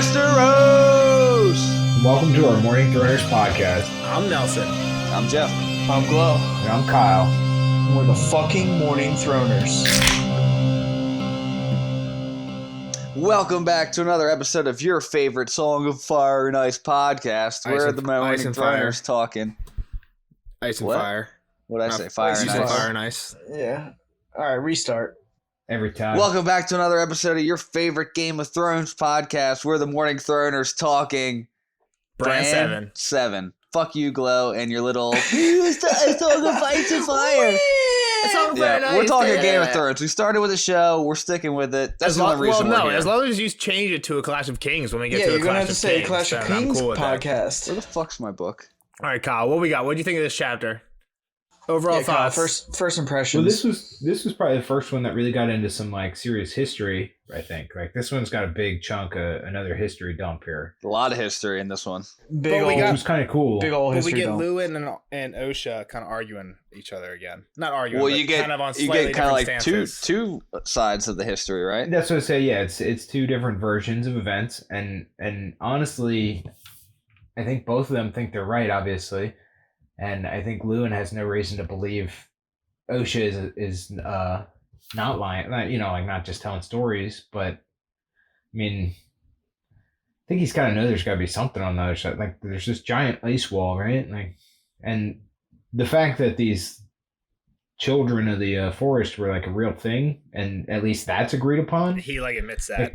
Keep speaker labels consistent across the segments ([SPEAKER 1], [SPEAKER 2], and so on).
[SPEAKER 1] Westeros!
[SPEAKER 2] Welcome to our Morning Throners podcast.
[SPEAKER 3] I'm Nelson.
[SPEAKER 1] I'm Jeff.
[SPEAKER 4] I'm Glow.
[SPEAKER 2] And I'm Kyle.
[SPEAKER 4] And we're the fucking Morning Throners.
[SPEAKER 1] Welcome back to another episode of your favorite Song of Fire and Ice podcast. Where the Morning Throners talking.
[SPEAKER 3] Ice and
[SPEAKER 1] What?
[SPEAKER 3] fire.
[SPEAKER 1] What did I say? Fire and
[SPEAKER 3] You said
[SPEAKER 1] ice.
[SPEAKER 3] fire and ice.
[SPEAKER 4] Yeah. All right, restart.
[SPEAKER 2] Every time.
[SPEAKER 1] Welcome back to another episode of your favorite Game of Thrones podcast. We're the Morning Throners talking.
[SPEAKER 3] Bran
[SPEAKER 1] 7. Fuck you, Glow, and your little Song of Ice and Fire. Yeah, we're talking Game of Thrones. We started with a show. We're sticking with it. That's the only reason we're here.
[SPEAKER 3] as long as you change it to a Clash of Kings when we get to a
[SPEAKER 4] you're going to
[SPEAKER 3] Clash
[SPEAKER 4] have to
[SPEAKER 3] of
[SPEAKER 4] say
[SPEAKER 3] Kings.
[SPEAKER 4] Clash of
[SPEAKER 3] then I'm
[SPEAKER 4] Kings
[SPEAKER 3] cool with that.
[SPEAKER 4] podcast.
[SPEAKER 1] Where the fuck's my book?
[SPEAKER 3] All right, Kyle, what we got? What do you think of this chapter? Overall
[SPEAKER 4] Kyle,
[SPEAKER 3] thoughts.
[SPEAKER 4] first impressions.
[SPEAKER 2] Well, this was probably the first one that really got into some like serious history. I think like this one's got a big chunk of another history dump here.
[SPEAKER 1] A lot of history in this one.
[SPEAKER 4] big
[SPEAKER 3] But we
[SPEAKER 4] old,
[SPEAKER 3] got-
[SPEAKER 2] It was kind of cool.
[SPEAKER 4] big old
[SPEAKER 3] But we
[SPEAKER 4] history
[SPEAKER 3] get
[SPEAKER 4] dump.
[SPEAKER 3] Lewin and Osha kind of arguing each other again. Not arguing,
[SPEAKER 1] Well,
[SPEAKER 3] but
[SPEAKER 1] you get
[SPEAKER 3] kind of on
[SPEAKER 1] you
[SPEAKER 3] slightly
[SPEAKER 1] get kind of like
[SPEAKER 3] different stances.
[SPEAKER 1] two sides of the history, right?
[SPEAKER 2] That's what I say. Yeah, it's two different versions of events, and honestly, I think both of them think they're right. Obviously, and I think Lewin has no reason to believe Osha is not lying. Like not just telling stories, but I mean, I think he's got to know there's got to be something on the other side. Like there's this giant ice wall, right? Like, and the fact that these children of the forest were like a real thing, and at least that's agreed upon.
[SPEAKER 3] He like admits that.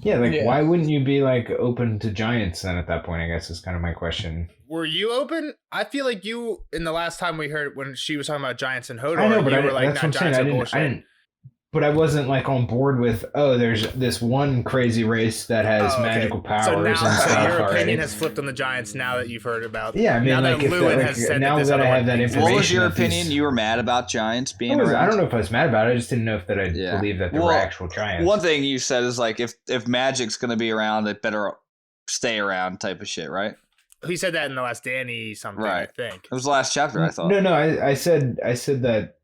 [SPEAKER 2] Yeah, why wouldn't you be like open to giants then at that point? I guess is kind of my question.
[SPEAKER 3] Were you open? I feel like you, in the last time we heard when she was talking about giants and Hodor,
[SPEAKER 2] I know, but
[SPEAKER 3] you were like,
[SPEAKER 2] that's
[SPEAKER 3] nah,
[SPEAKER 2] what I'm saying.
[SPEAKER 3] giants
[SPEAKER 2] I
[SPEAKER 3] are
[SPEAKER 2] didn't,
[SPEAKER 3] bullshit.
[SPEAKER 2] but I wasn't like on board with. Oh, there's this one crazy race that has magical powers
[SPEAKER 3] So now,
[SPEAKER 2] and stuff.
[SPEAKER 3] your opinion
[SPEAKER 2] already.
[SPEAKER 3] has flipped on the giants now that you've heard about.
[SPEAKER 2] Yeah, I mean,
[SPEAKER 3] now
[SPEAKER 2] like
[SPEAKER 3] that
[SPEAKER 2] if
[SPEAKER 3] Lewin
[SPEAKER 2] that,
[SPEAKER 3] has
[SPEAKER 2] like,
[SPEAKER 3] said
[SPEAKER 2] now
[SPEAKER 3] this
[SPEAKER 2] that I
[SPEAKER 3] other
[SPEAKER 2] have
[SPEAKER 3] one
[SPEAKER 2] that
[SPEAKER 3] exists.
[SPEAKER 2] information,
[SPEAKER 1] What was your
[SPEAKER 2] that these-
[SPEAKER 1] opinion? You were mad about giants being
[SPEAKER 2] I
[SPEAKER 1] around?
[SPEAKER 2] don't know if I was mad about it. I just didn't know if that I
[SPEAKER 1] Yeah.
[SPEAKER 2] believe that there were actual giants.
[SPEAKER 1] One thing you said is like if magic's gonna be around, it better stay around type of shit, right?
[SPEAKER 3] He said that in the last Danny something,
[SPEAKER 1] Right.
[SPEAKER 3] I think.
[SPEAKER 1] It was the last chapter, I thought.
[SPEAKER 2] No, I said that.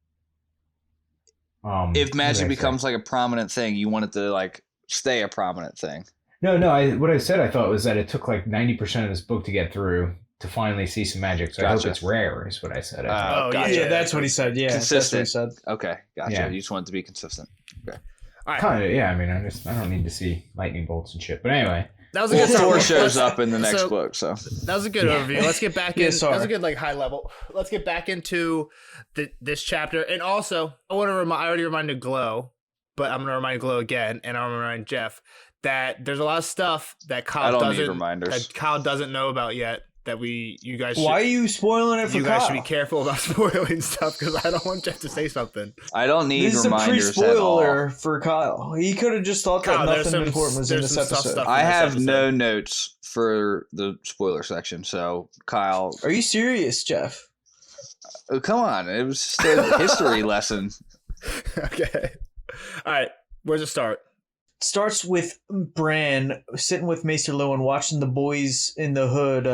[SPEAKER 1] If
[SPEAKER 2] what did I
[SPEAKER 1] magic
[SPEAKER 2] say?
[SPEAKER 1] becomes like a prominent thing, you want it to like stay a prominent thing.
[SPEAKER 2] No, what I said I thought was that it took like 90% of this book to get through to finally see some magic. So I hope
[SPEAKER 1] Gotcha.
[SPEAKER 2] it's rare, is what I said.
[SPEAKER 3] Oh,
[SPEAKER 1] gotcha.
[SPEAKER 4] Yeah, that's what he said. Yeah,
[SPEAKER 1] Consistent.
[SPEAKER 4] that's what he said.
[SPEAKER 1] Okay, gotcha.
[SPEAKER 2] Yeah.
[SPEAKER 1] You just want it to be consistent.
[SPEAKER 3] All right.
[SPEAKER 2] Kind of, yeah. I mean, I don't need to see lightning bolts and shit. But anyway,
[SPEAKER 3] That was a
[SPEAKER 1] Well,
[SPEAKER 3] good
[SPEAKER 1] Thor
[SPEAKER 3] summary.
[SPEAKER 1] shows up in the next
[SPEAKER 3] So-
[SPEAKER 1] book, so
[SPEAKER 3] That was a good overview. Let's get back in.
[SPEAKER 4] Yeah,
[SPEAKER 3] That
[SPEAKER 4] sorry.
[SPEAKER 3] was a good like high level. Let's get back into this chapter. And also, I want to remind. I already reminded Glow, but I'm going to remind Glow again, and I'm going to remind Jeff that there's a lot of stuff that
[SPEAKER 1] I
[SPEAKER 3] Kyle
[SPEAKER 1] don't need
[SPEAKER 3] doesn't
[SPEAKER 1] reminders.
[SPEAKER 3] that Kyle doesn't know about yet. That you guys.
[SPEAKER 4] Why are you spoiling it for
[SPEAKER 3] you guys
[SPEAKER 4] Kyle?
[SPEAKER 3] should be careful about spoiling stuff because I don't want Jeff to say something.
[SPEAKER 1] I don't need
[SPEAKER 4] This is a
[SPEAKER 1] reminders at all.
[SPEAKER 4] pre-spoiler for Kyle. He could have just thought
[SPEAKER 3] Kyle,
[SPEAKER 4] that
[SPEAKER 3] there's
[SPEAKER 4] nothing
[SPEAKER 3] some-
[SPEAKER 4] important was in
[SPEAKER 3] there's
[SPEAKER 4] this
[SPEAKER 3] some
[SPEAKER 4] episode.
[SPEAKER 3] stuff.
[SPEAKER 1] I
[SPEAKER 3] this
[SPEAKER 1] have
[SPEAKER 3] episode.
[SPEAKER 1] no notes for the spoiler section, so Kyle,
[SPEAKER 4] Are you serious, Jeff?
[SPEAKER 1] oh, come on, it was just a history lesson.
[SPEAKER 3] Okay. All right. Where's it start?
[SPEAKER 4] Starts with Bran sitting with Maester Lewin, watching the boys in the hood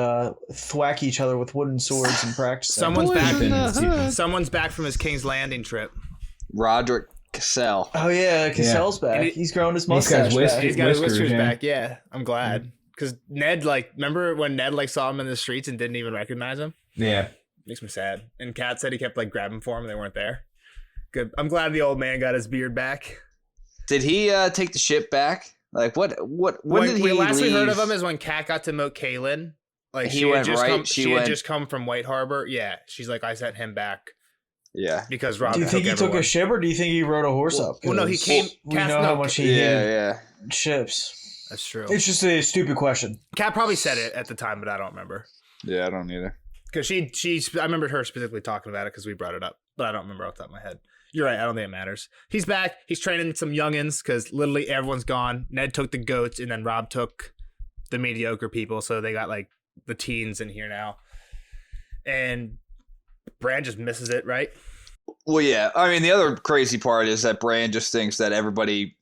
[SPEAKER 4] thwack each other with wooden swords and practice.
[SPEAKER 3] Someone's back.
[SPEAKER 2] Ethan.
[SPEAKER 3] Someone's back from his King's Landing trip.
[SPEAKER 1] Roderick Cassell.
[SPEAKER 4] Oh yeah, Cassell's back.
[SPEAKER 3] And
[SPEAKER 4] He's growing his
[SPEAKER 2] He's got
[SPEAKER 4] mustache
[SPEAKER 2] his whiskey.
[SPEAKER 4] back.
[SPEAKER 3] He's got his
[SPEAKER 2] Whiskers,
[SPEAKER 3] whiskers
[SPEAKER 2] yeah.
[SPEAKER 3] back. Yeah, I'm glad. Because Ned, remember when Ned saw him in the streets and didn't even recognize him?
[SPEAKER 2] Yeah.
[SPEAKER 3] Makes me sad. And Kat said he kept grabbing for him and they weren't there. Good. I'm glad the old man got his beard back.
[SPEAKER 1] Did he take the ship back? Like when did he
[SPEAKER 3] last
[SPEAKER 1] leave?
[SPEAKER 3] we heard of him is when Kat got to moat Kaelin. Like
[SPEAKER 1] He
[SPEAKER 3] she had
[SPEAKER 1] went
[SPEAKER 3] just
[SPEAKER 1] right,
[SPEAKER 3] come,
[SPEAKER 1] she
[SPEAKER 3] she had
[SPEAKER 1] went-
[SPEAKER 3] just come from White Harbor. Yeah, she's like, I sent him back
[SPEAKER 1] Yeah.
[SPEAKER 3] because Rob
[SPEAKER 4] Do you think he took
[SPEAKER 3] everyone.
[SPEAKER 4] a ship or do you think he rode a horse up?
[SPEAKER 3] Well, no, he
[SPEAKER 4] 'Cause
[SPEAKER 3] came-
[SPEAKER 4] We
[SPEAKER 3] Cass-
[SPEAKER 4] know
[SPEAKER 3] no,
[SPEAKER 4] how much he hated
[SPEAKER 1] Yeah.
[SPEAKER 4] ships.
[SPEAKER 3] That's true.
[SPEAKER 4] It's just a stupid question.
[SPEAKER 3] Kat probably said it at the time, but I don't remember.
[SPEAKER 1] Yeah, I don't either.
[SPEAKER 3] Because I remember her specifically talking about it because we brought it up, but I don't remember off the top of my head. You're right. I don't think it matters. He's back. He's training some youngins because literally everyone's gone. Ned took the goats and then Rob took the mediocre people. So they got the teens in here now. And Bran just misses it, right?
[SPEAKER 1] Well, yeah. I mean, the other crazy part is that Bran just thinks that everybody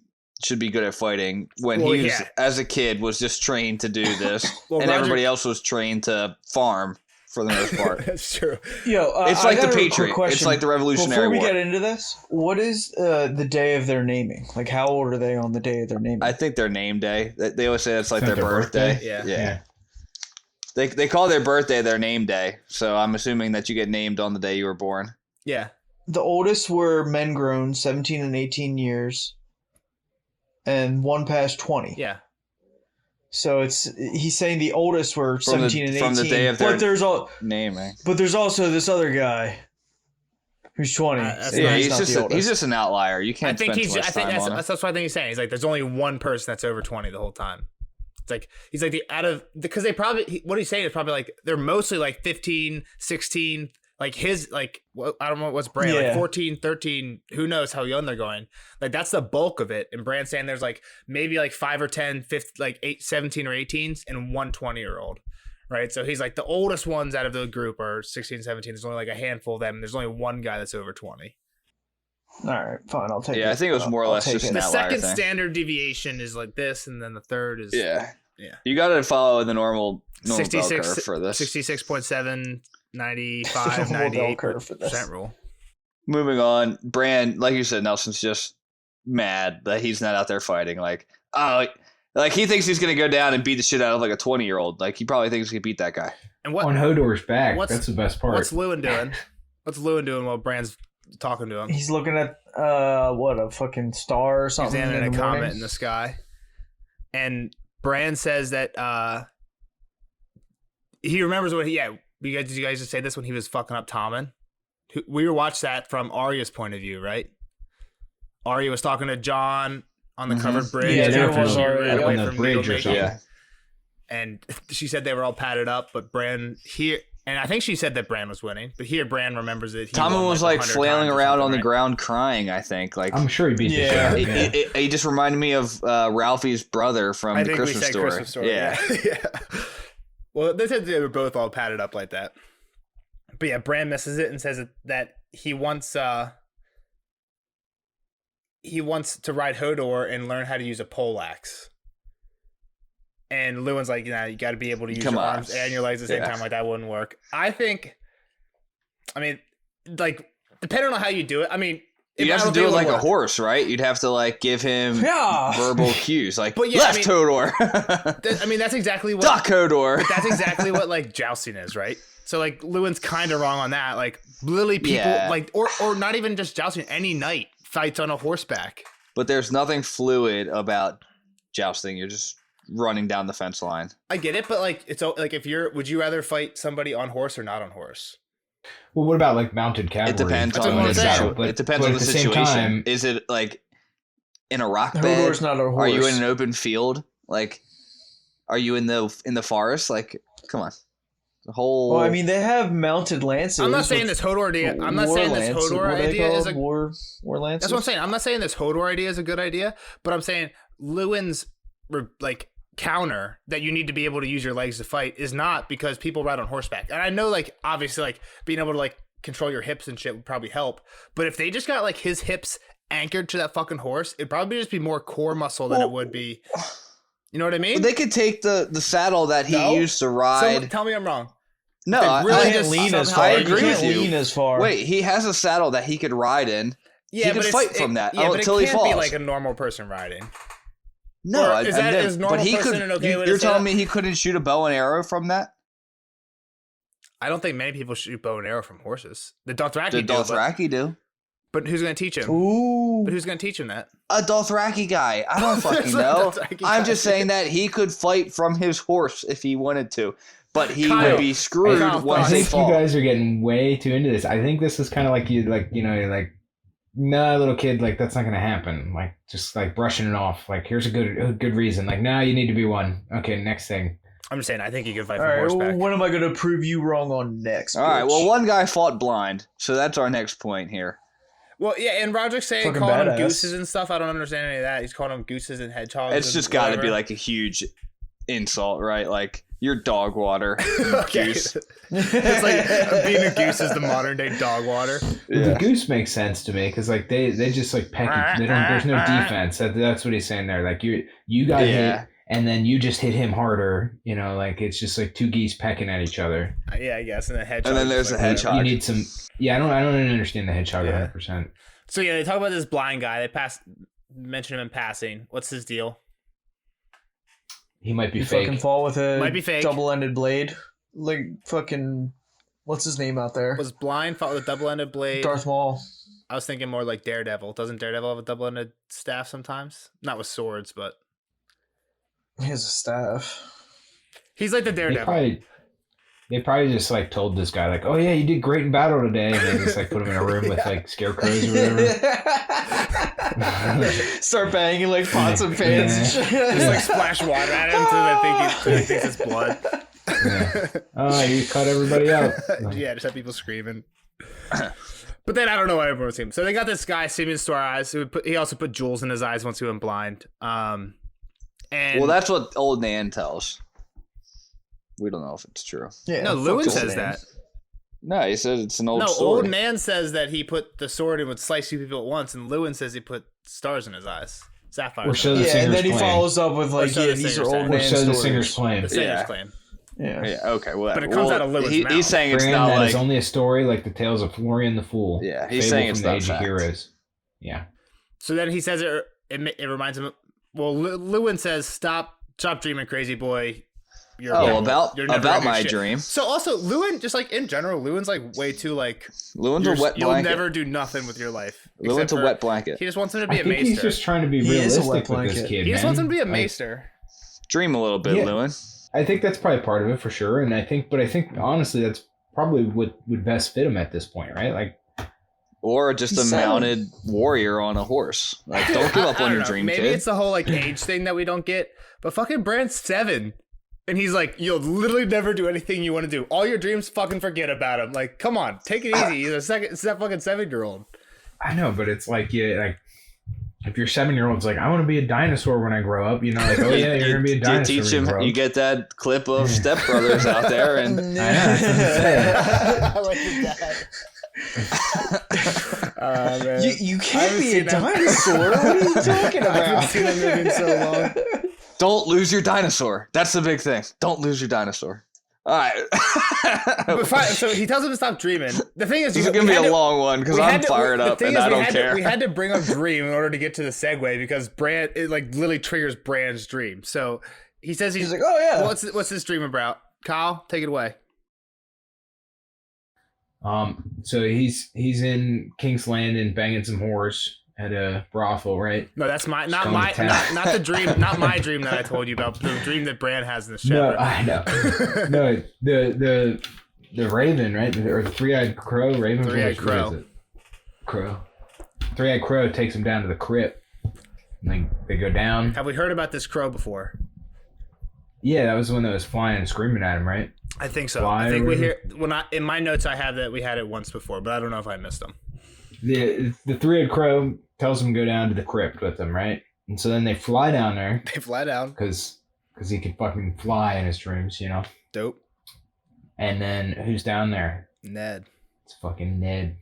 [SPEAKER 1] should be good at fighting when he was, as a kid, was just trained to do this,
[SPEAKER 3] Well,
[SPEAKER 1] and
[SPEAKER 3] Roger-
[SPEAKER 1] everybody else was trained to farm. for the most part.
[SPEAKER 3] That's true.
[SPEAKER 4] Yo,
[SPEAKER 1] It's like the Patriot. It's like the Revolutionary
[SPEAKER 4] War. Before we
[SPEAKER 1] War.
[SPEAKER 4] get into this, what is the day of their naming? Like, how old are they on the day of their naming?
[SPEAKER 1] I think their name day. They always say it's like their birthday.
[SPEAKER 3] Yeah.
[SPEAKER 1] They call their birthday their name day. So I'm assuming that you get named on the day you were born.
[SPEAKER 3] Yeah.
[SPEAKER 4] The oldest were men grown, 17 and 18 years, and one past 20.
[SPEAKER 3] Yeah.
[SPEAKER 4] So he's saying the oldest were 17 and 18.
[SPEAKER 1] From the day of their naming.
[SPEAKER 4] But there's also this other guy who's 20.
[SPEAKER 1] He's just an outlier. You can't spend too much time on him.
[SPEAKER 3] That's what I think he's saying. He's like, there's only one person that's over 20 the whole time. It's like, he's like, because they probably, what he's saying is probably like, they're mostly like 15, 16, like his, like, I don't know what's Bran, like 14, 13, who knows how young they're going. Like, that's the bulk of it. And Bran's saying there's like maybe like 5 or 10, 15, like 8, 17 or 18s and one 20-year-old, right? So he's like, the oldest ones out of the group are 16, 17. There's only like a handful of them. There's only one guy that's over 20.
[SPEAKER 4] All right, fine. I'll take it.
[SPEAKER 1] Yeah, I think it was more or less just an outlier thing.
[SPEAKER 3] The second standard deviation is like this, and then the third is...
[SPEAKER 1] Yeah. You got to follow the normal
[SPEAKER 3] 66,
[SPEAKER 1] bell curve for this.
[SPEAKER 3] 66.7... 95, 98% rule.
[SPEAKER 1] Moving on, Bran, like you said, Nelson's just mad that he's not out there fighting. Like he thinks he's gonna go down and beat the shit out of like a 20-year-old. Like he probably thinks he can beat that guy.
[SPEAKER 3] And
[SPEAKER 2] on Hodor's back. That's the best part.
[SPEAKER 3] What's Lewin doing? What's Lewin doing while Bran's talking to him?
[SPEAKER 4] He's looking at a fucking star or something.
[SPEAKER 3] He's in a comet in the sky, and Bran says that he remembers what he. Yeah, did you guys just say this when he was fucking up Tommen? We watched that from Arya's point of view, right? Arya was talking to Jon on the covered bridge.
[SPEAKER 2] Yeah,
[SPEAKER 3] they
[SPEAKER 2] were on the bridge or something.
[SPEAKER 1] Yeah.
[SPEAKER 3] And she said they were all padded up, but Bran here, and I think she said that Bran was winning, but here Bran remembers that
[SPEAKER 1] Tommen was like flailing around on the ground crying, I think. Like
[SPEAKER 2] I'm sure he beat the shit out of him.
[SPEAKER 1] He just reminded me of Ralphie's brother from the Christmas Story.
[SPEAKER 3] Yeah. Well, they said they were both all padded up like that. But yeah, Bran misses it and says that he wants to ride Hodor and learn how to use a poleaxe. And Lewin's like, you got to be able to use your arms and your legs at the same time. Like, that wouldn't work. Like, depending on how you do it,
[SPEAKER 1] you have to do it like a horse, right? You'd have to like give him verbal cues, like left Hodor.
[SPEAKER 3] That's exactly what
[SPEAKER 1] duck Hodor.
[SPEAKER 3] But that's exactly what like jousting is, right? So like Lewin's kind of wrong on that. Like literally people like, or not even just jousting. Any knight fights on a horseback.
[SPEAKER 1] But there's nothing fluid about jousting. You're just running down the fence line.
[SPEAKER 3] I get it, but like it's like would you rather fight somebody on horse or not on horse?
[SPEAKER 2] Well, what about like mounted cavalry?
[SPEAKER 1] It depends on the situation. Is it like in a rock bed?
[SPEAKER 4] Hodor's not a horse.
[SPEAKER 1] Are you in an open field? Like, are you in the forest? Like, come on. The whole.
[SPEAKER 4] Well, they have mounted lances.
[SPEAKER 3] I'm not saying this Hodor idea. I'm not saying this Hodor idea is a
[SPEAKER 4] war lances.
[SPEAKER 3] That's what I'm saying. I'm not saying this Hodor idea is a good idea, but I'm saying Lewin's like counter that you need to be able to use your legs to fight is not because people ride on horseback. And I know like obviously like being able to like control your hips and shit would probably help, but if they just got like his hips anchored to that fucking horse, it'd probably just be more core muscle than it would be. You know what I mean?
[SPEAKER 1] They could take the saddle that he used to ride.
[SPEAKER 3] Tell me I'm wrong.
[SPEAKER 1] No,
[SPEAKER 4] I can't lean as far.
[SPEAKER 1] I agree with you.
[SPEAKER 4] Lean as far.
[SPEAKER 1] Wait, he has a saddle that he could ride in.
[SPEAKER 3] Yeah,
[SPEAKER 1] he could fight from that until he falls.
[SPEAKER 3] It can't be like a normal person riding.
[SPEAKER 1] No,
[SPEAKER 3] is normal
[SPEAKER 1] but he
[SPEAKER 3] person
[SPEAKER 1] could.
[SPEAKER 3] an okay way to
[SPEAKER 1] You're
[SPEAKER 3] say
[SPEAKER 1] telling
[SPEAKER 3] that?
[SPEAKER 1] me he couldn't shoot a bow and arrow from that?
[SPEAKER 3] I don't think many people shoot bow and arrow from horses. The Dothraki
[SPEAKER 1] do.
[SPEAKER 3] But who's going to teach him?
[SPEAKER 4] Ooh.
[SPEAKER 3] But who's going to teach him that?
[SPEAKER 1] A Dothraki guy. I don't fucking know. I'm just saying that he could fight from his horse if he wanted to, but he would be screwed once they fall.
[SPEAKER 2] I think you guys are getting way too into this. I think this is kind of like nah, little kid, like that's not gonna happen. Like just like brushing it off. Like here's a good reason. Like nah, you need to be one. Okay, next thing.
[SPEAKER 3] I'm just saying, I think you can fight from horseback.
[SPEAKER 4] Well, when am I gonna prove you wrong on next?
[SPEAKER 1] All right. Well, one guy fought blind, so that's our next point here.
[SPEAKER 3] Well, yeah, and Roderick's saying calling them gooses and stuff. I don't understand any of that. He's calling them gooses and hedgehogs.
[SPEAKER 1] It's just got to be like a huge insult, right? Like you're dog water, goose.
[SPEAKER 3] It's like being a goose is the modern day dog water.
[SPEAKER 2] Yeah. The goose makes sense to me because like they just like peck. They don't. There's no defense. That's what he's saying there. Like you got hit and then you just hit him harder. You know, like it's just like two geese pecking at each other.
[SPEAKER 3] Yeah, I guess. And the hedgehog.
[SPEAKER 1] And then there's a hedgehog.
[SPEAKER 2] You need some. Yeah, I don't understand the hedgehog 100%.
[SPEAKER 3] So yeah, they talk about this blind guy. They mention him in passing. What's his deal?
[SPEAKER 2] He might be
[SPEAKER 4] You
[SPEAKER 2] fake.
[SPEAKER 4] fucking fall with a
[SPEAKER 3] Might be fake.
[SPEAKER 4] double-ended blade. Like fucking, what's his name out there?
[SPEAKER 3] Was blind, fought with a double-ended blade.
[SPEAKER 4] Darth Maul.
[SPEAKER 3] I was thinking more like Daredevil. Doesn't Daredevil have a double-ended staff sometimes? Not with swords, but
[SPEAKER 4] He has a staff.
[SPEAKER 3] he's like the Daredevil.
[SPEAKER 2] They probably just like told this guy like, oh yeah, you did great in battle today, and they just like put him in a room with like scarecrows or whatever.
[SPEAKER 4] Start banging like pots and pans. And shit.
[SPEAKER 3] Just like splash water at him so they think it's blood.
[SPEAKER 2] Yeah. Oh, you cut everybody out.
[SPEAKER 3] Yeah, just have people screaming. But then I don't know what everyone was saying. So they got this guy, Simeon Star Eyes. He also put jewels in his eyes once he went blind. And
[SPEAKER 1] Well, that's what old Nan tells. We don't know if it's true.
[SPEAKER 4] Yeah,
[SPEAKER 3] no,
[SPEAKER 4] fuck
[SPEAKER 3] Lewin
[SPEAKER 4] old
[SPEAKER 3] says
[SPEAKER 4] man.
[SPEAKER 3] that.
[SPEAKER 1] No, he said it's an old
[SPEAKER 3] No,
[SPEAKER 1] story.
[SPEAKER 3] old Nan says that he put the sword and would slice two people at once, and Lewin says he put stars in his eyes. Sapphires.
[SPEAKER 2] Or show the
[SPEAKER 4] Yeah, and
[SPEAKER 2] singer's
[SPEAKER 4] then he
[SPEAKER 2] playing.
[SPEAKER 4] follows up with like,
[SPEAKER 3] so
[SPEAKER 4] yeah,
[SPEAKER 3] the
[SPEAKER 4] these are
[SPEAKER 3] singer's
[SPEAKER 4] old
[SPEAKER 3] saying.
[SPEAKER 2] Or
[SPEAKER 4] man
[SPEAKER 2] show the
[SPEAKER 4] stories.
[SPEAKER 2] singer's playing.
[SPEAKER 3] The singer's
[SPEAKER 1] Yeah.
[SPEAKER 3] claim.
[SPEAKER 4] Yeah.
[SPEAKER 1] Yeah, okay, whatever.
[SPEAKER 3] But it comes out of Lewin's mouth.
[SPEAKER 1] He's saying it's
[SPEAKER 2] Bran,
[SPEAKER 1] not
[SPEAKER 2] that
[SPEAKER 1] like...
[SPEAKER 2] is only a story like the tales of Florian the Fool.
[SPEAKER 1] Yeah, he's
[SPEAKER 2] Fable
[SPEAKER 1] saying
[SPEAKER 2] from
[SPEAKER 1] it's
[SPEAKER 2] the
[SPEAKER 1] not
[SPEAKER 2] Age
[SPEAKER 1] fact.
[SPEAKER 2] of Heroes. Yeah.
[SPEAKER 3] So then he says it reminds him. Well, Lewin says, "Stop dreaming, crazy boy. You're never
[SPEAKER 1] about
[SPEAKER 3] gonna
[SPEAKER 1] my
[SPEAKER 3] do shit."
[SPEAKER 1] dream.
[SPEAKER 3] So also, Lewin, just like in general, Lewin's like way too like.
[SPEAKER 1] Lewin's a wet
[SPEAKER 3] You'll
[SPEAKER 1] blanket.
[SPEAKER 3] never do nothing with your life.
[SPEAKER 1] Lewin's
[SPEAKER 3] except
[SPEAKER 1] a
[SPEAKER 3] for-
[SPEAKER 1] wet blanket.
[SPEAKER 3] He just wants him to
[SPEAKER 2] I
[SPEAKER 3] be a
[SPEAKER 2] think he's
[SPEAKER 3] maester.
[SPEAKER 2] just trying to be
[SPEAKER 4] He is a
[SPEAKER 2] realistic
[SPEAKER 4] wet
[SPEAKER 2] with this
[SPEAKER 4] blanket.
[SPEAKER 2] kid,
[SPEAKER 3] He just
[SPEAKER 2] man.
[SPEAKER 3] wants him to be a
[SPEAKER 2] Like,
[SPEAKER 3] maester.
[SPEAKER 1] Dream a little bit,
[SPEAKER 2] Yeah.
[SPEAKER 1] Lewin.
[SPEAKER 2] I think that's probably part of it for sure, and I think honestly that's probably what would best fit him at this point, right? Like,
[SPEAKER 1] Or just a
[SPEAKER 4] He's
[SPEAKER 1] mounted warrior on a horse. Like, don't give up
[SPEAKER 3] I
[SPEAKER 1] on
[SPEAKER 3] don't
[SPEAKER 1] your
[SPEAKER 3] know.
[SPEAKER 1] dream,
[SPEAKER 3] Maybe
[SPEAKER 1] kid.
[SPEAKER 3] it's the whole like age thing that we don't get. But fucking Bran's 7. And he's like, you'll literally never do anything you want to do. All your dreams, fucking forget about him. Like, come on, take it easy. It's that fucking 7-year-old.
[SPEAKER 2] I know, but it's like if your 7-year-old's like, I want to be a dinosaur when I grow up, you know, like, oh yeah, you're gonna be a dinosaur.
[SPEAKER 1] You teach him.
[SPEAKER 2] when you grow
[SPEAKER 1] You
[SPEAKER 2] up.
[SPEAKER 1] get that clip of Step Brothers out there, and
[SPEAKER 2] I know, that's what I'm saying.
[SPEAKER 3] I like that. Man.
[SPEAKER 4] You
[SPEAKER 3] I
[SPEAKER 4] can't
[SPEAKER 3] haven't
[SPEAKER 4] be a
[SPEAKER 3] seen that.
[SPEAKER 4] dinosaur. What are you talking
[SPEAKER 3] I haven't
[SPEAKER 4] about?
[SPEAKER 3] seen that movie in so long.
[SPEAKER 1] don't lose your dinosaur. That's the big thing. Don't lose your dinosaur. All right.
[SPEAKER 3] But fine, so he tells him to stop dreaming. The thing is,
[SPEAKER 1] This is gonna be a long one because I'm fired up and I don't care.
[SPEAKER 3] We had to bring up Dream in order to get to the segue because Bran, it like literally triggers Bran's dream. So he says
[SPEAKER 4] He's like, oh yeah.
[SPEAKER 3] what's this dream about? Kyle, take it away.
[SPEAKER 2] So he's in King's Landing banging some whores at a brothel, right?
[SPEAKER 3] No, that's not
[SPEAKER 2] going to
[SPEAKER 3] my
[SPEAKER 2] town.
[SPEAKER 3] not the dream, not my dream that I told you about. The dream that Bran has in the
[SPEAKER 2] No,
[SPEAKER 3] shepherd.
[SPEAKER 2] I know. No, the Raven, right? Or the three-eyed crow, Raven.
[SPEAKER 3] Three-eyed
[SPEAKER 2] What
[SPEAKER 3] crow.
[SPEAKER 2] is it? Crow. Three-eyed crow takes him down to the crypt. And they go down.
[SPEAKER 3] Have we heard about this crow before?
[SPEAKER 2] Yeah, that was the one that was flying and screaming at him, right?
[SPEAKER 3] I think so.
[SPEAKER 2] Fly
[SPEAKER 3] I think we
[SPEAKER 2] over.
[SPEAKER 3] hear in my notes I have that we had it once before, but I don't know if I missed them.
[SPEAKER 2] The three-eyed crow tells him to go down to the crypt with him, right? And so then they fly down there
[SPEAKER 3] They fly down.
[SPEAKER 2] because he can fucking fly in his dreams, you know?
[SPEAKER 3] Dope.
[SPEAKER 2] And then who's down there?
[SPEAKER 3] Ned.
[SPEAKER 2] It's fucking Ned.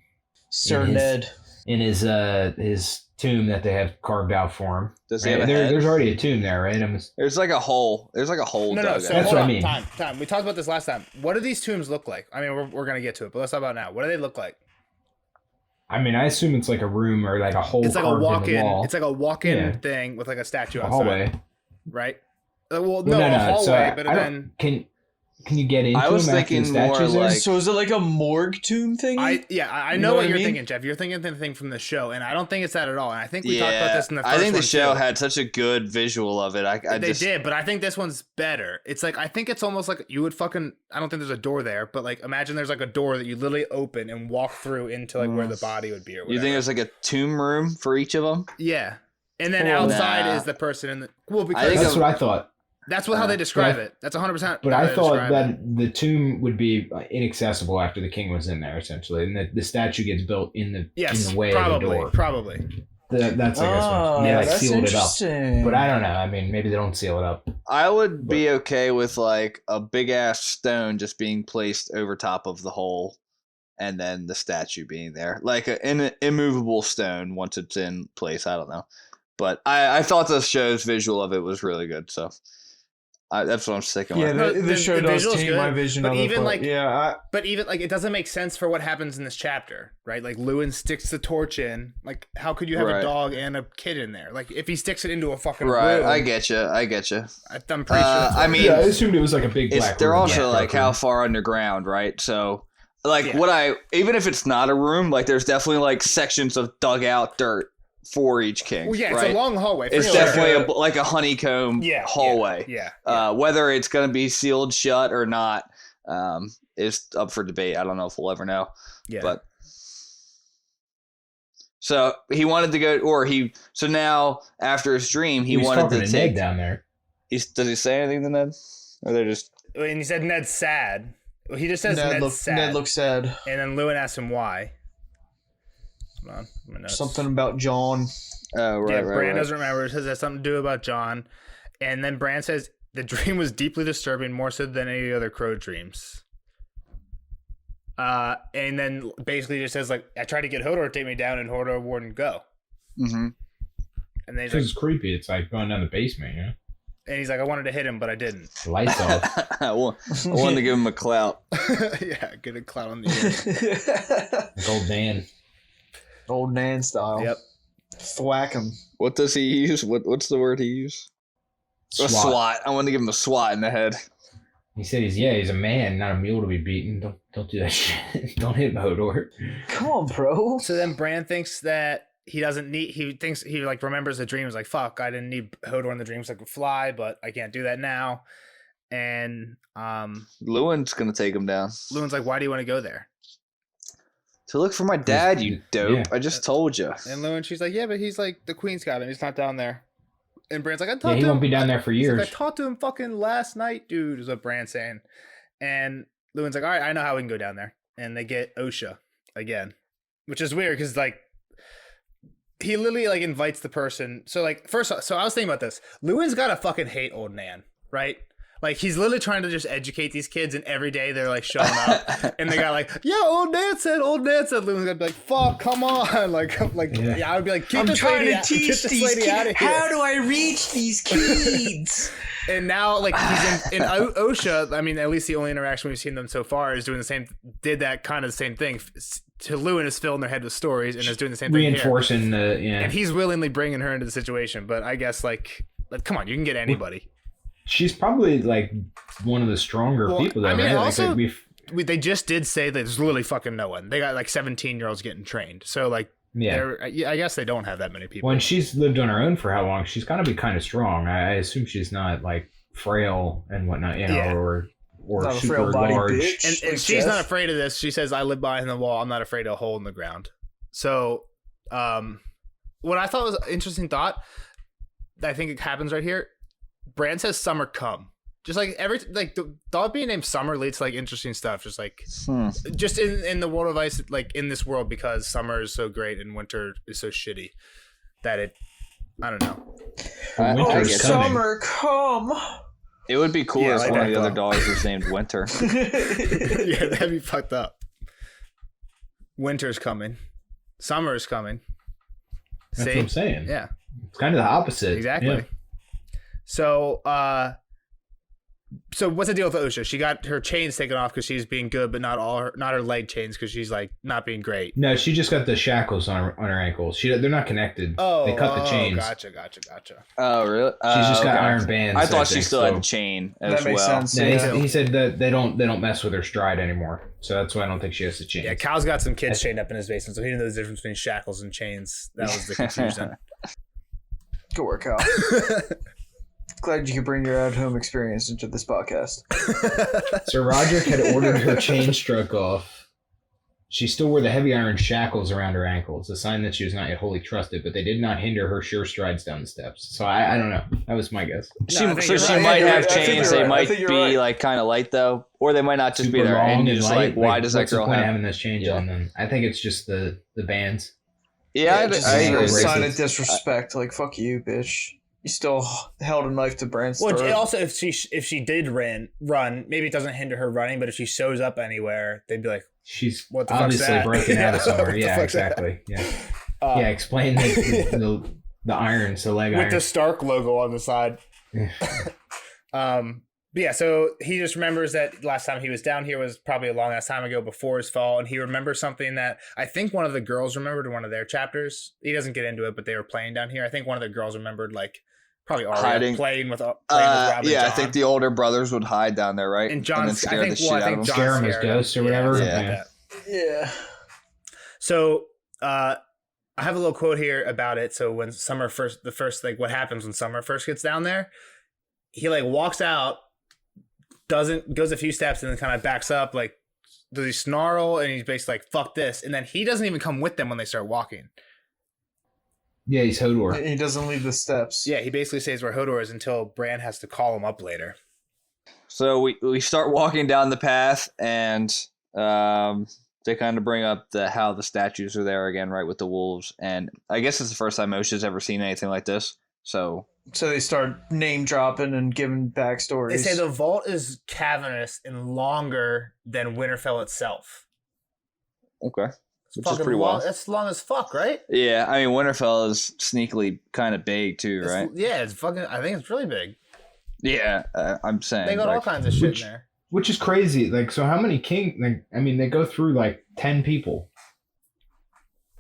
[SPEAKER 4] Sir
[SPEAKER 2] It is.
[SPEAKER 4] Ned.
[SPEAKER 2] In his tomb that they have carved out for him.
[SPEAKER 1] Does he
[SPEAKER 2] Right?
[SPEAKER 1] have a head?
[SPEAKER 2] There's already a tomb there, right?
[SPEAKER 1] There's like a hole. There's like a hole
[SPEAKER 3] No,
[SPEAKER 1] dug
[SPEAKER 3] so
[SPEAKER 1] in
[SPEAKER 2] That's
[SPEAKER 1] it.
[SPEAKER 3] hold
[SPEAKER 2] what I
[SPEAKER 3] on.
[SPEAKER 2] mean.
[SPEAKER 3] Time. We talked about this last time. What do these tombs look like? I mean, we're going to get to it, but let's talk about it now. What do they look like?
[SPEAKER 2] I mean, I assume it's like a room or like a hole
[SPEAKER 3] It's like a
[SPEAKER 2] carved in the
[SPEAKER 3] walk-in.
[SPEAKER 2] wall.
[SPEAKER 3] It's like a walk-in
[SPEAKER 2] Yeah.
[SPEAKER 3] thing with like a statue
[SPEAKER 2] a
[SPEAKER 3] outside,
[SPEAKER 2] hallway.
[SPEAKER 3] right? A
[SPEAKER 2] No,
[SPEAKER 3] hallway,
[SPEAKER 2] So
[SPEAKER 3] but
[SPEAKER 2] I
[SPEAKER 3] then
[SPEAKER 2] don't- can you get into
[SPEAKER 1] I was
[SPEAKER 2] them after
[SPEAKER 1] thinking
[SPEAKER 2] the statues
[SPEAKER 1] more
[SPEAKER 2] are-
[SPEAKER 1] like-
[SPEAKER 4] So is it like a morgue tomb thing?
[SPEAKER 3] I know,
[SPEAKER 4] You know
[SPEAKER 3] what
[SPEAKER 4] what I
[SPEAKER 3] you're
[SPEAKER 4] mean?
[SPEAKER 3] thinking, Jeff. You're thinking the thing from the show, and I don't think it's that at all. And I think we talked about
[SPEAKER 1] Yeah,
[SPEAKER 3] this in the first
[SPEAKER 1] I think the
[SPEAKER 3] one,
[SPEAKER 1] show
[SPEAKER 3] too.
[SPEAKER 1] had such a good visual of it.
[SPEAKER 3] They did, but I think this one's better. It's like I think it's almost like you would fucking. I don't think there's a door there, but like imagine there's like a door that you literally open and walk through into like where the body would be or whatever.
[SPEAKER 1] You think there's like a tomb room for each of them?
[SPEAKER 3] Yeah, and then
[SPEAKER 1] Oh,
[SPEAKER 3] outside
[SPEAKER 1] nah.
[SPEAKER 3] is the person in the well
[SPEAKER 1] I
[SPEAKER 3] because
[SPEAKER 1] think
[SPEAKER 2] That's what I thought.
[SPEAKER 3] that's how they describe
[SPEAKER 2] but I-
[SPEAKER 3] it. That's 100%.
[SPEAKER 2] But
[SPEAKER 3] how
[SPEAKER 2] I
[SPEAKER 3] they
[SPEAKER 2] thought
[SPEAKER 3] describe
[SPEAKER 2] that
[SPEAKER 3] it.
[SPEAKER 2] the tomb would be inaccessible after the king was in there, essentially, and that the statue gets built in the way of the door.
[SPEAKER 3] Probably.
[SPEAKER 2] That's I guess
[SPEAKER 4] Oh,
[SPEAKER 2] they like
[SPEAKER 4] that's
[SPEAKER 2] sealed it up.
[SPEAKER 4] interesting.
[SPEAKER 2] But I don't know. I mean, maybe they don't seal it up.
[SPEAKER 1] I would be okay with like a big ass stone just being placed over top of the hole, and then the statue being there, like an immovable stone once it's in place. I don't know, but I thought the show's visual of it was really good. So That's what I'm sticking
[SPEAKER 4] Yeah,
[SPEAKER 1] with.
[SPEAKER 4] the show does
[SPEAKER 3] visual's
[SPEAKER 4] change
[SPEAKER 3] good,
[SPEAKER 4] my vision
[SPEAKER 3] but
[SPEAKER 4] of
[SPEAKER 3] even
[SPEAKER 4] it.
[SPEAKER 3] like,
[SPEAKER 4] But
[SPEAKER 3] even like, it doesn't make sense for what happens in this chapter, right? Like Lewin sticks the torch in. Like, how could you have a dog and a kid in there? Like, if he sticks it into a fucking room,
[SPEAKER 1] I get you.
[SPEAKER 3] I'm pretty sure. That's what
[SPEAKER 2] I assumed it was like a big black.
[SPEAKER 1] They're
[SPEAKER 2] room.
[SPEAKER 1] also like how far underground, right? So, like, even if it's not a room, like, there's definitely like sections of dug out dirt for each king.
[SPEAKER 3] Well, yeah,
[SPEAKER 1] right?
[SPEAKER 3] it's a long hallway.
[SPEAKER 1] It's definitely like a honeycomb hallway.
[SPEAKER 3] Yeah.
[SPEAKER 1] Whether it's going to be sealed shut or not is up for debate. I don't know if we'll ever know.
[SPEAKER 3] Yeah.
[SPEAKER 1] But so he wanted to go, so now after his dream, he wanted to take
[SPEAKER 2] Ned down there.
[SPEAKER 1] Does he say anything to Ned? Or they're just.
[SPEAKER 3] And he said Ned's sad. He just says Ned's sad.
[SPEAKER 4] Ned looks sad.
[SPEAKER 3] And then Lewin asks him why. Hold on. My notes.
[SPEAKER 4] Something about John.
[SPEAKER 1] Oh, right,
[SPEAKER 3] Bran doesn't remember. It says it has something to do about John. And then Bran says the dream was deeply disturbing, more so than any other crow dreams. And then basically just says, like, I tried to get Hodor to take me down, and Hodor wouldn't go.
[SPEAKER 1] Mm-hmm.
[SPEAKER 3] And then
[SPEAKER 2] it's creepy. It's like going down the basement, you know?
[SPEAKER 3] And he's like, I wanted to hit him, but I didn't.
[SPEAKER 2] The lights off.
[SPEAKER 1] I wanted to give him a clout.
[SPEAKER 3] Yeah, get a clout on the ear.
[SPEAKER 2] Like old Nan.
[SPEAKER 4] Old Nan style.
[SPEAKER 3] Yep.
[SPEAKER 4] Thwack him.
[SPEAKER 1] What does he use? What's the word he used? A swat. I want to give him a swat in the head.
[SPEAKER 2] He said he's a man, not a mule to be beaten. Don't do that shit. Don't hit Hodor.
[SPEAKER 4] Come on, bro.
[SPEAKER 3] So then Bran thinks that he thinks he like remembers the dream. He's like, fuck, I didn't need Hodor in the dreams. I could fly, but I can't do that now. And
[SPEAKER 1] Lewin's gonna take him down.
[SPEAKER 3] Lewin's like, why do you want to go there?
[SPEAKER 1] To look for my dad, you dope. Yeah. I just told you.
[SPEAKER 3] And Lewin, she's like, yeah, but he's like, the Queen's got him. He's not down there. And Bran's like, I talked to him.
[SPEAKER 2] He won't be down there for years.
[SPEAKER 3] Like, I talked to him fucking last night, dude, is what Bran's saying. And Lewin's like, all right, I know how we can go down there. And they get Osha again, which is weird because, like, he literally, like, invites the person. So, like, first, so I was thinking about this. Lewin's got to fucking hate old Nan, right? Like, he's literally trying to just educate these kids, and every day they're, like, showing up. And they got, like, yeah, old Nan said. Lewin's gonna be like, fuck, come on. Like I would be like, keep this lady out of here.
[SPEAKER 4] How do I reach these kids?
[SPEAKER 3] And now, like, he's in Osha, I mean, at least the only interaction we've seen them so far is did that kind of the same thing. To Lewin is filling their head with stories and is doing the same thing
[SPEAKER 2] reinforcing
[SPEAKER 3] here. And he's willingly bringing her into the situation. But I guess, like come on, you can get anybody.
[SPEAKER 2] She's probably like one of the stronger people. That,
[SPEAKER 3] I mean,
[SPEAKER 2] right?
[SPEAKER 3] also,
[SPEAKER 2] like,
[SPEAKER 3] they just did say that there's literally fucking no one. They got like 17-year-olds getting trained. So like, I guess they don't have that many people.
[SPEAKER 2] When she's lived on her own for how long, she's got to be kind of strong. I assume she's not like frail and whatnot, you know, or
[SPEAKER 4] not
[SPEAKER 2] super
[SPEAKER 4] a frail body
[SPEAKER 2] large.
[SPEAKER 4] bitch.
[SPEAKER 3] And she's not afraid of this. She says, "I live behind the wall. I'm not afraid of a hole in the ground." So, what I thought was an interesting thought, I think it happens right here. Bran says summer come. Just like the dog being named Summer leads to like interesting stuff. Just like just in the world of ice, like in this world, because summer is so great and winter is so shitty that I don't know.
[SPEAKER 4] Summer come.
[SPEAKER 1] It would be cool if one of the other dogs was named Winter.
[SPEAKER 3] Yeah, that'd be fucked up. Winter's coming. Summer is coming.
[SPEAKER 2] That's what I'm saying.
[SPEAKER 3] Yeah.
[SPEAKER 2] It's kind of the opposite.
[SPEAKER 3] Exactly.
[SPEAKER 2] Yeah.
[SPEAKER 3] So what's the deal with Osha? She got her chains taken off because she's being good, but not her leg chains because she's like not being great.
[SPEAKER 2] No, she just got the shackles on her ankles. They're not connected.
[SPEAKER 3] Oh,
[SPEAKER 2] they cut the chains.
[SPEAKER 3] Gotcha.
[SPEAKER 1] Oh, really?
[SPEAKER 2] She's just got iron bands.
[SPEAKER 1] I thought she still had the chain as
[SPEAKER 4] that makes
[SPEAKER 1] well.
[SPEAKER 4] sense.
[SPEAKER 2] Yeah, he said that they don't mess with her stride anymore, so that's why I don't think she has the chains.
[SPEAKER 3] Yeah, Cal's got some kids chained up in his basement, so he didn't know the difference between shackles and chains. That was the confusion.
[SPEAKER 4] Good work, Cal. Glad you could bring your at-home experience into this podcast.
[SPEAKER 2] Sir Roderick had ordered her chain struck off. She still wore the heavy iron shackles around her ankles, a sign that she was not yet wholly trusted, but they did not hinder her sure strides down the steps. So I don't know. That was my guess.
[SPEAKER 1] She might have chains. They might be like kind of light though, or they might not just be there. And you're just like, why does that girl have
[SPEAKER 2] having this change on them? I think it's just the bands.
[SPEAKER 1] Yeah, I agree.
[SPEAKER 4] A sign of disrespect. Like, fuck you, bitch. You still held a knife to Bran's throat.
[SPEAKER 3] Well, also, if she did run, maybe it doesn't hinder her running, but if she shows up anywhere, they'd be like,
[SPEAKER 2] she's
[SPEAKER 3] what the
[SPEAKER 2] obviously broken out of somewhere. Yeah, exactly. Yeah. Explain the irons, the leg
[SPEAKER 3] with
[SPEAKER 2] iron.
[SPEAKER 3] the Stark logo on the side. But yeah, so he just remembers that last time he was down here was probably a long ass time ago before his fall, and he remembers something that I think one of the girls remembered in one of their chapters. He doesn't get into it, but they were playing down here. I think one of the girls remembered, like, probably Arya playing with Rob and John.
[SPEAKER 1] I think the older brothers would hide down there, right?
[SPEAKER 3] And John,
[SPEAKER 1] then scare the shit out of them.
[SPEAKER 2] Scare him as ghosts or whatever.
[SPEAKER 4] Yeah.
[SPEAKER 3] So, I have a little quote here about it. So when Summer what happens when Summer first gets down there, he like walks out, goes a few steps and then kind of backs up, like, does he snarl? And he's basically like, fuck this. And then he doesn't even come with them when they start walking.
[SPEAKER 2] Yeah, he's Hodor.
[SPEAKER 4] He doesn't leave the steps.
[SPEAKER 3] Yeah, he basically stays where Hodor is until Bran has to call him up later.
[SPEAKER 1] So we start walking down the path, and they kind of bring up how the statues are there again, right, with the wolves. And I guess it's the first time Moshe's ever seen anything like this. So
[SPEAKER 4] they start name dropping and giving backstories.
[SPEAKER 3] They say the vault is cavernous and longer than Winterfell itself.
[SPEAKER 1] Okay. Which is pretty wild.
[SPEAKER 3] That's long as fuck, right?
[SPEAKER 1] Yeah, I mean, Winterfell is sneakily kind of big too, right?
[SPEAKER 3] It's fucking. I think it's really big.
[SPEAKER 1] Yeah, I'm saying.
[SPEAKER 3] They got all kinds of shit in there.
[SPEAKER 2] Which is crazy. Like, so how many they go through like 10 people.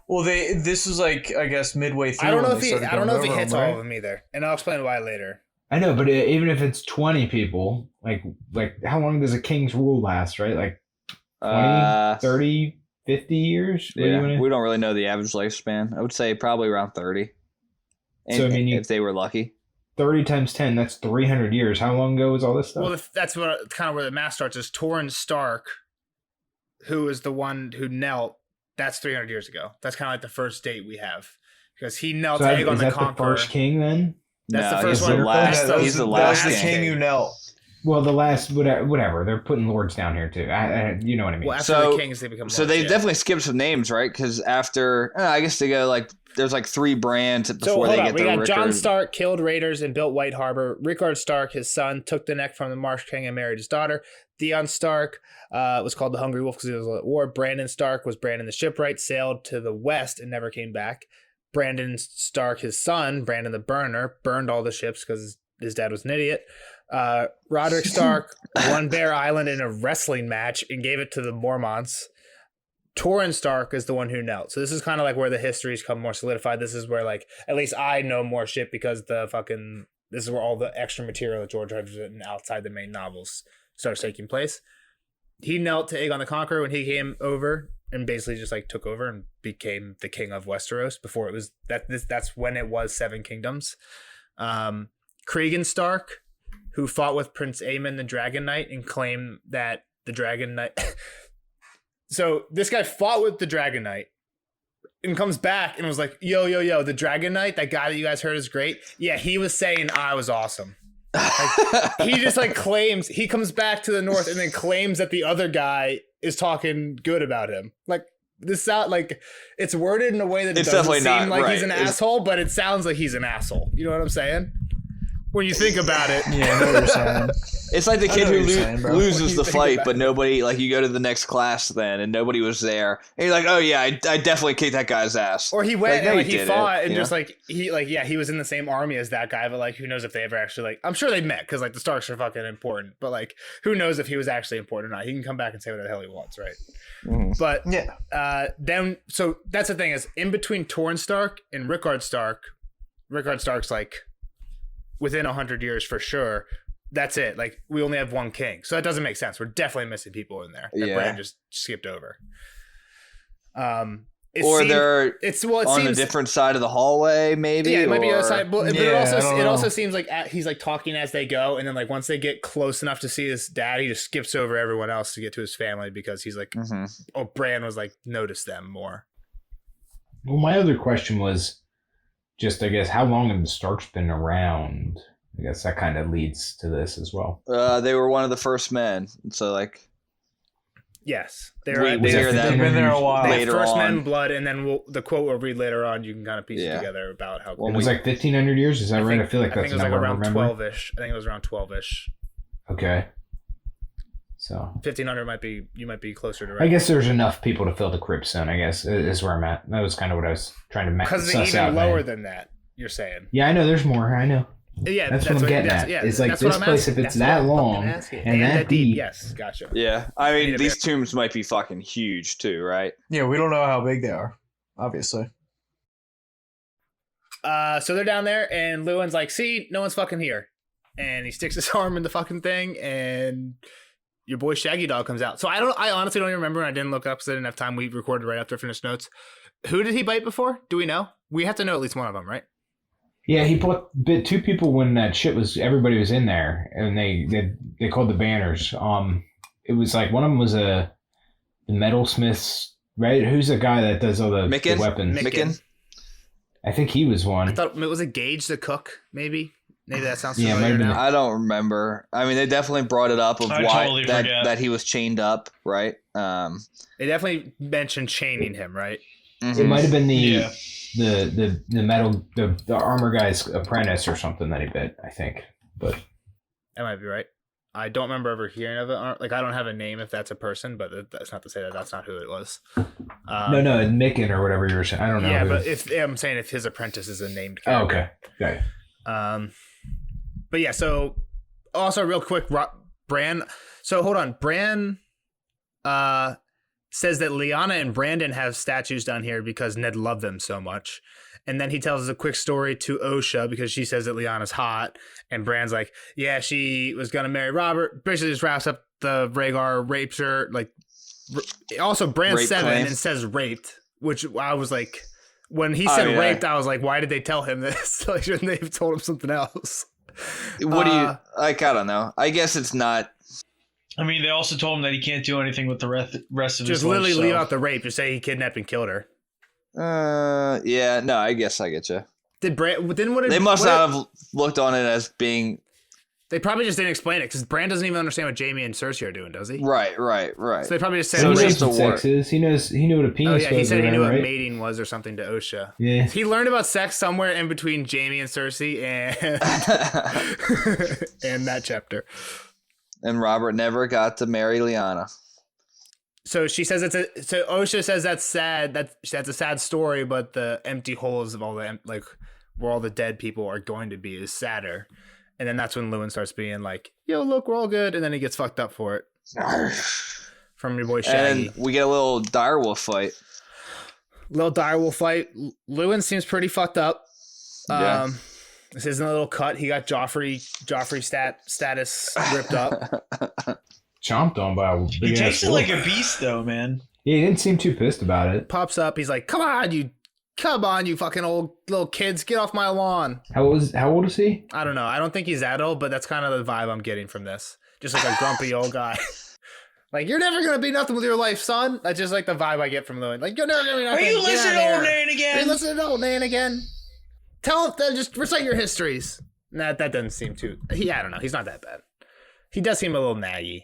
[SPEAKER 4] Well, this was like, I guess, midway through.
[SPEAKER 3] I don't know if he hits all of them either, and I'll explain why later.
[SPEAKER 2] I know, but even if it's 20 people, like how long does a king's rule last, right? Like 20, 30, 50 years?
[SPEAKER 1] Yeah, we don't really know the average lifespan. I would say probably around 30. So, I mean, if they were lucky.
[SPEAKER 2] 30 times 10, that's 300 years. How long ago was all this stuff?
[SPEAKER 3] Well, that's kind of where the math starts, is Torrhen Stark, who is the one who knelt. That's 300 years ago. That's kind of like the first date we have, because he knelt Aegon the Conqueror. Is that the
[SPEAKER 2] first king then?
[SPEAKER 3] That's the first one.
[SPEAKER 1] He's the last
[SPEAKER 4] king who knelt.
[SPEAKER 2] Well, the last, whatever. They're putting lords down here too. You know what I mean.
[SPEAKER 3] Well, after the kings, they become lords.
[SPEAKER 1] So they definitely skipped some names, right? Because after, I guess they go like, there's like 3 brands before they get to Rickard. We got
[SPEAKER 3] Jon Stark killed raiders and built White Harbor. Rickard Stark, his son, took the neck from the Marsh King and married his daughter. Theon Stark was called the Hungry Wolf because he was at war. Brandon Stark was Brandon the Shipwright, sailed to the west and never came back. Brandon Stark, his son, Brandon the Burner, burned all the ships because his dad was an idiot. Roderick Stark won Bear Island in a wrestling match and gave it to the Mormonts. Torrhen Stark is the one who knelt. So this is kind of like where the histories come more solidified. This is where, like, at least I know more shit because this is where all the extra material that George has written outside the main novels starts taking place. He knelt to Aegon the Conqueror when he came over and basically just like took over and became the king of Westeros. Before it was that's when it was 7 kingdoms. Cregan Stark, who fought with Prince Aemon the Dragon Knight and claimed that the Dragon Knight. So this guy fought with the Dragon Knight and comes back and was like, yo, the Dragon Knight, that guy that you guys heard is great. Yeah, he was saying I was awesome. Like, he just like claims, he comes back to the north and then claims that the other guy is talking good about him. Like, this sound like it's worded in a way that it doesn't seem like he's an asshole, but it sounds like he's an asshole. You know what I'm saying? When you think about it.
[SPEAKER 4] Yeah, I know what you're saying.
[SPEAKER 1] It's like the kid who loses the fight, but nobody, like, you go to the next class then, and nobody was there. And you're like, oh yeah, I definitely kicked that guy's ass.
[SPEAKER 3] Or he went and he fought and just like, he was in the same army as that guy, but like, who knows if they ever actually, like, I'm sure they met, because like the Starks are fucking important, but like, who knows if he was actually important or not. He can come back and say what the hell he wants, right? Mm-hmm. But then, so that's the thing, is in between Torrhen Stark and Rickard Stark's like, within 100 years for sure. That's it. Like, we only have 1 king. So that doesn't make sense. We're definitely missing people in there that Bran just skipped over.
[SPEAKER 1] They're on a different side of the hallway, maybe.
[SPEAKER 3] Yeah, it might be other side. But it also seems like he's like talking as they go, and then like once they get close enough to see his dad, he just skips over everyone else to get to his family because he's like, Bran was like, notice them more.
[SPEAKER 2] Well, my other question was just, I guess, how long have the Starks been around? I guess that kind of leads to this as well.
[SPEAKER 1] They were one of the first men. So, like...
[SPEAKER 3] Yes.
[SPEAKER 1] They've been there a while.
[SPEAKER 3] Later first men in blood, and then the quote we'll read later on, you can kind of piece it together about how...
[SPEAKER 2] It was like 1,500 years? Is that right? I feel like that's
[SPEAKER 3] the number I remember. I think it was around 12-ish.
[SPEAKER 2] Okay. So
[SPEAKER 3] 1,500 you might be closer to right.
[SPEAKER 2] I guess there's enough people to fill the crypt soon, I guess, is where I'm at. That was kind of what I was trying to
[SPEAKER 3] because it's even lower than that, you're saying.
[SPEAKER 2] Yeah, I know there's more. I know.
[SPEAKER 3] Yeah,
[SPEAKER 2] That's what I'm getting at. It's like
[SPEAKER 3] that's what
[SPEAKER 2] this
[SPEAKER 3] I'm
[SPEAKER 2] place,
[SPEAKER 3] asking.
[SPEAKER 2] if it's
[SPEAKER 3] That's what
[SPEAKER 2] that
[SPEAKER 3] I'm fucking
[SPEAKER 2] long
[SPEAKER 3] asking.
[SPEAKER 2] and that deep.
[SPEAKER 3] Yes, gotcha.
[SPEAKER 1] Yeah, I mean,
[SPEAKER 3] Need a
[SPEAKER 1] these
[SPEAKER 3] bear.
[SPEAKER 1] tombs might be fucking huge too, right?
[SPEAKER 4] Yeah, we don't know how big they are, obviously.
[SPEAKER 3] So they're down there, and Lewin's like, "See, no one's fucking here," and he sticks his arm in the fucking thing, and your boy Shaggy Dog comes out. So I honestly don't even remember. And I didn't look up because I didn't have time. We recorded right after I finished notes. Who did he bite before? Do we know? We have to know at least one of them, right?
[SPEAKER 2] Yeah, he bit two people when that shit was. Everybody was in there, and they called the banners. It was like one of them was the metalsmiths, right? Who's the guy that does all the weapons?
[SPEAKER 1] Micken?
[SPEAKER 2] I think he was one.
[SPEAKER 3] I thought it was a Gage the cook, maybe. Maybe that sounds
[SPEAKER 2] Yeah,
[SPEAKER 3] familiar
[SPEAKER 2] maybe
[SPEAKER 3] now.
[SPEAKER 1] I don't remember. I mean, they definitely brought it up of
[SPEAKER 5] I
[SPEAKER 1] why
[SPEAKER 5] totally forget.
[SPEAKER 1] that he was chained up, right?
[SPEAKER 3] They definitely mentioned chaining him, right?
[SPEAKER 2] It might have been
[SPEAKER 5] Yeah.
[SPEAKER 2] the metal the armor guy's apprentice or something that he bit. I think, but
[SPEAKER 3] That might be right. I don't remember ever hearing of it. Like, I don't have a name if that's a person, but that's not to say that that's not who it was.
[SPEAKER 2] no, Micken or whatever you were saying. I don't know.
[SPEAKER 3] Yeah,
[SPEAKER 2] who.
[SPEAKER 3] but I'm saying if his apprentice is a named
[SPEAKER 2] Oh,
[SPEAKER 3] character.
[SPEAKER 2] okay, got it.
[SPEAKER 3] But yeah, so also real quick, Bran. So hold on, Bran says that Lyanna and Brandon have statues down here because Ned loved them so much. And then he tells us a quick story to Osha because she says that Lyanna's hot. And Bran's like, yeah, she was going to marry Robert. Basically just wraps up the Rhaegar rapes her. Like, also Bran's
[SPEAKER 1] Rape
[SPEAKER 3] 7
[SPEAKER 1] claim.
[SPEAKER 3] and says raped, which I was like, when he said
[SPEAKER 1] yeah.
[SPEAKER 3] raped, I was like, why did they tell him this? Like, shouldn't they have told him something else?
[SPEAKER 1] What do you like? I don't know. I guess it's not.
[SPEAKER 5] I mean, they also told him that he can't do anything with the rest of his
[SPEAKER 3] Just
[SPEAKER 5] life.
[SPEAKER 3] literally
[SPEAKER 5] so.
[SPEAKER 3] leave out the rape. Just say he kidnapped and killed her.
[SPEAKER 1] Yeah, no, I guess I get you.
[SPEAKER 3] Did Bran? Then what?
[SPEAKER 1] They must not have looked on it as being
[SPEAKER 3] They probably just didn't explain it because Bran doesn't even understand what Jaime and Cersei are doing, does he?
[SPEAKER 1] right.
[SPEAKER 3] So they probably just said.
[SPEAKER 2] He
[SPEAKER 1] So
[SPEAKER 2] knows
[SPEAKER 1] it's just
[SPEAKER 2] what
[SPEAKER 1] a word.
[SPEAKER 2] sex is. He knew what a
[SPEAKER 3] Oh
[SPEAKER 2] penis
[SPEAKER 3] yeah,
[SPEAKER 2] was.
[SPEAKER 3] he said
[SPEAKER 2] or
[SPEAKER 3] he knew
[SPEAKER 2] whatever,
[SPEAKER 3] what
[SPEAKER 2] right?
[SPEAKER 3] mating was or something to Osha.
[SPEAKER 2] Yeah.
[SPEAKER 3] He learned about sex somewhere in between Jaime and Cersei and and that chapter.
[SPEAKER 1] And Robert never got to marry Lyanna.
[SPEAKER 3] So she says so Osha says that's sad. That's a sad story, but the empty holes of all the like where all the dead people are going to be is sadder. And then that's when Lewin starts being like, "Yo, look, we're all good," and then he gets fucked up for it from your boy Shaggy.
[SPEAKER 1] And we get a little direwolf fight.
[SPEAKER 3] Little direwolf fight. Lewin seems pretty fucked up.
[SPEAKER 1] Yeah.
[SPEAKER 3] This isn't a little cut. He got Joffrey status ripped up.
[SPEAKER 2] Chomped on by a
[SPEAKER 5] He
[SPEAKER 2] big
[SPEAKER 5] takes
[SPEAKER 2] ass
[SPEAKER 5] it
[SPEAKER 2] wolf.
[SPEAKER 5] like a beast, though, man.
[SPEAKER 2] Yeah, he didn't seem too pissed about it.
[SPEAKER 3] Pops up. He's like, Come on, you fucking old little kids, get off my lawn."
[SPEAKER 2] How old is he?
[SPEAKER 3] I don't know. I don't think he's that old, but that's kind of the vibe I'm getting from this. Just like a grumpy old guy. Like, you're never gonna be nothing with your life, son. That's just like the vibe I get from Lewin. Like, you're never gonna be
[SPEAKER 5] Are
[SPEAKER 3] nothing.
[SPEAKER 5] you
[SPEAKER 3] Get
[SPEAKER 5] listening
[SPEAKER 3] outta
[SPEAKER 5] to old
[SPEAKER 3] here.
[SPEAKER 5] man
[SPEAKER 3] Are
[SPEAKER 5] again?
[SPEAKER 3] you listening to old man again? Tell him, just recite your histories. Nah, that doesn't seem too. I don't know. He's not that bad. He does seem a little naggy.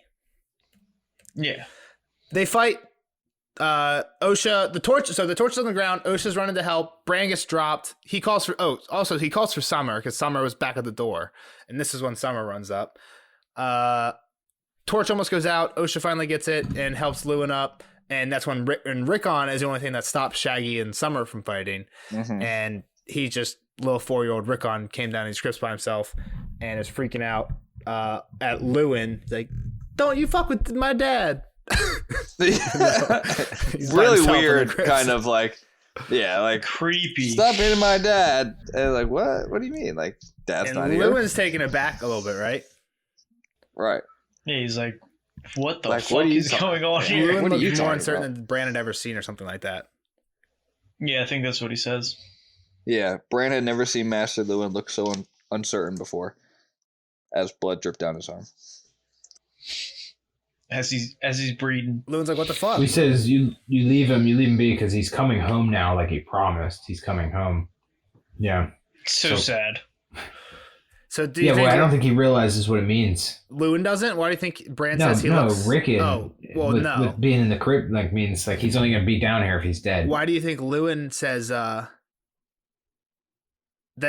[SPEAKER 5] Yeah.
[SPEAKER 3] They fight. Osha, the torch. So the torch is on the ground. Osha's running to help. Bran gets dropped. He calls for. Oh, also he calls for Summer because Summer was back at the door, and this is when Summer runs up. Torch almost goes out. Osha finally gets it and helps Lewin up, and that's when Rickon is the only thing that stops Shaggy and Summer from fighting.
[SPEAKER 1] Mhm.
[SPEAKER 3] And he just little 4-year-old Rickon came down in scripts by himself and is freaking out at Lewin. He's like, "Don't you fuck with my dad." He's by
[SPEAKER 1] Really
[SPEAKER 3] himself in the
[SPEAKER 1] weird,
[SPEAKER 3] crypts.
[SPEAKER 1] kind of like, yeah, like
[SPEAKER 5] Creepy.
[SPEAKER 1] stop hitting my dad. And like, what? What do you mean? Like, dad's
[SPEAKER 3] And
[SPEAKER 1] not here.
[SPEAKER 3] Lewin's taking it back a little bit, right?
[SPEAKER 1] Right.
[SPEAKER 5] Yeah, he's like, what the
[SPEAKER 1] Like,
[SPEAKER 5] fuck
[SPEAKER 1] what are you
[SPEAKER 5] is
[SPEAKER 1] talking
[SPEAKER 5] going on
[SPEAKER 1] about?
[SPEAKER 5] here?
[SPEAKER 3] Lewin
[SPEAKER 1] What are you
[SPEAKER 3] looked more
[SPEAKER 1] talking
[SPEAKER 3] uncertain
[SPEAKER 1] about?
[SPEAKER 3] than Bran had ever seen or something like that.
[SPEAKER 5] Yeah, I think that's what he says.
[SPEAKER 1] Yeah, Bran had never seen Master Lewin look so uncertain before, as blood dripped down his arm.
[SPEAKER 5] As he's breeding.
[SPEAKER 3] Lewin's like, "What the fuck?"
[SPEAKER 2] He says you leave him be because he's coming home now, like he promised. He's coming home. Yeah.
[SPEAKER 5] So sad.
[SPEAKER 3] So do you
[SPEAKER 2] Yeah,
[SPEAKER 3] think
[SPEAKER 2] well, I don't think he realizes what it means.
[SPEAKER 3] Lewin doesn't? Why do you think Bran
[SPEAKER 2] No,
[SPEAKER 3] says he looks?
[SPEAKER 2] Rickon.
[SPEAKER 3] Oh, well,
[SPEAKER 2] with,
[SPEAKER 3] no.
[SPEAKER 2] with being in the crypt, like means like he's only gonna be down here if he's dead.
[SPEAKER 3] Why do you think Lewin says that?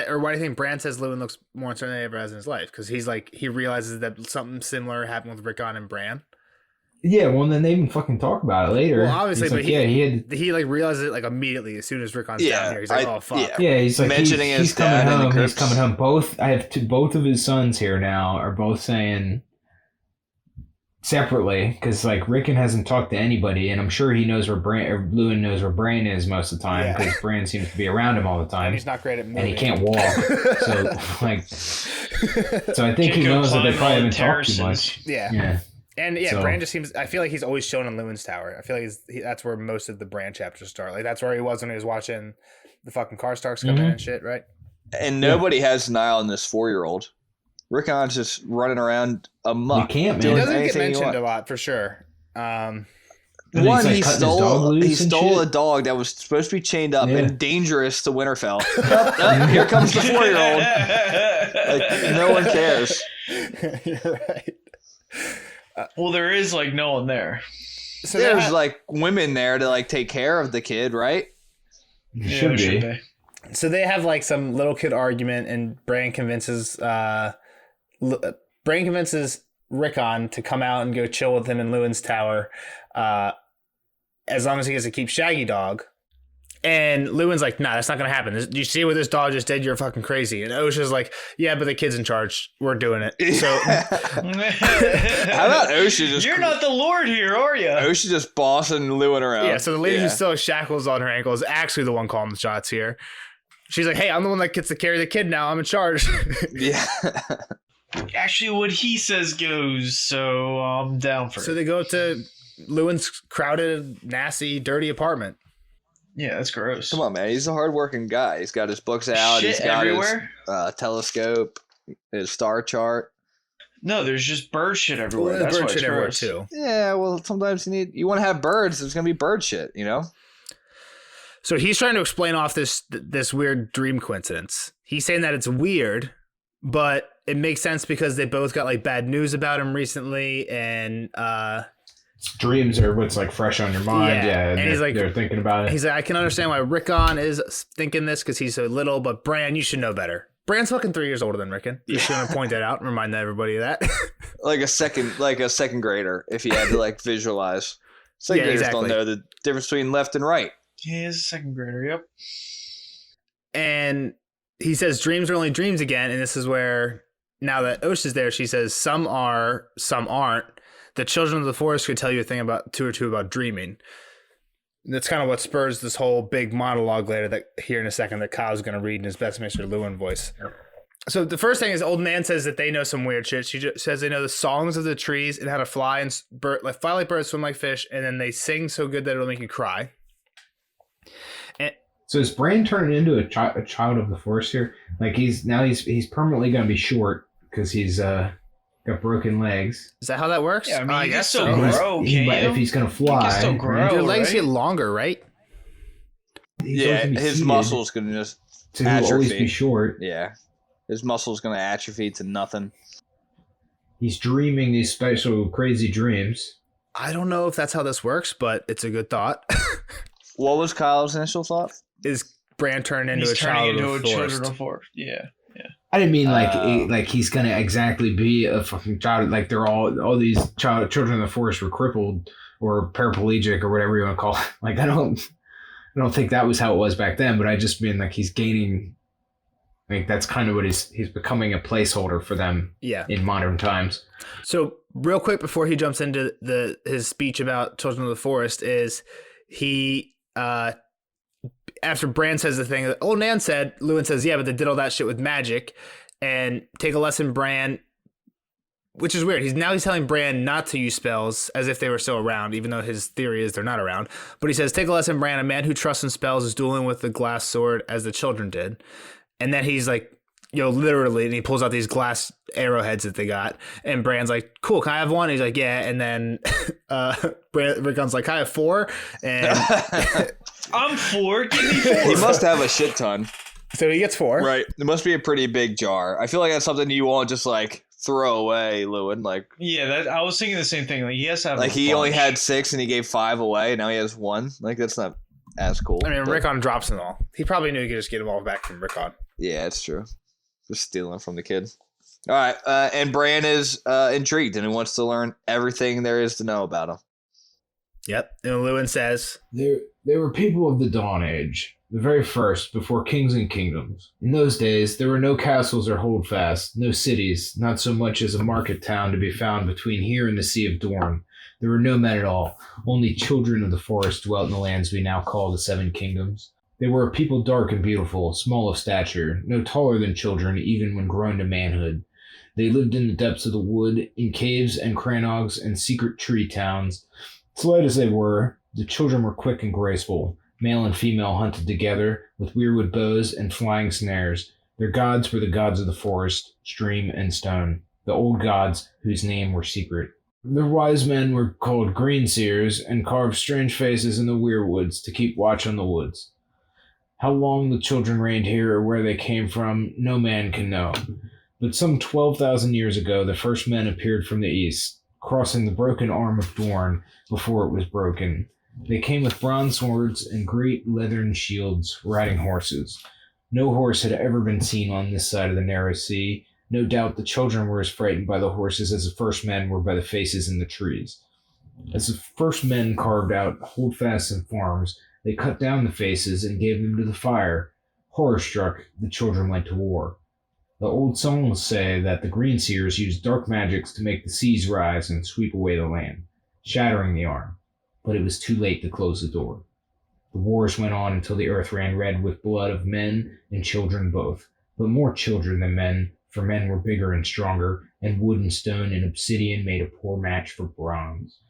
[SPEAKER 3] Or why do you think Bran says Lewin looks more uncertain than he ever has in his life? Because he's like he realizes that something similar happened with Rickon and Bran.
[SPEAKER 2] Yeah, well, then they even fucking talk about it later.
[SPEAKER 3] Well, obviously,
[SPEAKER 2] He's
[SPEAKER 3] but
[SPEAKER 2] like,
[SPEAKER 3] he like realizes it like immediately as soon as Rickon's down here. He's like, oh fuck.
[SPEAKER 2] Yeah, he's like
[SPEAKER 1] Mentioning his
[SPEAKER 2] he's coming
[SPEAKER 1] dad in the
[SPEAKER 2] home. He's
[SPEAKER 1] crypts.
[SPEAKER 2] coming home. Both of his sons here now are both saying separately because like Rickon hasn't talked to anybody, and I'm sure he knows where Lewin knows where Bran is most of the time
[SPEAKER 3] Yeah.
[SPEAKER 2] because Bran seems to be around him all the time,
[SPEAKER 3] And he's not great at moving.
[SPEAKER 2] and he can't walk. So like, so I think he
[SPEAKER 5] Can't go
[SPEAKER 2] knows that they
[SPEAKER 5] climb
[SPEAKER 2] probably
[SPEAKER 5] all
[SPEAKER 2] haven't
[SPEAKER 5] the
[SPEAKER 2] talked too
[SPEAKER 5] terraces.
[SPEAKER 2] much.
[SPEAKER 3] Yeah.
[SPEAKER 2] Yeah.
[SPEAKER 3] And yeah,
[SPEAKER 2] So-
[SPEAKER 3] Bran just seems. I feel like he's always shown in Lewin's tower. I feel like that's where most of the Bran chapters start. Like that's where he was when he was watching the fucking Karstarks come in
[SPEAKER 2] Mhm.
[SPEAKER 3] and shit, right?
[SPEAKER 1] And nobody has an eye on this 4-year-old. Rickon's just running around amok.
[SPEAKER 2] You can't, man.
[SPEAKER 3] He
[SPEAKER 1] doing
[SPEAKER 3] doesn't get
[SPEAKER 1] anything he
[SPEAKER 3] mentioned
[SPEAKER 1] wants.
[SPEAKER 3] a lot for sure.
[SPEAKER 2] And
[SPEAKER 1] One,
[SPEAKER 2] he's, like,
[SPEAKER 1] he
[SPEAKER 2] cutting his dog loose
[SPEAKER 1] he
[SPEAKER 2] and
[SPEAKER 1] stole
[SPEAKER 2] shit.
[SPEAKER 1] a dog that was supposed to be chained up
[SPEAKER 2] Yeah.
[SPEAKER 1] and dangerous to Winterfell. Here comes the 4-year-old. Like, no one cares.
[SPEAKER 3] You're right.
[SPEAKER 5] Well, there is like no one there.
[SPEAKER 3] So
[SPEAKER 1] There's
[SPEAKER 3] that-
[SPEAKER 1] like women there to like take care of the kid, right?
[SPEAKER 2] It
[SPEAKER 5] Yeah,
[SPEAKER 2] should
[SPEAKER 5] it
[SPEAKER 2] be.
[SPEAKER 3] So they have like some little kid argument, and Bran convinces Rickon to come out and go chill with him in Lewin's tower, as long as he gets to keep Shaggy Dog. And Lewin's like, nah, that's not gonna happen. You see what this dog just did? You're fucking crazy. And Osha's like, yeah, but the kid's in charge. We're doing it. So
[SPEAKER 1] How about Osha just
[SPEAKER 5] You're not the Lord here, are you?
[SPEAKER 1] Osha just bossing Lewin around?
[SPEAKER 3] yeah, so the lady
[SPEAKER 1] Yeah.
[SPEAKER 3] who still has shackles on her ankle is actually the one calling the shots here. She's like, hey, I'm the one that gets to carry the kid now. I'm in charge.
[SPEAKER 1] Yeah.
[SPEAKER 5] Actually, what he says goes, so I'm down for
[SPEAKER 3] So
[SPEAKER 5] it.
[SPEAKER 3] they go to Lewin's crowded, nasty, dirty apartment.
[SPEAKER 5] Yeah, that's gross.
[SPEAKER 1] Come on, man. He's a hardworking guy. He's got his books out.
[SPEAKER 5] Shit
[SPEAKER 1] He's got
[SPEAKER 5] everywhere?
[SPEAKER 1] his telescope, his star chart.
[SPEAKER 5] No, there's just bird shit everywhere.
[SPEAKER 3] Well,
[SPEAKER 5] That's
[SPEAKER 3] bird
[SPEAKER 5] why it's
[SPEAKER 3] shit everywhere
[SPEAKER 5] gross.
[SPEAKER 3] too.
[SPEAKER 1] Yeah, well, sometimes you want to have birds. There's gonna be bird shit, you know.
[SPEAKER 3] So he's trying to explain off this weird dream coincidence. He's saying that it's weird, but it makes sense because they both got like bad news about him recently, and
[SPEAKER 2] Dreams are what's like fresh on your mind.
[SPEAKER 3] Yeah,
[SPEAKER 2] Yeah,
[SPEAKER 3] and he's like-
[SPEAKER 2] they're thinking about it.
[SPEAKER 3] he's like, I can understand why Rickon is thinking this because he's so little, but Bran, you should know better. Bran's fucking 3 years older than Rickon. Just gonna point that out and remind everybody of that.
[SPEAKER 1] Like a second grader, if he had to like visualize. Second
[SPEAKER 3] Yeah,
[SPEAKER 1] graders
[SPEAKER 3] exactly.
[SPEAKER 1] don't know the difference between left and right.
[SPEAKER 5] He is a second grader, yep.
[SPEAKER 3] And he says dreams are only dreams again, and this is where now that Osha's there, she says some are, some aren't. The children of the forest could tell you a thing about two or two about dreaming. And that's kind of what spurs this whole big monologue later that here in a second that Kyle's going to read in his best Mr. Lewin voice. So the first thing is old man says that they know some weird shit. She just says they know the songs of the trees and how to fly and fly like birds, swim like fish, and then they sing so good that it'll make you cry.
[SPEAKER 2] So is Bran turning into a child of the forest here? Like he's permanently going to be short because he's got broken legs.
[SPEAKER 3] Is that how that works?
[SPEAKER 5] Yeah, I mean,
[SPEAKER 3] I
[SPEAKER 5] you can
[SPEAKER 3] guess
[SPEAKER 5] still
[SPEAKER 3] so.
[SPEAKER 2] And he's-
[SPEAKER 5] grow,
[SPEAKER 2] he-
[SPEAKER 5] can't
[SPEAKER 2] but
[SPEAKER 5] you?
[SPEAKER 2] if he's going to
[SPEAKER 5] You
[SPEAKER 2] fly,
[SPEAKER 5] can still
[SPEAKER 2] right?
[SPEAKER 5] grow.
[SPEAKER 3] Your legs
[SPEAKER 5] right?
[SPEAKER 3] get longer, right?
[SPEAKER 2] He's
[SPEAKER 1] Yeah,
[SPEAKER 2] always gonna be
[SPEAKER 1] his
[SPEAKER 2] seated,
[SPEAKER 1] muscles gonna just
[SPEAKER 2] so he'll always
[SPEAKER 1] atrophy.
[SPEAKER 2] be short.
[SPEAKER 1] yeah, his muscles gonna atrophy to nothing.
[SPEAKER 2] He's dreaming these special crazy dreams.
[SPEAKER 3] I don't know if that's how this works, but it's a good thought.
[SPEAKER 1] What was Kyle's initial thought?
[SPEAKER 3] Is Bran turned into
[SPEAKER 5] He's
[SPEAKER 3] a child
[SPEAKER 5] turning into
[SPEAKER 3] of
[SPEAKER 5] a
[SPEAKER 3] the
[SPEAKER 5] children
[SPEAKER 3] forest?
[SPEAKER 5] of forest. Yeah.
[SPEAKER 2] I didn't mean
[SPEAKER 1] Oh.
[SPEAKER 2] like he's gonna exactly be a fucking child. Like they're all these children of the forest were crippled or paraplegic or whatever you want to call it. Like I don't think that was how it was back then. But I just mean like he's gaining. Like that's kind of what he's becoming a placeholder for them
[SPEAKER 3] Yeah.
[SPEAKER 2] in modern times.
[SPEAKER 3] So real quick before he jumps into his speech about children of the forest is he after Bran says the thing that old Nan said, Lewin says, yeah, but they did all that shit with magic, and take a lesson, Bran. Which is weird. He's telling Bran not to use spells as if they were still around, even though his theory is they're not around. But he says, take a lesson, Bran. A man who trusts in spells is dueling with the glass sword as the children did. And then he's like, literally, and he pulls out these glass arrowheads that they got. And Bran's like, cool, can I have one? And he's like, yeah. And then Rickon's like, can I have 4? And
[SPEAKER 5] I'm 4. Give me 4.
[SPEAKER 1] He must have a shit ton,
[SPEAKER 3] so he gets 4.
[SPEAKER 1] right? It must be a pretty big jar. I feel like that's something you won't just like throw away, Lewin. Like
[SPEAKER 5] Yeah, I was thinking the same thing. Like he has to have.
[SPEAKER 1] like
[SPEAKER 5] a
[SPEAKER 1] he only
[SPEAKER 5] bunch.
[SPEAKER 1] had 6 and he gave 5 away. And now he has 1. Like that's not as cool.
[SPEAKER 3] I mean,
[SPEAKER 1] but-
[SPEAKER 3] Rickon drops them all. He probably knew he could just get them all back from Rickon.
[SPEAKER 1] Yeah, it's true. Just stealing from the kid. All right, and Bran is intrigued and he wants to learn everything there is to know about him.
[SPEAKER 3] Yep. And Lewin says,
[SPEAKER 2] They were people of the Dawn Age, the very first, before kings and kingdoms. In those days, there were no castles or holdfasts, no cities, not so much as a market town to be found between here and the Sea of Dorne. There were no men at all, only children of the forest dwelt in the lands we now call the Seven Kingdoms. They were a people dark and beautiful, small of stature, no taller than children even when grown to manhood. They lived in the depths of the wood, in caves and crannogs and secret tree towns. Slight as they were, the children were quick and graceful. Male and female hunted together, with weirwood bows and flying snares. Their gods were the gods of the forest, stream, and stone, the old gods whose name were secret. Their wise men were called greenseers and carved strange faces in the weirwoods to keep watch on the woods. How long the children reigned here or where they came from, no man can know. But some 12,000 years ago, the first men appeared from the east, crossing the broken arm of Dorne before it was broken. They came with bronze swords and great leathern shields, riding horses. No horse had ever been seen on this side of the narrow sea. No doubt the children were as frightened by the horses as the first men were by the faces in the trees. As the first men carved out holdfasts and farms, they cut down the faces and gave them to the fire. Horror-struck, the children went to war. The old songs say that the greenseers used dark magics to make the seas rise and sweep away the land, shattering the arm. But it was too late to close the door. The wars went on until the earth ran red with blood of men and children both, but more children than men, for men were bigger and stronger, and wood and stone and obsidian made a poor match for bronze.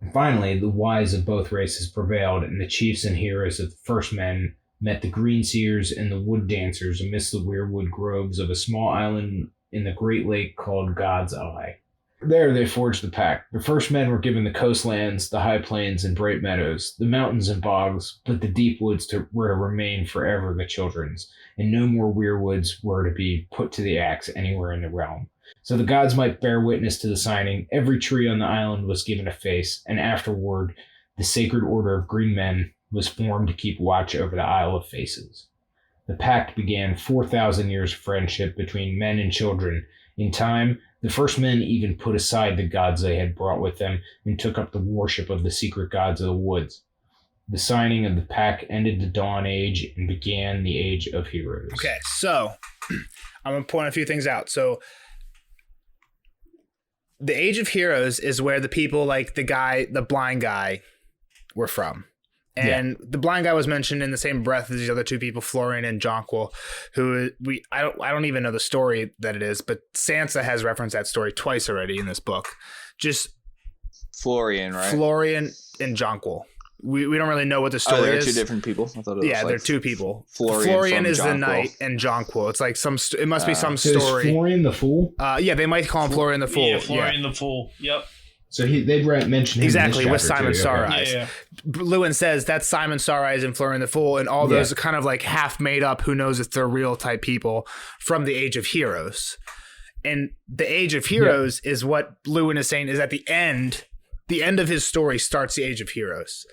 [SPEAKER 2] And finally, the wise of both races prevailed, and the chiefs and heroes of the first men met the greenseers and the wood dancers amidst the weirwood groves of a small island in the great lake called God's Eye. There they forged the pact. The first men were given the coastlands, the high plains and bright meadows, the mountains and bogs, but the deep woods were to remain forever the children's, and no more weirwoods were to be put to the axe anywhere in the realm. So the gods might bear witness to the signing. Every tree on the island was given a face, and afterward the sacred order of green men was formed to keep watch over the Isle of Faces. The pact began 4,000 years of friendship between men and children. In time, the first men even put aside the gods they had brought with them and took up the worship of the secret gods of the woods. The signing of the pact ended the Dawn Age and began the Age of Heroes.
[SPEAKER 3] okay, so I'm going to point a few things out. So the Age of Heroes is where the people like the blind guy were from. And the blind guy was mentioned in the same breath as these other two people, Florian and Jonquil, who I don't even know the story that it is, but Sansa has referenced that story twice already in this book. Just
[SPEAKER 1] Florian, right?
[SPEAKER 3] Florian and Jonquil. We don't really know what the story
[SPEAKER 1] they're
[SPEAKER 3] is.
[SPEAKER 1] two different people. I thought it was
[SPEAKER 3] they're two people.
[SPEAKER 1] Florian
[SPEAKER 3] is
[SPEAKER 1] from
[SPEAKER 3] the knight, and Jonquil. It's like it must be some
[SPEAKER 2] So
[SPEAKER 3] story.
[SPEAKER 2] is Florian the Fool?
[SPEAKER 3] Yeah, they might call him Florian the Fool.
[SPEAKER 5] Yeah, Florian the Fool. Yep.
[SPEAKER 2] So they'd mention him
[SPEAKER 3] Exactly,
[SPEAKER 2] in
[SPEAKER 3] with
[SPEAKER 2] this chapter
[SPEAKER 3] Simon
[SPEAKER 2] too.
[SPEAKER 3] Stareyes.
[SPEAKER 5] Yeah.
[SPEAKER 3] Lewin says that's Simon Stareyes and Florian the Fool, and all those are kind of like half made up, who knows if they're real type people from the Age of Heroes. And the Age of Heroes is what Lewin is saying is at the end of his story starts the Age of Heroes.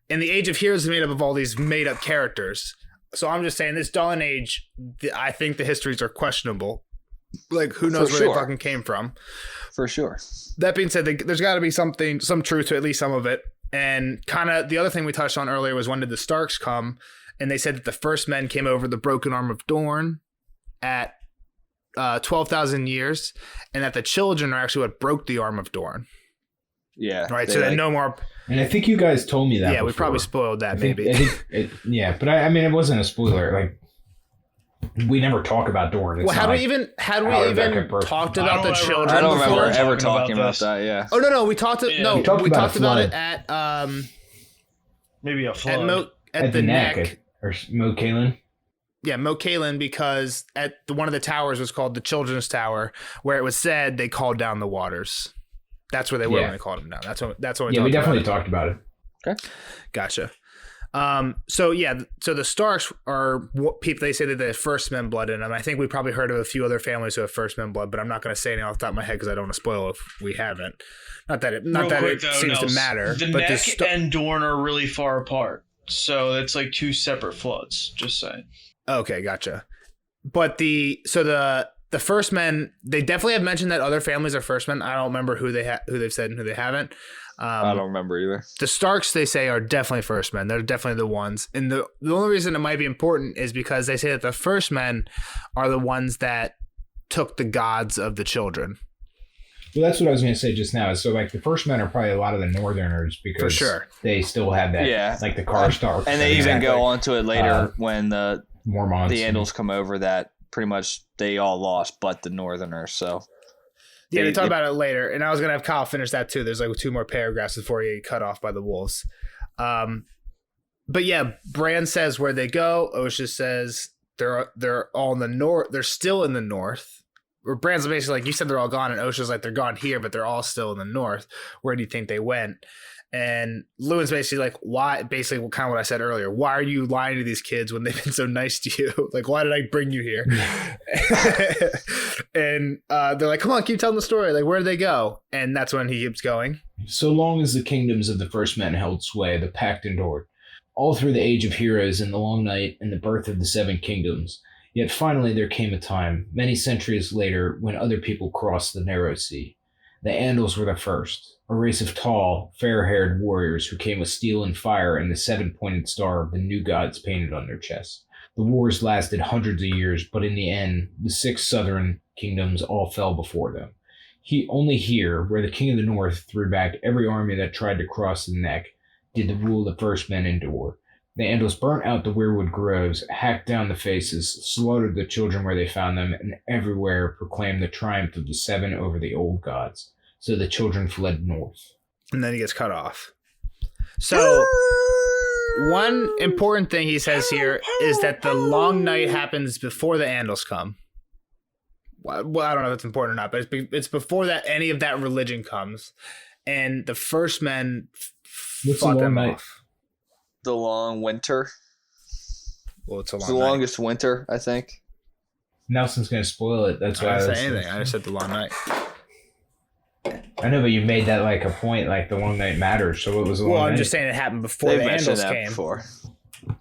[SPEAKER 3] And the Age of Heroes is made up of all these made up characters. So I'm just saying this Dawn Age, I think the histories are questionable. Like, who knows where they fucking came from.
[SPEAKER 1] For sure.
[SPEAKER 3] That being said, there's got to be some truth to at least some of it. And kind of the other thing we touched on earlier was when did the Starks come? And they said that the first men came over the broken arm of Dorne at 12,000 years, and that the children are actually what broke the arm of Dorne.
[SPEAKER 1] Yeah.
[SPEAKER 3] Right. So that no more.
[SPEAKER 2] And I think you guys told me that.
[SPEAKER 3] Yeah,
[SPEAKER 2] before.
[SPEAKER 3] we probably spoiled that.
[SPEAKER 2] I think,
[SPEAKER 3] maybe.
[SPEAKER 2] But I mean, it wasn't a spoiler. Like, we never talk about Dorne. It's
[SPEAKER 3] well, had
[SPEAKER 2] not
[SPEAKER 3] we
[SPEAKER 2] like
[SPEAKER 3] even
[SPEAKER 2] Rebecca
[SPEAKER 3] talked about the children?
[SPEAKER 1] I don't remember
[SPEAKER 3] before?
[SPEAKER 1] ever talking about that. Yeah.
[SPEAKER 3] Oh no, we talked.
[SPEAKER 2] We talked about
[SPEAKER 3] it at
[SPEAKER 5] Maybe a flood.
[SPEAKER 3] at the neck.
[SPEAKER 2] Or Mo Kalen.
[SPEAKER 3] Yeah, Mo Kalen, because at one of the towers was called the Children's Tower, where it was said they called down the waters. That's where they were when they called them down. That's what we
[SPEAKER 2] we definitely
[SPEAKER 3] about
[SPEAKER 2] talked about it.
[SPEAKER 1] Okay.
[SPEAKER 3] Gotcha. So the Starks are what people, they say that they have first men blood in them. I think we probably heard of a few other families who have first men blood, but I'm not going to say anything off the top of my head because I don't want to spoil if we haven't. Not that it seems to matter.
[SPEAKER 5] The
[SPEAKER 3] but
[SPEAKER 5] Neck and Dorne are really far apart, so it's like two separate floods. Just saying.
[SPEAKER 3] Okay, gotcha. But the the First Men, they definitely have mentioned that other families are First Men. I don't remember who they've said and who they haven't.
[SPEAKER 1] I don't remember either.
[SPEAKER 3] The Starks, they say, are definitely First Men. They're definitely the ones. And the only reason it might be important is because they say that the First Men are the ones that took the gods of the children.
[SPEAKER 2] Well, that's what I was going to say just now. So, like, the First Men are probably a lot of the Northerners because
[SPEAKER 3] For sure.
[SPEAKER 2] they still have that, like the Karstarks.
[SPEAKER 1] And they even go on to it later when the
[SPEAKER 2] Mormonts,
[SPEAKER 1] the Andals come over that pretty much they all lost, but the Northerners. So
[SPEAKER 3] yeah, they talk about it later, and I was gonna have Kyle finish that too. There's like 2 more paragraphs before he get cut off by the wolves. But yeah, Bran says where they go. Osha says they're all in the north. They're still in the north. Or Bran's basically like, you said they're all gone, and Osha's like, they're gone here, but they're all still in the north. Where do you think they went? And Lewin's basically like, why? Basically, kind of what I said earlier. Why are you lying to these kids when they've been so nice to you? Like, why did I bring you here? And they're like, come on, keep telling the story. Like, where did they go? And that's when he keeps going.
[SPEAKER 2] So long as the kingdoms of the First Men held sway, the pact endured. All through the Age of Heroes and the Long Night and the birth of the 7 kingdoms. Yet finally there came a time, many centuries later, when other people crossed the narrow sea. The Andals were the first, a race of tall, fair-haired warriors who came with steel and fire and the 7-pointed star of the new gods painted on their chests. The wars lasted hundreds of years, but in the end, the 6 southern kingdoms all fell before them. Only here, where the King of the North threw back every army that tried to cross the neck, did the rule of the First Men endure. The Andals burnt out the weirwood groves, hacked down the faces, slaughtered the children where they found them, and everywhere proclaimed the triumph of the 7 over the old gods. So the children fled north.
[SPEAKER 3] And then he gets cut off. So one important thing he says here is that the long night happens before the Andals come. Well, I don't know if it's important or not, but it's before that any of that religion comes. And the First Men fought them off.
[SPEAKER 1] The long winter.
[SPEAKER 3] Well, it's
[SPEAKER 1] the longest winter, I think.
[SPEAKER 2] Nelson's going to spoil it. That's why I
[SPEAKER 3] didn't say anything. I just said the long night.
[SPEAKER 2] I know, but you made that like a point, like the long night matters. So what was the long night?
[SPEAKER 3] I'm just saying it happened before the Andals came.
[SPEAKER 1] Before.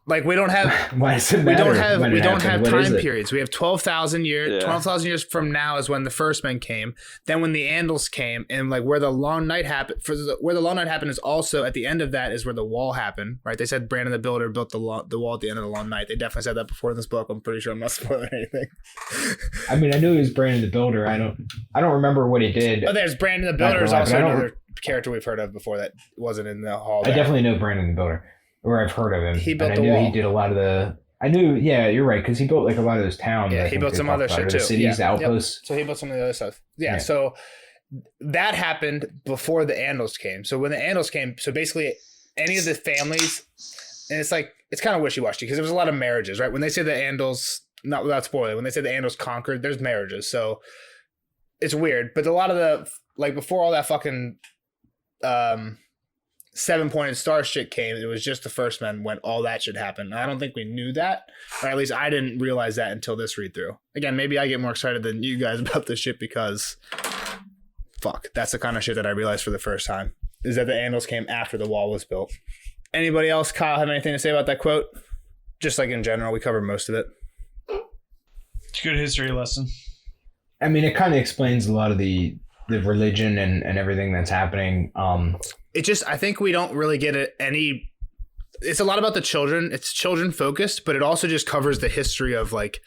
[SPEAKER 3] Like we don't have
[SPEAKER 2] Why does it matter
[SPEAKER 3] we don't have
[SPEAKER 2] What
[SPEAKER 3] time periods. We have 12,000 years.
[SPEAKER 1] Yeah.
[SPEAKER 3] 12,000 years from now is when the First Men came. Then when the Andals came, and like where the long night happened, where the long night happened is also at the end of that is where the wall happened. Right? They said Bran and the Builder built the wall at the end of the long night. They definitely said that before in this book. I'm pretty sure I'm not spoiling anything.
[SPEAKER 2] I mean, I knew he was Bran and the Builder. I don't remember what he did.
[SPEAKER 3] Oh, there's Bran and the Builder is also another character we've heard of before that wasn't in the hall.
[SPEAKER 2] I definitely know Bran and the Builder. Or I've heard of him.
[SPEAKER 3] He built
[SPEAKER 2] and
[SPEAKER 3] the
[SPEAKER 2] I knew
[SPEAKER 3] wall.
[SPEAKER 2] He did a lot of the. I knew, yeah, you're right, because he built like a lot of those towns.
[SPEAKER 3] Yeah, he built some other shit too.
[SPEAKER 2] The cities, the outposts.
[SPEAKER 3] Yep. So he built some of the other stuff. Yeah, so that happened before the Andals came. So when the Andals came, so basically any of the families, and it's like it's kind of wishy-washy because there was a lot of marriages, right? When they say the Andals, not without spoiling, when they say the Andals conquered, there's marriages. So it's weird, but a lot of the like before all that fucking 7-pointed star shit came, it was just the First Men when all that shit happened. I don't think we knew that, or at least I didn't realize that until this read through. Again, maybe I get more excited than you guys about this shit because fuck, that's the kind of shit that I realized for the first time is that the Andals came after the wall was built. Anybody else, Kyle, have anything to say about that quote? Just like in general, we covered most of it.
[SPEAKER 5] It's a good history lesson.
[SPEAKER 2] I mean, it kind of explains a lot of the religion and everything that's happening.
[SPEAKER 3] It just, I think we don't really get it's a lot about the children. It's children focused, but it also just covers the history of like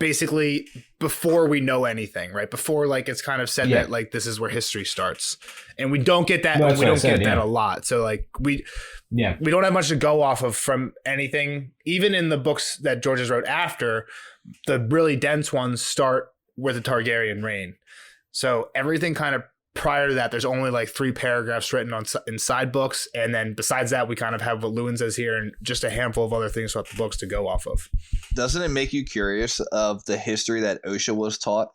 [SPEAKER 3] basically before we know anything, right? Before like it's kind of said that like this is where history starts, and we don't get that.
[SPEAKER 2] Well,
[SPEAKER 3] we don't get that a lot. So like we don't have much to go off of from anything. Even in the books that George has wrote after, the really dense ones start with the Targaryen reign. So everything kind of prior to that, there's only like 3 paragraphs written in side books. And then besides that, we kind of have what Lewin says here and just a handful of other things throughout the books to go off of.
[SPEAKER 1] Doesn't it make you curious of the history that Osha was taught?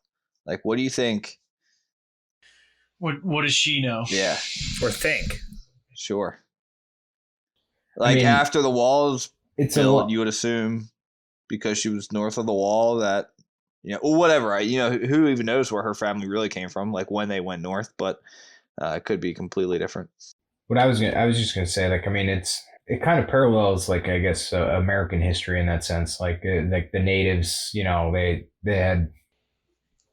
[SPEAKER 1] Like, what do you think?
[SPEAKER 5] What does she know?
[SPEAKER 1] Yeah.
[SPEAKER 3] Or think.
[SPEAKER 1] Sure. Like, after the walls built, you would assume because she was north of the wall that, whatever. Who even knows where her family really came from, like when they went north, but it could be completely different.
[SPEAKER 2] What I was just gonna say, like, I mean, it kind of parallels, like, I guess, American history in that sense. Like the natives, they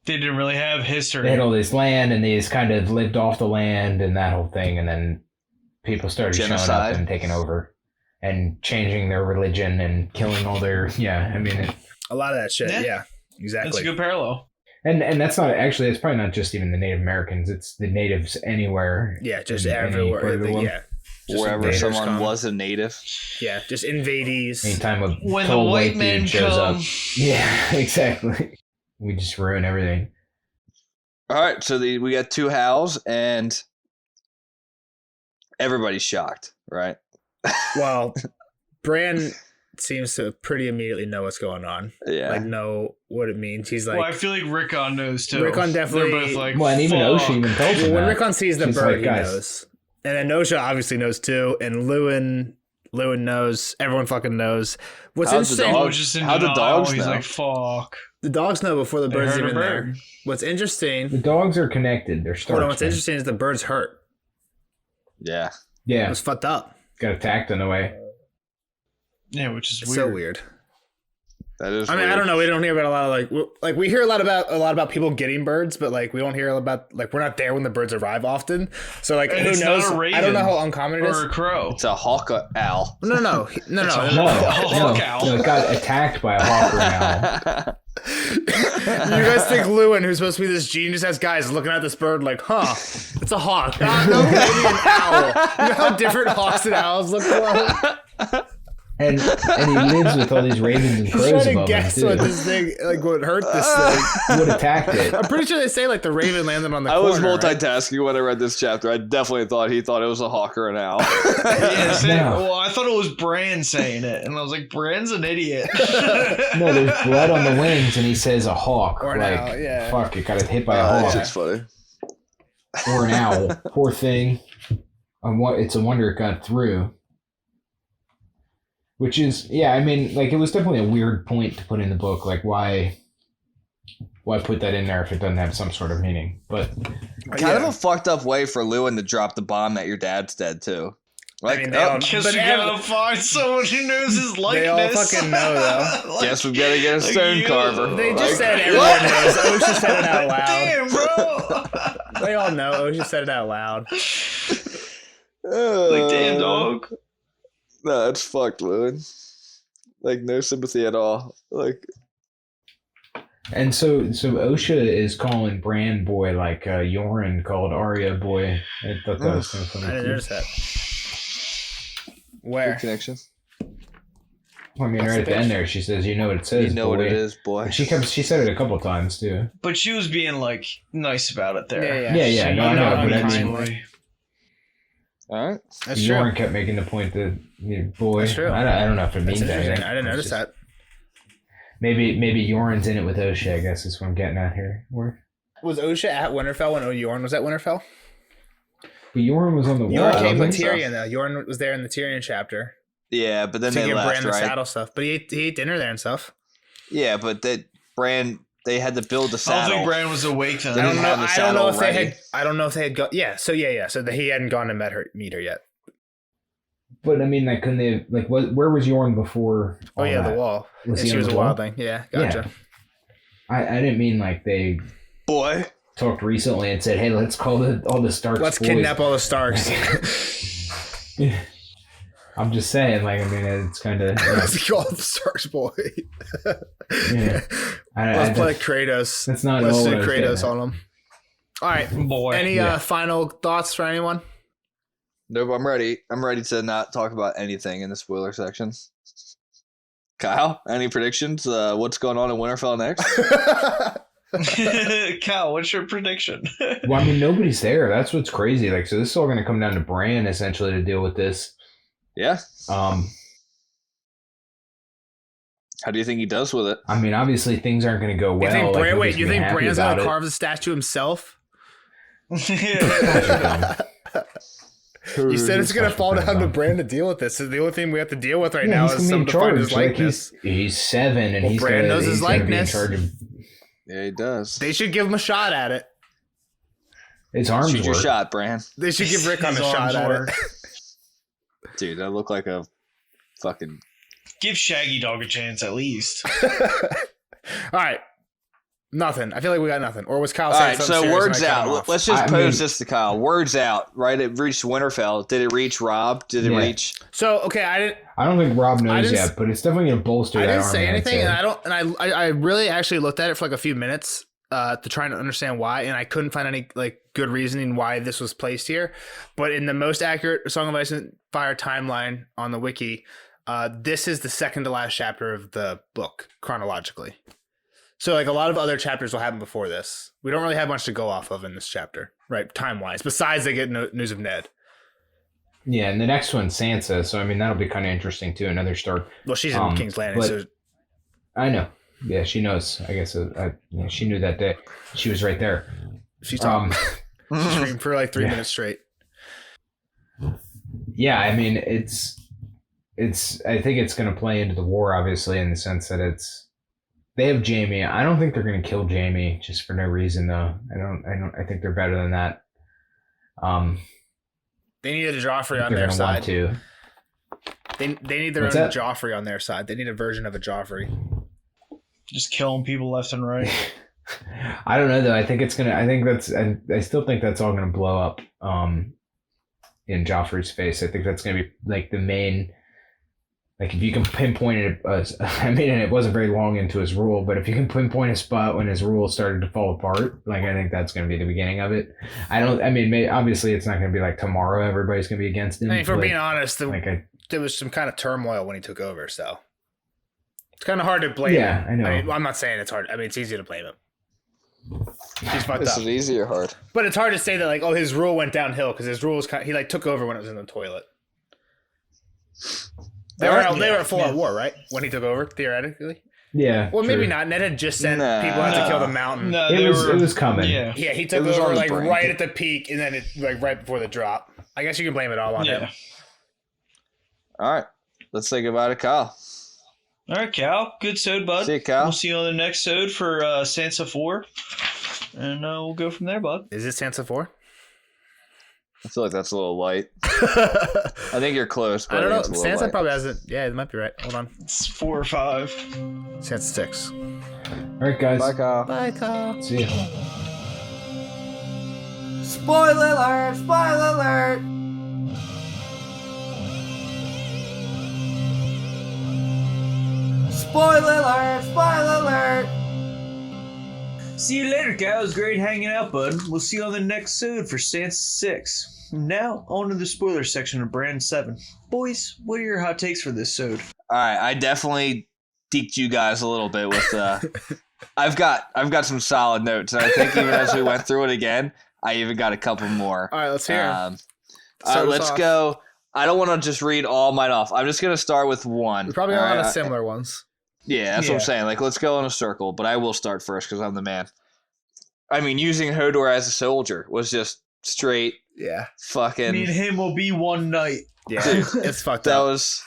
[SPEAKER 5] didn't really have history.
[SPEAKER 2] they had all this land, and they just kind of lived off the land and that whole thing, and then people started showing
[SPEAKER 1] Genocide.
[SPEAKER 2] up and taking over and changing their religion and killing all their
[SPEAKER 3] A lot of that shit.
[SPEAKER 5] Yeah.
[SPEAKER 3] Yeah, exactly.
[SPEAKER 5] That's a good parallel.
[SPEAKER 2] and that's not actually, it's probably not just even the Native Americans, it's the natives anywhere.
[SPEAKER 3] Yeah, just
[SPEAKER 2] in any part
[SPEAKER 3] everywhere.
[SPEAKER 2] of the world.
[SPEAKER 3] Yeah, just
[SPEAKER 1] Wherever
[SPEAKER 3] invaders
[SPEAKER 1] someone
[SPEAKER 3] come.
[SPEAKER 1] was a native.
[SPEAKER 3] Yeah, just invadees.
[SPEAKER 2] Anytime a
[SPEAKER 5] When the
[SPEAKER 2] tall
[SPEAKER 5] white
[SPEAKER 2] dude
[SPEAKER 5] men
[SPEAKER 2] shows
[SPEAKER 5] come,
[SPEAKER 2] up, yeah, exactly. We just ruin everything.
[SPEAKER 1] All right, so we got 2 howls, and everybody's shocked, right?
[SPEAKER 3] Well, Bran seems to pretty immediately know what's going on.
[SPEAKER 1] Yeah.
[SPEAKER 3] Like, know what it means. He's like,
[SPEAKER 5] well, I feel like Rickon knows too.
[SPEAKER 3] Rickon definitely-
[SPEAKER 5] They're both like,
[SPEAKER 2] Well, and even
[SPEAKER 5] fuck.
[SPEAKER 2] Oshi even tells him
[SPEAKER 3] when
[SPEAKER 2] that.
[SPEAKER 3] Rickon sees the
[SPEAKER 2] She's
[SPEAKER 3] bird,
[SPEAKER 2] like,
[SPEAKER 3] he
[SPEAKER 2] "Guys."
[SPEAKER 3] knows. And then Nosha obviously knows too. And Lewin knows. Everyone fucking knows. What's
[SPEAKER 1] How's the
[SPEAKER 3] interesting,
[SPEAKER 1] dog-
[SPEAKER 5] He was just in
[SPEAKER 1] How the
[SPEAKER 5] denial.
[SPEAKER 1] dogs
[SPEAKER 5] He's
[SPEAKER 1] know?
[SPEAKER 5] like, fuck.
[SPEAKER 3] the dogs know before the
[SPEAKER 5] They
[SPEAKER 3] bird's
[SPEAKER 5] heard a
[SPEAKER 3] even there.
[SPEAKER 5] bird.
[SPEAKER 3] What's
[SPEAKER 2] The
[SPEAKER 3] interesting,
[SPEAKER 2] dogs are connected. They're
[SPEAKER 3] hold
[SPEAKER 2] starch.
[SPEAKER 3] on, what's
[SPEAKER 2] man.
[SPEAKER 3] interesting is the bird's hurt.
[SPEAKER 1] Yeah.
[SPEAKER 3] It
[SPEAKER 2] Yeah,
[SPEAKER 3] was fucked up.
[SPEAKER 2] got attacked on the way.
[SPEAKER 5] Yeah, which is
[SPEAKER 3] It's
[SPEAKER 5] weird.
[SPEAKER 3] so weird.
[SPEAKER 1] That is
[SPEAKER 3] I mean, I
[SPEAKER 1] weird.
[SPEAKER 3] don't know. We don't hear about a lot of like we hear a lot about people getting birds, but like we don't hear about like we're not there when the birds arrive often. So like
[SPEAKER 5] And
[SPEAKER 3] who
[SPEAKER 5] it's not
[SPEAKER 3] knows?
[SPEAKER 5] a
[SPEAKER 3] I don't know
[SPEAKER 5] raven
[SPEAKER 3] how uncommon it is.
[SPEAKER 5] Or a crow.
[SPEAKER 1] It's a hawk owl.
[SPEAKER 3] No.
[SPEAKER 2] No,
[SPEAKER 5] hawk owl.
[SPEAKER 2] no, it got attacked by a hawk or an owl.
[SPEAKER 3] You guys think Lewin, who's supposed to be this genius, has guys looking at this bird like, huh, it's a hawk. Ah, no, maybe an owl. You know how different hawks and owls look like?
[SPEAKER 2] And he lives with all these ravens and
[SPEAKER 3] He's
[SPEAKER 2] crows
[SPEAKER 3] trying to
[SPEAKER 2] above him,
[SPEAKER 3] guess
[SPEAKER 2] too.
[SPEAKER 3] what this thing, like what hurt this thing.
[SPEAKER 2] What attacked it?
[SPEAKER 3] I'm pretty sure they say like the raven landed on the
[SPEAKER 1] I
[SPEAKER 3] corner.
[SPEAKER 1] was
[SPEAKER 3] right?
[SPEAKER 1] multitasking when I read this chapter. I definitely thought he thought it was a hawk or an owl.
[SPEAKER 5] Yeah,
[SPEAKER 2] No.
[SPEAKER 5] well, I thought it was Bran saying it, and I was like, Bran's an idiot.
[SPEAKER 2] No, there's blood on the wings, and he says a hawk.
[SPEAKER 3] Or an
[SPEAKER 2] like,
[SPEAKER 3] owl, yeah.
[SPEAKER 2] fuck, it got hit by a
[SPEAKER 1] That
[SPEAKER 2] hawk.
[SPEAKER 1] shit's funny.
[SPEAKER 2] Or an owl. Poor thing. It's a wonder it got through. Which is, yeah, I mean, like, it was definitely a weird point to put in the book. Like, why put that in there if it doesn't have some sort of meaning? But
[SPEAKER 1] Kind of a fucked up way for Lewin to drop the bomb that your dad's dead too. Like,
[SPEAKER 3] mean, they all-
[SPEAKER 5] Guess
[SPEAKER 3] But
[SPEAKER 5] we gotta find someone who knows his likeness.
[SPEAKER 3] They all fucking know, though.
[SPEAKER 1] guess we gotta get a stone
[SPEAKER 5] you.
[SPEAKER 1] carver.
[SPEAKER 3] They just
[SPEAKER 1] Like,
[SPEAKER 3] said everyone knows. Osha said it out loud.
[SPEAKER 5] Damn, bro.
[SPEAKER 3] They all know. Osha said it out loud.
[SPEAKER 5] Like, damn, dog.
[SPEAKER 1] No, it's fucked, Lewin. Like, no sympathy at all. Like,
[SPEAKER 2] and so Osha is calling Bran boy like Yoren called Arya boy. I thought that was kind of funny.
[SPEAKER 3] I didn't
[SPEAKER 2] too.
[SPEAKER 3] notice that.
[SPEAKER 1] good
[SPEAKER 3] Where?
[SPEAKER 1] connection.
[SPEAKER 2] Well, I mean,
[SPEAKER 3] That's
[SPEAKER 2] right
[SPEAKER 3] the
[SPEAKER 2] at the end
[SPEAKER 3] page.
[SPEAKER 2] there, she says, "You know what it says."
[SPEAKER 1] You know what
[SPEAKER 2] boy."
[SPEAKER 1] it is, boy.
[SPEAKER 2] She said it a couple times too.
[SPEAKER 5] But she was being, like, nice about it there.
[SPEAKER 3] Yeah,
[SPEAKER 2] Yeah, yeah, no, I know,
[SPEAKER 3] Not
[SPEAKER 2] but I mean,
[SPEAKER 3] unkindly.
[SPEAKER 1] All right.
[SPEAKER 3] That's
[SPEAKER 2] Yoren
[SPEAKER 3] true.
[SPEAKER 2] kept making the point that boy.
[SPEAKER 3] That's true.
[SPEAKER 2] I don't know if it
[SPEAKER 3] That's
[SPEAKER 2] means
[SPEAKER 3] interesting.
[SPEAKER 2] anything.
[SPEAKER 3] I didn't
[SPEAKER 2] It's
[SPEAKER 3] notice
[SPEAKER 2] just-
[SPEAKER 3] that.
[SPEAKER 2] Maybe Yoren's in it with Osha. I guess is what I'm getting at here. But
[SPEAKER 3] Was Osha at Winterfell when Yorn was at Winterfell?
[SPEAKER 2] Yoren was on the wall.
[SPEAKER 3] Yorn
[SPEAKER 1] I
[SPEAKER 3] came
[SPEAKER 1] don't
[SPEAKER 3] with
[SPEAKER 1] think so.
[SPEAKER 3] Yorn though. Yorn was there in the Tyrion chapter
[SPEAKER 1] Yeah, but then
[SPEAKER 3] to
[SPEAKER 1] they
[SPEAKER 3] give
[SPEAKER 1] left,
[SPEAKER 3] Bran the
[SPEAKER 1] right?
[SPEAKER 3] saddle stuff. But he ate dinner there and stuff.
[SPEAKER 1] Yeah, but that Bran, they had to build the
[SPEAKER 5] I don't
[SPEAKER 1] saddle.
[SPEAKER 5] think Bran was awake then.
[SPEAKER 1] They
[SPEAKER 3] I
[SPEAKER 1] didn't
[SPEAKER 3] don't know.
[SPEAKER 1] have the
[SPEAKER 3] I don't
[SPEAKER 1] saddle
[SPEAKER 3] know if they
[SPEAKER 1] ready.
[SPEAKER 3] had. I don't know if they had gone. Yeah. So yeah. So he hadn't gone to meet her yet.
[SPEAKER 2] But I mean, like, couldn't they? Like, where was Yoren before?
[SPEAKER 3] Oh
[SPEAKER 2] all
[SPEAKER 3] yeah,
[SPEAKER 2] that?
[SPEAKER 3] the wall.
[SPEAKER 2] Was
[SPEAKER 3] And
[SPEAKER 2] he
[SPEAKER 3] she
[SPEAKER 2] on
[SPEAKER 3] was
[SPEAKER 2] the
[SPEAKER 3] a
[SPEAKER 2] wall?
[SPEAKER 3] wildling. Yeah. Gotcha.
[SPEAKER 2] I didn't mean like they
[SPEAKER 1] Boy.
[SPEAKER 2] talked recently and said, "Hey, let's call all the Starks.
[SPEAKER 3] Let's
[SPEAKER 2] boys."
[SPEAKER 3] kidnap all the Starks.
[SPEAKER 2] I'm just saying, like, I mean, it's kind of.
[SPEAKER 3] Let's call the Starks boy.
[SPEAKER 2] Yeah.
[SPEAKER 3] Let's play Kratos.
[SPEAKER 2] That's not
[SPEAKER 3] Let's
[SPEAKER 2] all
[SPEAKER 3] do
[SPEAKER 2] what I was
[SPEAKER 3] Kratos
[SPEAKER 2] getting at.
[SPEAKER 3] on them. All right.
[SPEAKER 5] Boy.
[SPEAKER 3] Any
[SPEAKER 2] Yeah.
[SPEAKER 3] final thoughts for anyone?
[SPEAKER 1] Nope, I'm ready. I'm ready to not talk about anything in the spoiler section. Kyle, any predictions? What's going on in Winterfell next?
[SPEAKER 5] Kyle, what's your prediction?
[SPEAKER 2] Well, I mean, nobody's there. That's what's crazy. Like, so this is all going to come down to Bran essentially to deal with this.
[SPEAKER 1] Yeah.
[SPEAKER 2] Um,
[SPEAKER 1] How do you think he does with it?
[SPEAKER 2] I mean, obviously things aren't going to go well.
[SPEAKER 3] You think
[SPEAKER 2] like,
[SPEAKER 3] Bran? Wait,
[SPEAKER 2] nobody's
[SPEAKER 3] you
[SPEAKER 2] gonna be
[SPEAKER 3] think
[SPEAKER 2] happy
[SPEAKER 3] Bran's
[SPEAKER 2] about
[SPEAKER 3] gonna
[SPEAKER 2] it.
[SPEAKER 3] carve the statue himself? You said it's gonna fall down to Bran to deal with this. So the only thing we have to deal with right now
[SPEAKER 2] he's
[SPEAKER 3] is
[SPEAKER 2] gonna be
[SPEAKER 3] someone
[SPEAKER 2] in
[SPEAKER 3] to find his
[SPEAKER 2] charge. Like,
[SPEAKER 3] likeness.
[SPEAKER 2] he's 7, and
[SPEAKER 3] Well,
[SPEAKER 2] he's
[SPEAKER 3] Bran
[SPEAKER 2] gonna,
[SPEAKER 3] knows his
[SPEAKER 2] he's gonna be in
[SPEAKER 3] likeness.
[SPEAKER 2] charge of
[SPEAKER 1] Yeah, he does.
[SPEAKER 3] They should give him a shot at it.
[SPEAKER 2] his arms.
[SPEAKER 1] Shoot your
[SPEAKER 2] work.
[SPEAKER 1] shot, Bran.
[SPEAKER 3] They should give Rickon a
[SPEAKER 5] His
[SPEAKER 3] shot
[SPEAKER 5] arms
[SPEAKER 3] at
[SPEAKER 5] work.
[SPEAKER 3] it.
[SPEAKER 1] Dude, that looked like a fucking...
[SPEAKER 5] Give Shaggy Dog a chance at least.
[SPEAKER 3] All right. Nothing. I feel like we got nothing. Or was Kyle
[SPEAKER 1] All
[SPEAKER 3] saying
[SPEAKER 1] right,
[SPEAKER 3] something
[SPEAKER 1] so
[SPEAKER 3] serious
[SPEAKER 1] words
[SPEAKER 3] and I cut him
[SPEAKER 1] out.
[SPEAKER 3] off?
[SPEAKER 1] Let's just
[SPEAKER 2] I
[SPEAKER 1] pose
[SPEAKER 2] mean-
[SPEAKER 1] this to Kyle. Words out, right? It reached Winterfell. Did it reach Rob? Did it
[SPEAKER 2] Yeah.
[SPEAKER 1] reach...
[SPEAKER 3] So, okay, I don't
[SPEAKER 2] think Rob knows
[SPEAKER 3] didn't
[SPEAKER 2] yet, but it's definitely gonna bolster
[SPEAKER 3] I
[SPEAKER 2] that
[SPEAKER 3] didn't
[SPEAKER 2] army,
[SPEAKER 3] say
[SPEAKER 2] I'd
[SPEAKER 3] anything,
[SPEAKER 2] say.
[SPEAKER 3] and I really actually looked at it for like a few minutes to try and understand why, and I couldn't find any like good reasoning why this was placed here. But in the most accurate Song of Ice and Fire timeline on the wiki, this is the second to last chapter of the book chronologically. So like a lot of other chapters will happen before this. We don't really have much to go off of in this chapter, right? Time wise, besides they get news of Ned.
[SPEAKER 2] Yeah, and the next one's Sansa, so I mean that'll be kind of interesting too. Another start.
[SPEAKER 3] Well, she's in King's Landing,
[SPEAKER 2] but-
[SPEAKER 3] so
[SPEAKER 2] I know. Yeah, she knows. I guess yeah, she knew that day. She was right there.
[SPEAKER 3] she's talking.
[SPEAKER 2] Um,
[SPEAKER 3] She screamed for like 3
[SPEAKER 2] Yeah.
[SPEAKER 3] minutes straight.
[SPEAKER 2] yeah, I mean it's. I think it's going to play into the war, obviously, in the sense that they have Jaime. I don't think they're going to kill Jaime just for no reason, though. I think they're better than that.
[SPEAKER 3] They needed a Joffrey on
[SPEAKER 2] They're
[SPEAKER 3] their
[SPEAKER 2] going to
[SPEAKER 3] side.
[SPEAKER 2] want to.
[SPEAKER 3] They need their
[SPEAKER 2] What's
[SPEAKER 3] own
[SPEAKER 2] that?
[SPEAKER 3] Joffrey on their side. They need a version of a Joffrey.
[SPEAKER 5] Just killing people left and right.
[SPEAKER 2] I don't know though. I think it's gonna. I think that's. I still think that's all gonna blow up. In Joffrey's face, I think that's gonna be like the main. Like if you can pinpoint it, I mean, it wasn't very long into his rule, but if you can pinpoint a spot when his rule started to fall apart, like I think that's going to be the beginning of it. Obviously it's not going to be like tomorrow everybody's going to be against him.
[SPEAKER 3] I mean, for
[SPEAKER 2] but,
[SPEAKER 3] being honest,
[SPEAKER 2] like
[SPEAKER 3] there was some kind of turmoil when he took over, so it's kind of hard to blame
[SPEAKER 2] Yeah,
[SPEAKER 3] him.
[SPEAKER 2] I know.
[SPEAKER 3] mean, I'm not saying it's hard. I mean, it's easy to blame him. He's fucked
[SPEAKER 1] This
[SPEAKER 3] up.
[SPEAKER 1] is easy or hard?
[SPEAKER 3] But it's hard to say that, like, oh, his rule went downhill because his rule was he like took over when it was in the toilet. They were at full out war, right? When he took over, theoretically.
[SPEAKER 2] yeah.
[SPEAKER 3] Well, maybe
[SPEAKER 2] true.
[SPEAKER 3] not. Ned had just sent
[SPEAKER 1] Nah.
[SPEAKER 3] people out to kill the mountain.
[SPEAKER 5] No,
[SPEAKER 2] It was coming.
[SPEAKER 5] Yeah.
[SPEAKER 3] Yeah, he took
[SPEAKER 1] It was on
[SPEAKER 3] over
[SPEAKER 1] the
[SPEAKER 3] like
[SPEAKER 1] brink.
[SPEAKER 3] right at the peak, and then it like right before the drop. I guess you can blame it all on him.
[SPEAKER 5] Yeah.
[SPEAKER 1] All right. Let's say goodbye to Kyle.
[SPEAKER 5] All right, Cal. Good sode, bud.
[SPEAKER 1] See you, Cal.
[SPEAKER 5] We'll see you on the next sode for Sansa 4. And we'll go from there, bud.
[SPEAKER 3] Is it Sansa 4?
[SPEAKER 1] I feel like that's a little light. I think you're close, but
[SPEAKER 3] I don't know.
[SPEAKER 1] think it's a little
[SPEAKER 3] Sansa
[SPEAKER 1] light.
[SPEAKER 3] probably hasn't. Yeah, it might be right. Hold on.
[SPEAKER 5] It's 4 or 5.
[SPEAKER 3] Sansa 6.
[SPEAKER 2] All right, guys.
[SPEAKER 1] Bye, Kyle.
[SPEAKER 3] Bye, Kyle.
[SPEAKER 2] See you.
[SPEAKER 6] Spoiler alert! Spoiler alert! Spoiler alert! Spoiler alert!
[SPEAKER 4] See you later, Cal. It was great hanging out, bud. We'll see you on the next episode for Sansa 6. Now, on to the spoiler section of Bran 7. Boys, what are your hot takes for this sode?
[SPEAKER 1] All right, I definitely deked you guys a little bit with. I've got some solid notes, and I think even as we went through it again, I even got a couple more.
[SPEAKER 3] All right, let's hear.
[SPEAKER 1] All right,
[SPEAKER 3] Start us
[SPEAKER 1] let's
[SPEAKER 3] off.
[SPEAKER 1] go. I don't want to just read all mine off. I'm just gonna start with one.
[SPEAKER 3] We probably got a
[SPEAKER 1] all
[SPEAKER 3] lot of
[SPEAKER 1] right?
[SPEAKER 3] similar ones.
[SPEAKER 1] Yeah, that's what I'm
[SPEAKER 4] Yeah.
[SPEAKER 1] saying. Like, let's go in a circle, but I will start first because I'm the man. I mean, using Hodor as a soldier was just straight
[SPEAKER 3] Yeah.
[SPEAKER 1] fucking.
[SPEAKER 4] Me and him will be one night.
[SPEAKER 3] Yeah.
[SPEAKER 1] Dude,
[SPEAKER 3] It's fucked
[SPEAKER 1] that
[SPEAKER 3] up.
[SPEAKER 1] was.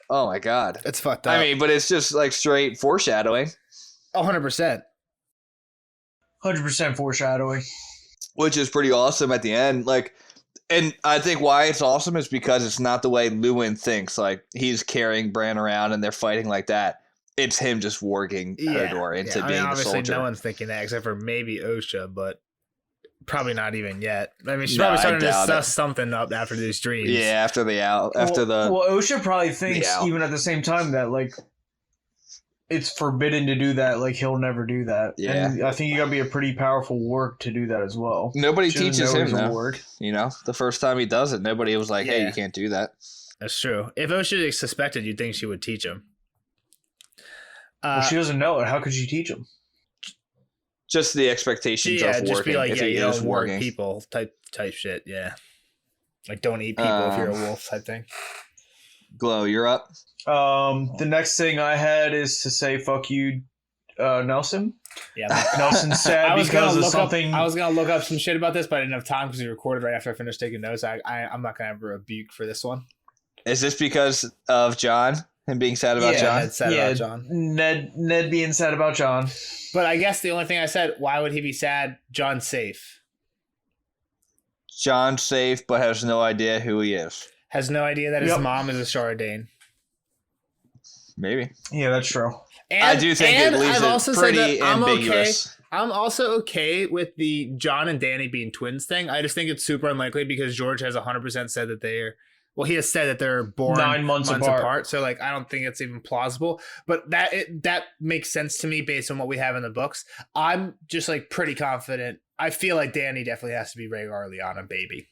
[SPEAKER 1] Oh my god.
[SPEAKER 3] It's fucked up.
[SPEAKER 1] I mean, but it's just like straight foreshadowing,
[SPEAKER 3] 100%.
[SPEAKER 4] 100% foreshadowing.
[SPEAKER 1] which is pretty awesome at the end. Like, and I think why it's awesome is because it's not the way Lewin thinks. Like, he's carrying Bran around and they're fighting like that. It's him just warging Hodor into
[SPEAKER 3] I
[SPEAKER 1] being
[SPEAKER 3] mean,
[SPEAKER 1] the
[SPEAKER 3] obviously,
[SPEAKER 1] soldier.
[SPEAKER 3] no one's thinking that except for maybe Osha, but probably not even yet. I mean, she's
[SPEAKER 1] No,
[SPEAKER 3] probably
[SPEAKER 1] I
[SPEAKER 3] starting to
[SPEAKER 1] doubt
[SPEAKER 3] suss
[SPEAKER 1] it.
[SPEAKER 3] something up after these dreams.
[SPEAKER 1] Yeah, after the
[SPEAKER 4] Well, Osha probably thinks,
[SPEAKER 1] Yeah.
[SPEAKER 4] even at the same time, that, like, it's forbidden to do that. Like, he'll never do that.
[SPEAKER 1] Yeah.
[SPEAKER 4] And I think you gotta be a pretty powerful warg to do that as well.
[SPEAKER 1] nobody
[SPEAKER 4] She doesn't
[SPEAKER 1] teaches
[SPEAKER 4] know
[SPEAKER 1] him
[SPEAKER 4] he's a
[SPEAKER 1] though.
[SPEAKER 4] warg.
[SPEAKER 1] You know, the first time he does it, nobody was like, "Hey,
[SPEAKER 3] Yeah.
[SPEAKER 1] you can't do that."
[SPEAKER 3] That's true. If Osha suspected, you'd think she would teach him.
[SPEAKER 4] Well, she doesn't know it. How could she teach him?
[SPEAKER 1] Just the expectations
[SPEAKER 3] yeah,
[SPEAKER 1] of
[SPEAKER 3] just be
[SPEAKER 1] warging,
[SPEAKER 3] like,
[SPEAKER 1] if
[SPEAKER 3] yeah,
[SPEAKER 1] he
[SPEAKER 3] you
[SPEAKER 1] is
[SPEAKER 3] don't warg
[SPEAKER 1] warging.
[SPEAKER 3] people type shit. Yeah, like don't eat people if you're a wolf type thing.
[SPEAKER 1] Glow, you're up.
[SPEAKER 4] The next thing I had is to say, fuck you, Nelson.
[SPEAKER 3] Yeah,
[SPEAKER 4] Nelson's sad because of something.
[SPEAKER 3] I was gonna look up some shit about this, but I didn't have time because we recorded right after I finished taking notes. I'm not gonna have a rebuke for this one.
[SPEAKER 1] Is this because of John? Him being sad about
[SPEAKER 4] Yeah,
[SPEAKER 1] John?
[SPEAKER 3] Ned said about John.
[SPEAKER 4] Ned being sad about John.
[SPEAKER 3] But I guess the only thing I said, why would he be sad? John's safe.
[SPEAKER 1] John's safe, but has no idea who he is.
[SPEAKER 3] has no idea that his
[SPEAKER 4] Yep.
[SPEAKER 3] mom is a Shara Dane.
[SPEAKER 1] Maybe.
[SPEAKER 4] Yeah, that's true.
[SPEAKER 3] And,
[SPEAKER 1] I do think it leaves
[SPEAKER 3] I've also
[SPEAKER 1] it
[SPEAKER 3] said
[SPEAKER 1] pretty
[SPEAKER 3] that I'm
[SPEAKER 1] ambiguous.
[SPEAKER 3] okay. I'm also okay with the John and Dany being twins thing. I just think it's super unlikely because George has 100% said that they're. Well, he has said that they're born
[SPEAKER 4] 9 months apart.
[SPEAKER 3] So, like, I don't think it's even plausible. But that makes sense to me based on what we have in the books. I'm just like pretty confident. I feel like Dany definitely has to be Rhaegar Lyanna baby,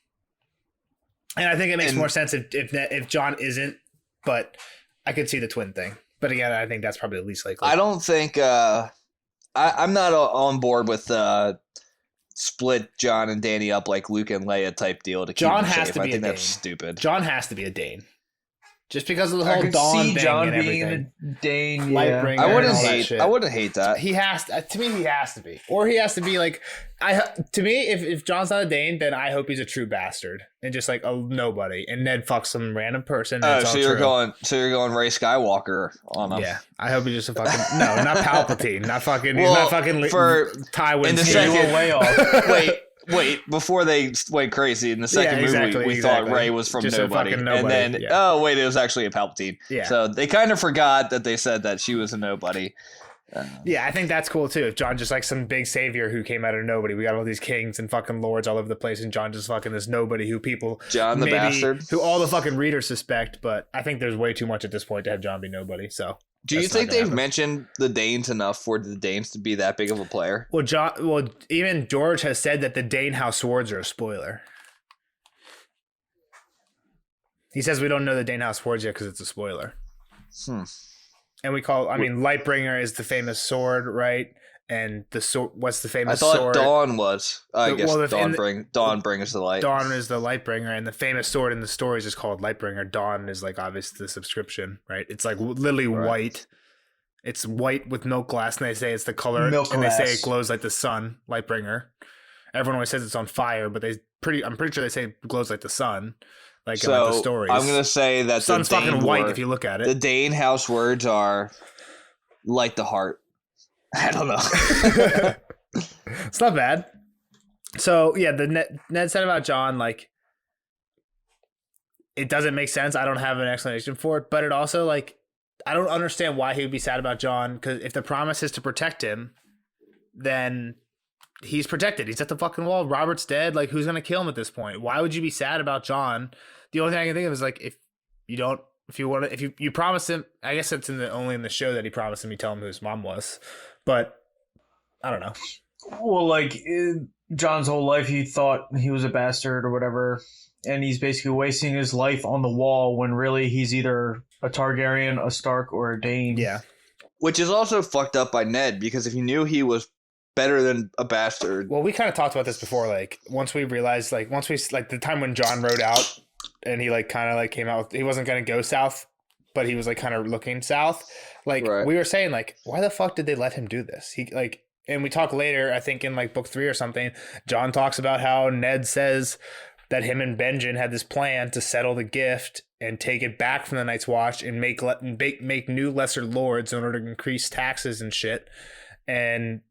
[SPEAKER 3] and I think it makes more sense if John isn't. But I could see the twin thing. But again, I think that's probably the least likely.
[SPEAKER 1] I don't think I'm not on board with split John and Dany up like Luke and Leia type deal to keep
[SPEAKER 3] John
[SPEAKER 1] them
[SPEAKER 3] has
[SPEAKER 1] safe.
[SPEAKER 3] to be
[SPEAKER 1] I think
[SPEAKER 3] a
[SPEAKER 1] that's
[SPEAKER 3] Dane.
[SPEAKER 1] stupid.
[SPEAKER 3] John has to be a Dane. Just because of the
[SPEAKER 4] I
[SPEAKER 3] whole
[SPEAKER 4] could
[SPEAKER 3] Dawn
[SPEAKER 4] see
[SPEAKER 3] thing
[SPEAKER 4] John
[SPEAKER 3] and
[SPEAKER 4] being
[SPEAKER 3] everything.
[SPEAKER 4] a Dane.
[SPEAKER 3] Lightbringer.
[SPEAKER 4] Yeah.
[SPEAKER 1] I wouldn't
[SPEAKER 3] and all that
[SPEAKER 1] hate.
[SPEAKER 3] shit.
[SPEAKER 1] I wouldn't hate that.
[SPEAKER 3] He has to me. He has to be, or he has to be like. To me, if John's not a Dane, then I hope he's a true bastard and just like a nobody. And Ned fucks some random person. And
[SPEAKER 1] Oh,
[SPEAKER 3] it's
[SPEAKER 1] so
[SPEAKER 3] all
[SPEAKER 1] you're
[SPEAKER 3] true.
[SPEAKER 1] going Ray Skywalker on him.
[SPEAKER 3] Yeah, I hope he's just a fucking no, not Palpatine, not fucking.
[SPEAKER 1] Well,
[SPEAKER 3] he's not fucking
[SPEAKER 1] for
[SPEAKER 3] Tywin.
[SPEAKER 1] in the
[SPEAKER 3] Sneak.
[SPEAKER 1] second-
[SPEAKER 4] way off.
[SPEAKER 1] Wait. Before they went crazy in the second movie, we thought Ray was from
[SPEAKER 3] Just a
[SPEAKER 1] nobody,
[SPEAKER 3] fucking
[SPEAKER 1] and then
[SPEAKER 3] yeah.
[SPEAKER 1] oh wait, it was actually a Palpatine.
[SPEAKER 3] Yeah.
[SPEAKER 1] So they kind of forgot that they said that she was a nobody.
[SPEAKER 3] Yeah, I think that's cool too. If John just like some big savior who came out of nobody, we got all these kings and fucking lords all over the place, and John just fucking this nobody who people
[SPEAKER 1] John the bastard.
[SPEAKER 3] who all the fucking readers suspect. But I think there's way too much at this point to have John be nobody. So
[SPEAKER 1] Do you
[SPEAKER 3] that's not
[SPEAKER 1] think
[SPEAKER 3] gonna
[SPEAKER 1] they've
[SPEAKER 3] happen.
[SPEAKER 1] mentioned the Danes enough for the Danes to be that big of a player?
[SPEAKER 3] Well, even George has said that the Dane House swords are a spoiler. He says we don't know the Dane House swords yet because it's a spoiler. And Lightbringer is the famous sword, right? And the sword, what's the
[SPEAKER 1] I
[SPEAKER 3] famous
[SPEAKER 1] thought
[SPEAKER 3] sword?
[SPEAKER 1] Dawn was. I guess
[SPEAKER 3] well,
[SPEAKER 1] Dawn brings the light.
[SPEAKER 3] Dawn is the Lightbringer, and the famous sword in the stories is called Lightbringer. Dawn is like obviously the subscription, right? It's like literally white. It's white with milk glass, and they say it's the color,
[SPEAKER 4] Milk
[SPEAKER 3] and they say
[SPEAKER 4] glass.
[SPEAKER 3] it glows like the sun. Lightbringer. Everyone always says it's on fire, but I'm pretty sure they say it glows like the sun, like in the
[SPEAKER 1] So
[SPEAKER 3] stories.
[SPEAKER 1] I'm gonna say that
[SPEAKER 3] Sun's
[SPEAKER 1] the Dane
[SPEAKER 3] fucking white
[SPEAKER 1] word-
[SPEAKER 3] if you look at
[SPEAKER 1] The
[SPEAKER 3] it.
[SPEAKER 1] Dane house words are like the heart. I don't know.
[SPEAKER 3] It's not bad. So yeah, the Ned said about John, like, it doesn't make sense. I don't have an explanation for it, but it also like I don't understand why he would be sad about John, because if the promise is to protect him, then he's protected. He's at the fucking wall. Robert's dead. Like, who's gonna kill him at this point? Why would you be sad about John? The only thing I can think of is like if you promise him. I guess it's only in the show that he promised him. You tell him who his mom was, but I don't know.
[SPEAKER 4] Well, like John's whole life, he thought he was a bastard or whatever, and he's basically wasting his life on the wall when really he's either a Targaryen, a Stark, or a Dane.
[SPEAKER 3] Yeah.
[SPEAKER 1] Which is also fucked up by Ned, because if he knew he was better than a bastard,
[SPEAKER 3] Well, we kind of talked about this before. Like, once we realized, like, the time when John rode out and he, like, kind of, like, came out, he wasn't going to go south, but he was, like, kind of looking south. Like,
[SPEAKER 1] Right.
[SPEAKER 3] we were saying, like, why the fuck did they let him do this? He, like, and we talk later, I think in, like, book 3 or something, John talks about how Ned says that him and Benjen had this plan to settle the gift and take it back from the Night's Watch and make new lesser lords in order to increase taxes and shit. And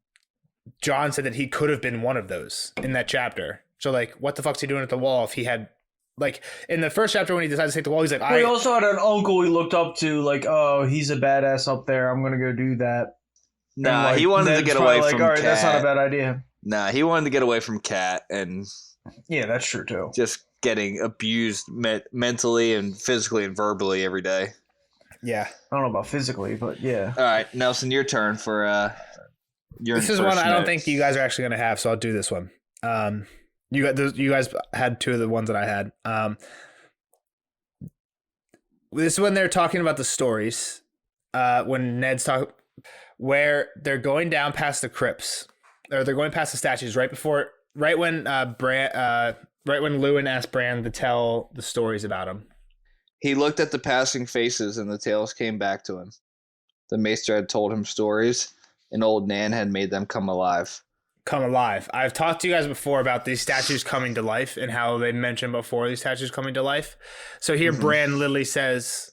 [SPEAKER 3] John said that he could have been one of those in that chapter. So, like, what the fuck's he doing at the wall if he had, like, in the first chapter when he decided to take the wall, he's like,
[SPEAKER 4] Well, he also had an uncle he looked up to, like, oh, he's a badass up there. I'm gonna go do that.
[SPEAKER 1] nah,
[SPEAKER 4] And, like,
[SPEAKER 1] he wanted to
[SPEAKER 4] Ned's
[SPEAKER 1] get
[SPEAKER 4] probably
[SPEAKER 1] away
[SPEAKER 4] like,
[SPEAKER 1] from
[SPEAKER 4] all right, that's not a
[SPEAKER 1] Cat.
[SPEAKER 4] bad idea.
[SPEAKER 1] Nah, he wanted to get away from Cat and
[SPEAKER 4] Yeah, that's true too.
[SPEAKER 1] just getting abused mentally and physically and verbally every day.
[SPEAKER 3] yeah.
[SPEAKER 4] I don't know about physically, but yeah.
[SPEAKER 1] All right, Nelson, your turn for your
[SPEAKER 3] This is
[SPEAKER 1] first
[SPEAKER 3] one I don't
[SPEAKER 1] note.
[SPEAKER 3] think you guys are actually going to have, so I'll do this one. You guys had two of the ones that I had. This is when they're talking about the stories. When Ned's talking, where they're going down past the crypts, or they're going past the statues right when Lewin asked Bran to tell the stories about him.
[SPEAKER 1] He looked at the passing faces and the tales came back to him. The maester had told him stories, and old Nan had made them come alive.
[SPEAKER 3] Come alive. I've talked to you guys before about these statues coming to life and how they mentioned before these statues coming to life. So here Bran literally says,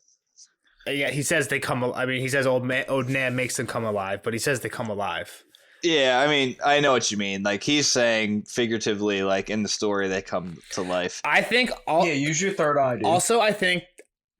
[SPEAKER 3] he says they come. I mean, he says old Nan makes them come alive, but he says they come alive.
[SPEAKER 1] Yeah, I mean, I know what you mean. Like, he's saying figuratively, like, in the story, they come to life.
[SPEAKER 3] I think
[SPEAKER 4] Yeah, use your third eye, dude.
[SPEAKER 3] also I think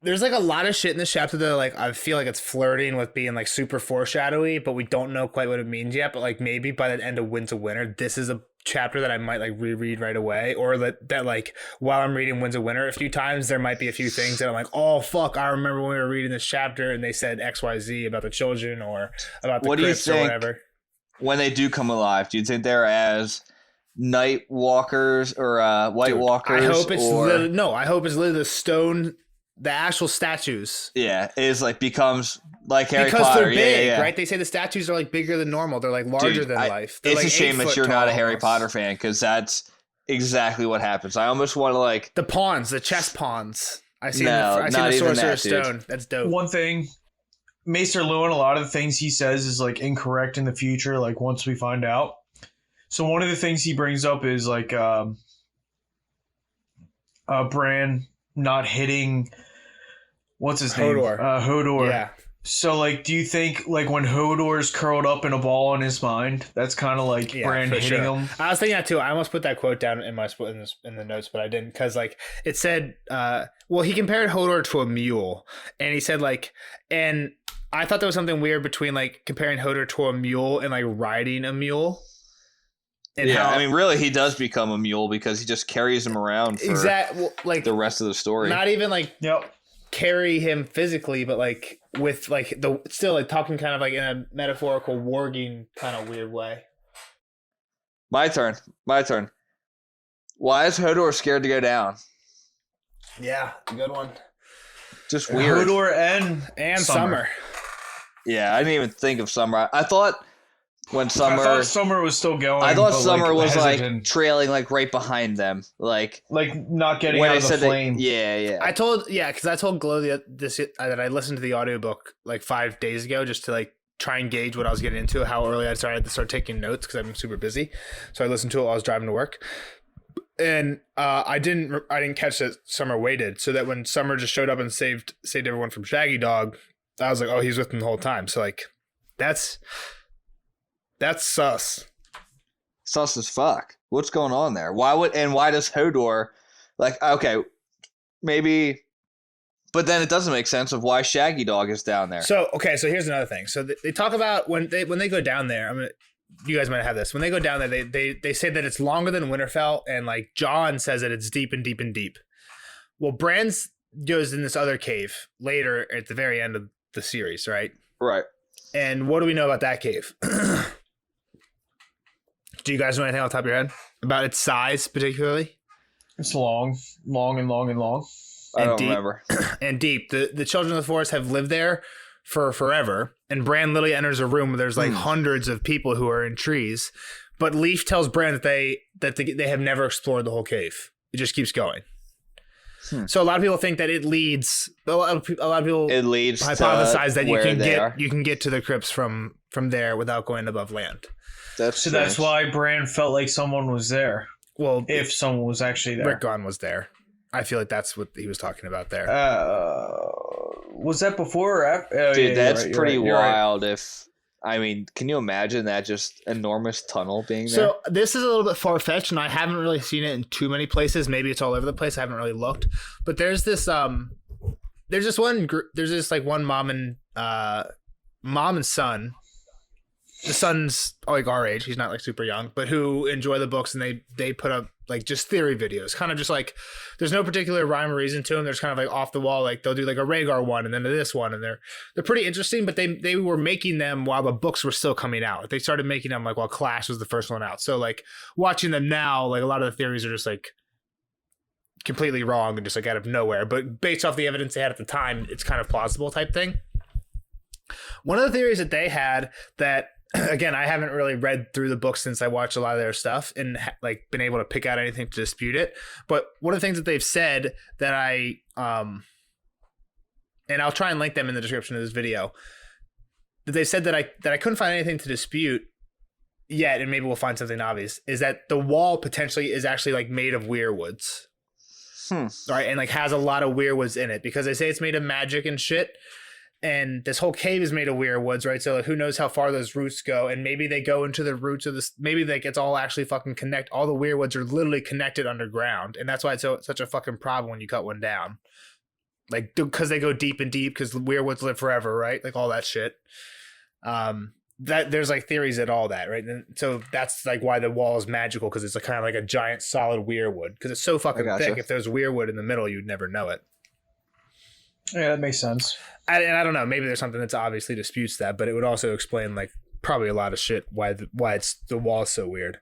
[SPEAKER 3] there's like a lot of shit in this chapter that like I feel like it's flirting with being like super foreshadowy, but we don't know quite what it means yet. But like maybe by the end of Winds of Winter, this is a chapter that I might like reread right away, or that like while I'm reading Winds of Winter a few times, there might be a few things that I'm like, oh fuck, I remember when we were reading this chapter and they said XYZ about the children or about the
[SPEAKER 1] What do you
[SPEAKER 3] crypts or
[SPEAKER 1] think?
[SPEAKER 3] whatever.
[SPEAKER 1] When they do come alive, do you think they're as night walkers or white walkers?
[SPEAKER 3] I hope it's
[SPEAKER 1] or,
[SPEAKER 3] I hope it's literally the stone, the actual statues.
[SPEAKER 1] yeah, is like becomes like Harry
[SPEAKER 3] Because
[SPEAKER 1] Potter.
[SPEAKER 3] they're big,
[SPEAKER 1] yeah.
[SPEAKER 3] right? They say the statues are like bigger than normal. They're like larger
[SPEAKER 1] Dude,
[SPEAKER 3] than life. They're
[SPEAKER 1] It's
[SPEAKER 3] like
[SPEAKER 1] a shame
[SPEAKER 3] 8
[SPEAKER 1] that
[SPEAKER 3] foot
[SPEAKER 1] you're not a
[SPEAKER 3] tall
[SPEAKER 1] Harry
[SPEAKER 3] almost.
[SPEAKER 1] Potter fan, because that's exactly what happens. I almost want to like.
[SPEAKER 3] The pawns, the chess pawns. I see.
[SPEAKER 1] No,
[SPEAKER 3] I see
[SPEAKER 1] not
[SPEAKER 3] the
[SPEAKER 1] even
[SPEAKER 3] Sorcerer's
[SPEAKER 1] that, dude.
[SPEAKER 3] Stone. That's dope.
[SPEAKER 4] One thing, Maester Lewin, a lot of the things he says is like incorrect in the future, like once we find out. So one of the things he brings up is like Bran not hitting what's his
[SPEAKER 3] Hodor.
[SPEAKER 4] name? Hodor.
[SPEAKER 3] Yeah.
[SPEAKER 4] So like do you think like when Hodor's curled up in a ball in his mind, that's kind of like
[SPEAKER 3] Yeah,
[SPEAKER 4] Bran
[SPEAKER 3] for
[SPEAKER 4] hitting
[SPEAKER 3] sure.
[SPEAKER 4] him?
[SPEAKER 3] I was thinking that too. I almost put that quote down in the notes, but I didn't because like it said. Well, he compared Hodor to a mule, and he said like, and I thought there was something weird between like comparing Hodor to a mule and like riding a mule. And
[SPEAKER 1] Yeah,
[SPEAKER 3] how,
[SPEAKER 1] I mean, really, he does become a mule because he just carries him around for
[SPEAKER 3] like
[SPEAKER 1] the rest of the story.
[SPEAKER 3] not even like
[SPEAKER 4] Yep.
[SPEAKER 3] carry him physically, but like with like the still like talking kind of like in a metaphorical warging kind of weird way.
[SPEAKER 1] My turn. Why is Hodor scared to go down?
[SPEAKER 3] Yeah, good one.
[SPEAKER 1] Just weird.
[SPEAKER 4] Hodor
[SPEAKER 3] And Summer.
[SPEAKER 1] Yeah, I didn't even think of Summer. I thought when
[SPEAKER 4] I
[SPEAKER 1] Summer,
[SPEAKER 4] thought Summer was still going.
[SPEAKER 1] I thought
[SPEAKER 4] but,
[SPEAKER 1] Summer was like
[SPEAKER 4] hesitant.
[SPEAKER 1] trailing like right behind them, like
[SPEAKER 4] Not getting
[SPEAKER 1] when
[SPEAKER 4] out
[SPEAKER 1] they
[SPEAKER 4] of the
[SPEAKER 1] said
[SPEAKER 4] flame.
[SPEAKER 1] yeah.
[SPEAKER 3] I told because I told Glow that I listened to the audiobook like 5 days ago just to like try and gauge what I was getting into, how early I started to start taking notes because I'm super busy. So I listened to it while I was driving to work. And I didn't catch that Summer waited, so that when Summer just showed up and saved everyone from Shaggy Dog, I was like, oh, he's with them the whole time. So like that's sus.
[SPEAKER 1] Sus as fuck. What's going on there? Why does Hodor like okay, maybe, but then it doesn't make sense of why Shaggy Dog is down there.
[SPEAKER 3] So here's another thing. So they talk about when they go down there. You guys might have this. When they go down there, they say that it's longer than Winterfell, and like Jon says that it's deep and deep and deep. Well, Bran goes in this other cave later at the very end of the series, right?
[SPEAKER 1] Right.
[SPEAKER 3] And what do we know about that cave? Do you guys know anything off the top of your head about its size, particularly?
[SPEAKER 4] It's long.
[SPEAKER 1] I
[SPEAKER 3] And
[SPEAKER 1] don't
[SPEAKER 3] deep.
[SPEAKER 1] remember.
[SPEAKER 3] And deep. The children of the forest have lived there for forever. And Bran literally enters a room where there's like hundreds of people who are in trees. But Leaf tells Bran that they have never explored the whole cave. It just keeps going. So a lot of people think that it leads. A lot of people
[SPEAKER 1] It leads
[SPEAKER 3] hypothesize
[SPEAKER 1] to
[SPEAKER 3] that
[SPEAKER 1] where
[SPEAKER 3] you can get to the crypts from there without going above land.
[SPEAKER 1] That's
[SPEAKER 4] So that's
[SPEAKER 1] strange.
[SPEAKER 4] why Bran felt like someone was there.
[SPEAKER 3] Well,
[SPEAKER 4] If someone was actually there.
[SPEAKER 3] Rickon was there. I feel like that's what he was talking about there.
[SPEAKER 4] Was that before or after?
[SPEAKER 1] Dude, that's pretty wild. Can you imagine that just enormous tunnel being there?
[SPEAKER 3] So this is a little bit far fetched, and I haven't really seen it in too many places. Maybe it's all over the place. I haven't really looked, but there's this one mom and son. The son's like our age. He's not like super young, but who enjoy the books, and they put up like just theory videos, kind of just like there's no particular rhyme or reason to them. There's kind of like off the wall, like they'll do like a Rhaegar one and then this one, and they're pretty interesting. But they were making them while the books were still coming out. They started making them like while Clash was the first one out. So like watching them now, like a lot of the theories are just like completely wrong and just like out of nowhere. But based off the evidence they had at the time, it's kind of plausible type thing. One of the theories that they had that, again, I haven't really read through the book since I watched a lot of their stuff and like been able to pick out anything to dispute it. But one of the things that they've said that and I'll try and link them in the description of this video, that they said that I couldn't find anything to dispute yet, and maybe we'll find something obvious, is that the wall potentially is actually like made of weirwoods. Right, and like has a lot of weirwoods in it because they say it's made of magic and shit. And this whole cave is made of weirwoods, right? So like, who knows how far those roots go? And maybe they go into the roots of this. Maybe like it's all actually fucking connect. All the weirwoods are literally connected underground, and that's why it's such a fucking problem when you cut one down. Like because they go deep and deep because weirwoods live forever, right? Like all that shit. That there's like theories at all that, right? And so that's like why the wall is magical because it's kind of like a giant solid weirwood because it's so fucking thick. If there's weirwood in the middle, you'd never know it.
[SPEAKER 4] Yeah, that makes sense.
[SPEAKER 3] And I don't know. Maybe there's something that's obviously disputes that, but it would also explain like probably a lot of shit why the wall is so weird.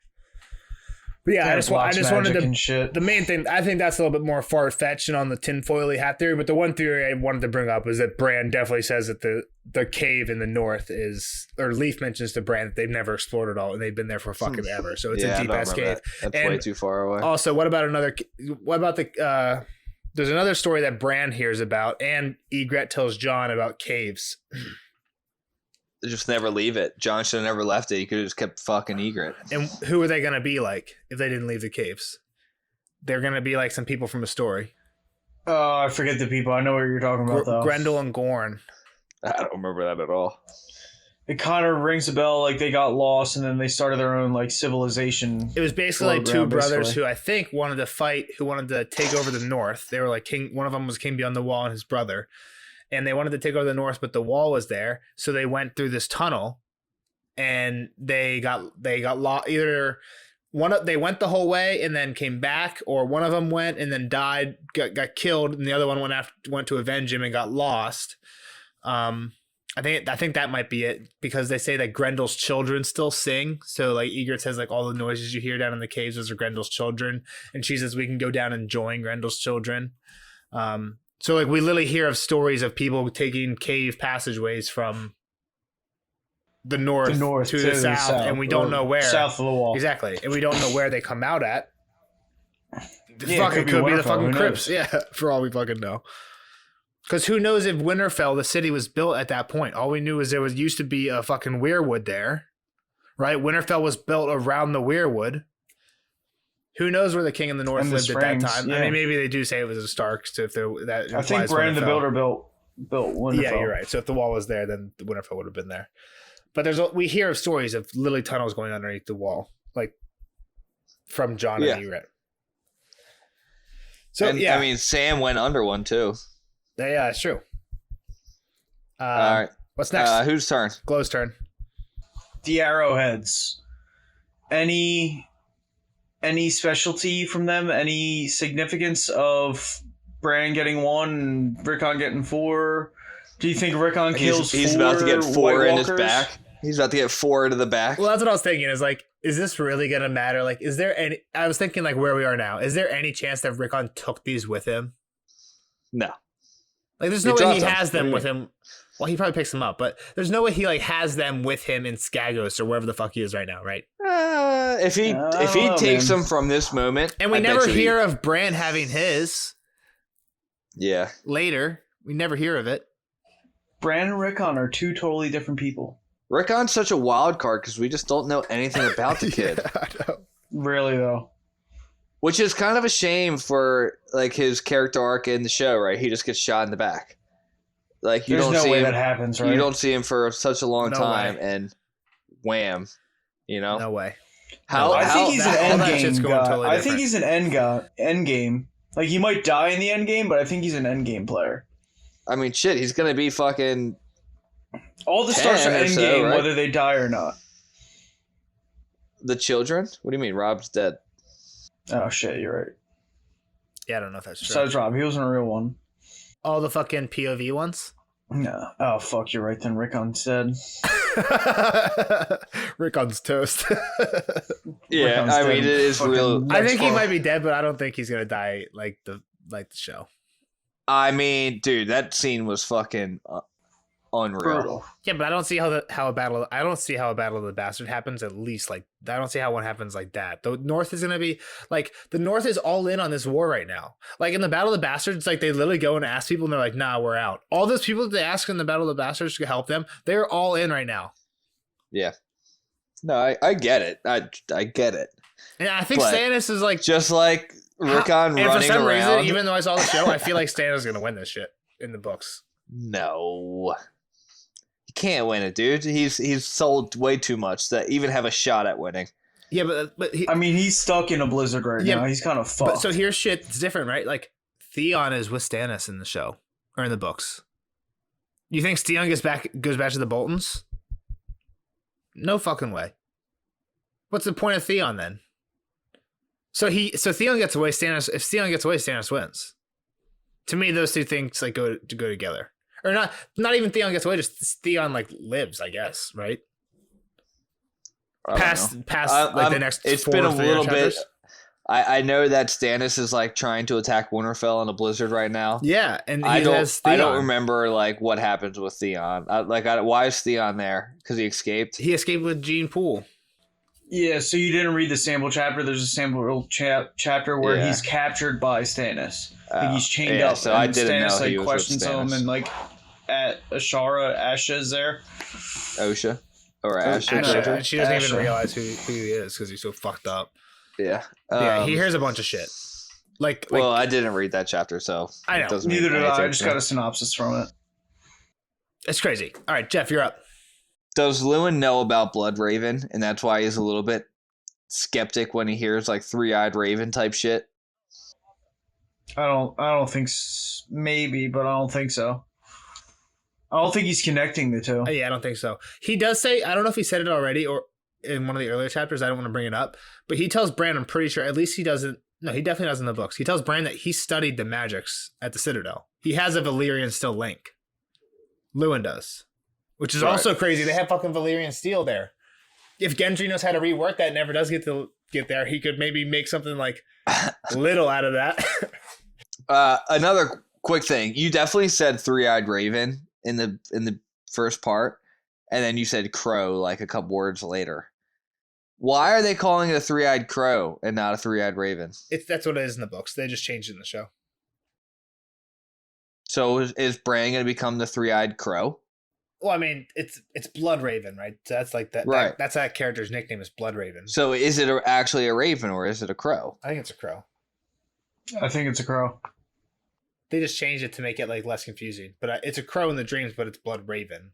[SPEAKER 3] But yeah, I just wanted to.
[SPEAKER 4] Shit.
[SPEAKER 3] The main thing I think that's a little bit more far fetched and on the tinfoily hat theory. But the one theory I wanted to bring up is that Bran definitely says that the cave in the north is, or Leaf mentions to Bran that they've never explored it all and they've been there for fucking ever. So it's a deep ass cave.
[SPEAKER 1] That's way too far away.
[SPEAKER 3] Also, what about the? There's another story that Bran hears about, and Ygritte tells Jon about caves.
[SPEAKER 1] They just never leave it. Jon should have never left it. He could have just kept fucking Ygritte.
[SPEAKER 3] And who are they going to be like if they didn't leave the caves? They're going to be like some people from a story.
[SPEAKER 4] Oh, I forget the people. I know what you're talking about, though.
[SPEAKER 3] Grendel and Gorn.
[SPEAKER 1] I don't remember that at all.
[SPEAKER 4] It kind of rings a bell. Like they got lost and then they started their own like civilization.
[SPEAKER 3] It was basically like two brothers who I think wanted to fight, who wanted to take over the north. They were like king. One of them was King Beyond the Wall and his brother. And they wanted to take over the north, but the wall was there. So they went through this tunnel and they got lost. Either they went the whole way and then came back, or one of them went and then died, got killed, and the other one went to avenge him and got lost. I think that might be it because they say that Grendel's children still sing. So like Ygritte says like all the noises you hear down in the caves, those are Grendel's children. And she says we can go down and join Grendel's children. So like we literally hear of stories of people taking cave passageways from the north to the south, and we don't know where.
[SPEAKER 4] South of the wall.
[SPEAKER 3] Exactly. And we don't know where they come out at.
[SPEAKER 4] Yeah,
[SPEAKER 3] it could be the fucking crypts. Yeah, for all we fucking know. Because who knows if Winterfell, the city, was built at that point. All we knew is there used to be a fucking weirwood there. Right? Winterfell was built around the weirwood. Who knows where the king in the north lived at that time? Yeah. I mean, maybe they do say it was the Starks. If that
[SPEAKER 4] I think Bran the Builder built Winterfell.
[SPEAKER 3] Yeah, you're right. So if the wall was there, then the Winterfell would have been there. But we hear of stories of literally tunnels going underneath the wall, like from Jon and Ygritte. So
[SPEAKER 1] I mean, Sam went under one too.
[SPEAKER 3] Yeah, it's true.
[SPEAKER 1] All right.
[SPEAKER 3] What's next?
[SPEAKER 1] Whose turn?
[SPEAKER 3] Glow's turn.
[SPEAKER 4] The arrowheads. Any specialty from them? Any significance of Bran getting 1 and Rickon getting 4? Do you think Rickon kills
[SPEAKER 1] he's
[SPEAKER 4] 4
[SPEAKER 1] about to get 4 in his
[SPEAKER 4] Walkers?
[SPEAKER 1] back? He's about to get 4 into the back.
[SPEAKER 3] Well, that's what I was thinking. Is like, is this really gonna matter? Like, is there any? I was thinking like where we are now. Is there any chance that Rickon took these with him?
[SPEAKER 1] No.
[SPEAKER 3] Like, there's no way he has them with him. Well, he probably picks them up, but there's no way he like has them with him in Skagos or wherever the fuck he is right now, right?
[SPEAKER 1] If he takes them from this moment,
[SPEAKER 3] and we never hear of Bran having his.
[SPEAKER 1] Yeah.
[SPEAKER 3] Later, we never hear of it.
[SPEAKER 4] Bran and Rickon are 2 totally different people.
[SPEAKER 1] Rickon's such a wild card because we just don't know anything about the kid.
[SPEAKER 3] I know.
[SPEAKER 4] Really though.
[SPEAKER 1] Which is kind of a shame for like his character arc in the show, right? He just gets shot in the back. Like you
[SPEAKER 4] There's
[SPEAKER 1] don't
[SPEAKER 4] no
[SPEAKER 1] see
[SPEAKER 4] way
[SPEAKER 1] him,
[SPEAKER 4] that happens, right?
[SPEAKER 1] You don't see him for such a long time,
[SPEAKER 3] way.
[SPEAKER 1] and wham, you know.
[SPEAKER 3] No way.
[SPEAKER 4] I think he's an end game guy.
[SPEAKER 3] Totally
[SPEAKER 4] I think he's an end game. Like he might die in the end game, but I think he's an end game player.
[SPEAKER 1] I mean, shit, he's gonna be fucking.
[SPEAKER 4] All the stars are end game,
[SPEAKER 1] right?
[SPEAKER 4] whether they die or not.
[SPEAKER 1] The children? What do you mean? Rob's dead.
[SPEAKER 4] Oh shit, you're right.
[SPEAKER 3] Yeah, I don't know if that's true.
[SPEAKER 4] Besides Rob, he wasn't a real one.
[SPEAKER 3] All the fucking POV ones?
[SPEAKER 4] No. Oh fuck, you're right. Then Rickon's dead.
[SPEAKER 3] Rickon's toast.
[SPEAKER 1] Yeah,
[SPEAKER 4] Rickon's
[SPEAKER 1] I mean, it
[SPEAKER 4] dead.
[SPEAKER 1] is
[SPEAKER 4] Fucking
[SPEAKER 1] real.
[SPEAKER 3] I think he
[SPEAKER 4] next
[SPEAKER 3] might be dead, but I don't think he's gonna die like the show.
[SPEAKER 1] I mean, dude, that scene was fucking unreal.
[SPEAKER 4] brutal.
[SPEAKER 3] Yeah, but I don't see how a battle of the bastard happens. At least like I don't see how one happens like that. The North is gonna be like the North is all in on this war right now. Like in the Battle of the Bastards, like they literally go and ask people, and they're like, "Nah, we're out." All those people that they ask in the Battle of the Bastards to help them, they're all in right now.
[SPEAKER 1] Yeah. No, I get it. I get it.
[SPEAKER 3] And I think
[SPEAKER 1] But
[SPEAKER 3] Stannis is like
[SPEAKER 1] just like Rickon running
[SPEAKER 3] and for some
[SPEAKER 1] around.
[SPEAKER 3] reason, even though I saw the show, I feel like Stannis is gonna win this shit in the books.
[SPEAKER 1] No. He can't win it, dude. He's sold way too much to even have a shot at winning.
[SPEAKER 3] Yeah, but
[SPEAKER 4] I mean, he's stuck in a blizzard right now. He's kind of fucked.
[SPEAKER 3] But so here's shit that's different, right? Like Theon is with Stannis in the show or in the books. You think Theon goes back to the Boltons? No fucking way. What's the point of Theon then? So Theon gets away. If Theon gets away, Stannis wins. To me, those two things like go together, or not even Theon gets away. Just Theon like lives, I guess, right? Past like the next.
[SPEAKER 1] It's
[SPEAKER 3] 4
[SPEAKER 1] been a
[SPEAKER 3] or 3
[SPEAKER 1] little
[SPEAKER 3] chapters.
[SPEAKER 1] bit. I know that Stannis is like trying to attack Winterfell in a blizzard right now.
[SPEAKER 3] Yeah, and
[SPEAKER 1] I
[SPEAKER 3] has Theon.
[SPEAKER 1] don't remember like what happens with Theon. Why is Theon there? Because he escaped.
[SPEAKER 3] He escaped with Gene Poole.
[SPEAKER 4] Yeah, so you didn't read the sample chapter. There's a sample chapter where he's captured by Stannis. Like he's chained up.
[SPEAKER 1] So
[SPEAKER 4] and
[SPEAKER 1] I didn't
[SPEAKER 4] Stannis
[SPEAKER 1] know he
[SPEAKER 4] like
[SPEAKER 1] was
[SPEAKER 4] questions
[SPEAKER 1] with Stannis.
[SPEAKER 4] him and like at Asha is there.
[SPEAKER 1] Osha or Asha.
[SPEAKER 3] And she doesn't even
[SPEAKER 4] Asha.
[SPEAKER 3] realize who he is because he's so fucked up.
[SPEAKER 1] Yeah.
[SPEAKER 3] Yeah, he hears a bunch of shit. Like
[SPEAKER 1] well, I didn't read that chapter, so
[SPEAKER 3] I know.
[SPEAKER 1] it doesn't mean
[SPEAKER 4] Neither did I. I
[SPEAKER 1] anything
[SPEAKER 4] just
[SPEAKER 1] to me.
[SPEAKER 4] got a synopsis from it.
[SPEAKER 3] It's crazy. All right, Jeff, you're up.
[SPEAKER 1] Does Lewin know about Bloodraven, and that's why he's a little bit skeptic when he hears like three-eyed raven type shit?
[SPEAKER 4] I don't think maybe, but I don't think so. I don't think he's connecting the two.
[SPEAKER 3] Yeah, I don't think so. He does say, I don't know if he said it already or in one of the earlier chapters. I don't want to bring it up, but he tells Bran, I'm pretty sure, at least he doesn't. No, he definitely does in the books. He tells Bran that he studied the magics at the Citadel. He has a Valyrian steel link. Lewin does, which is also crazy. They have fucking Valyrian steel there. If Gendry knows how to rework that, and never does get there, he could maybe make something like little out of that.
[SPEAKER 1] Another quick thing. You definitely said three-eyed raven in the first part, and then you said crow like a couple words later. Why are they calling it a three-eyed crow and not a three-eyed raven?
[SPEAKER 3] That's what it is in the books. They just changed it in the show.
[SPEAKER 1] So is Bran going to become the three-eyed crow?
[SPEAKER 3] Well, I mean, it's Bloodraven, right? So that's like that.
[SPEAKER 1] Right.
[SPEAKER 3] That's that character's nickname is Bloodraven.
[SPEAKER 1] So is it actually a raven or is it a crow?
[SPEAKER 3] I think it's a crow.
[SPEAKER 4] I think it's a crow.
[SPEAKER 3] They just changed it to make it like less confusing. But it's a crow in the dreams, but it's Bloodraven.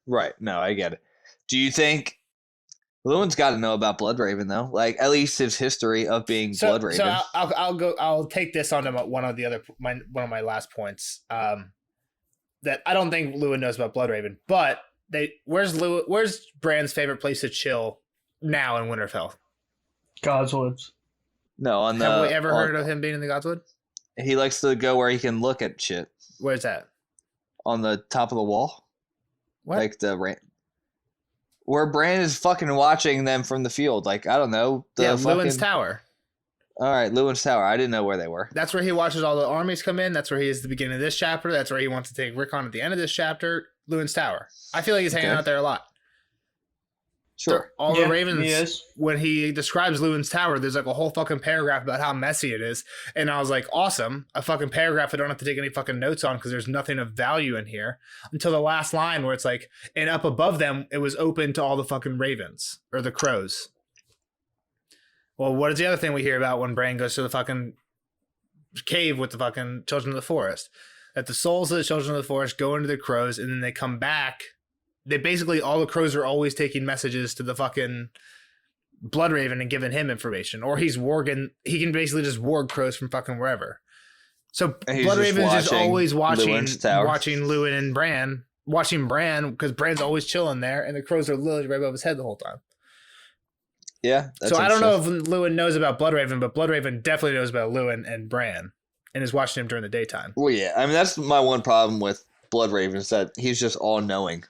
[SPEAKER 1] Right. No, I get it. Do you think Lewin's got to know about Bloodraven though? Like at least his history of being Bloodraven.
[SPEAKER 3] So I'll take this on to one of my last points. That I don't think Lewin knows about Bloodraven, but where's Bran's favorite place to chill now in Winterfell?
[SPEAKER 4] Godswoods.
[SPEAKER 1] No, on the.
[SPEAKER 3] Have we ever heard of him being in the Godswood?
[SPEAKER 1] He likes to go where he can look at shit.
[SPEAKER 3] Where's that?
[SPEAKER 1] On the top of the wall.
[SPEAKER 3] What?
[SPEAKER 1] Like where Bran is fucking watching them from the field. Like, I don't know.
[SPEAKER 3] Lewin's Tower.
[SPEAKER 1] All right, Lewin's Tower. I didn't know where they were.
[SPEAKER 3] That's where he watches all the armies come in. That's where he is at the beginning of this chapter. That's where he wants to take Rickon at the end of this chapter. Lewin's Tower. I feel like he's hanging out there a lot.
[SPEAKER 1] Sure.
[SPEAKER 3] All
[SPEAKER 4] Yeah,
[SPEAKER 3] the Ravens,
[SPEAKER 4] he is.
[SPEAKER 3] when he describes Lewin's Tower, there's like a whole fucking paragraph about how messy it is. And I was like, awesome. A fucking paragraph I don't have to take any fucking notes on because there's nothing of value in here. Until the last line where it's like, and up above them, it was open to all the fucking ravens or the crows. Well, what is the other thing we hear about when Bran goes to the fucking cave with the fucking children of the forest? That the souls of the children of the forest go into the crows and then they come back. They basically, all the crows are always taking messages to the fucking Bloodraven and giving him information. Or he can basically just warg crows from fucking wherever. So Bloodraven's just always watching Lewin and Bran, watching Bran because Bran's always chilling there and the crows are literally right above his head the whole time.
[SPEAKER 1] Yeah.
[SPEAKER 3] So I don't know if Lewin knows about Bloodraven, but Bloodraven definitely knows about Lewin and Bran and is watching him during the daytime.
[SPEAKER 1] Well, yeah. I mean, that's my one problem with Bloodraven is that he's just all-knowing.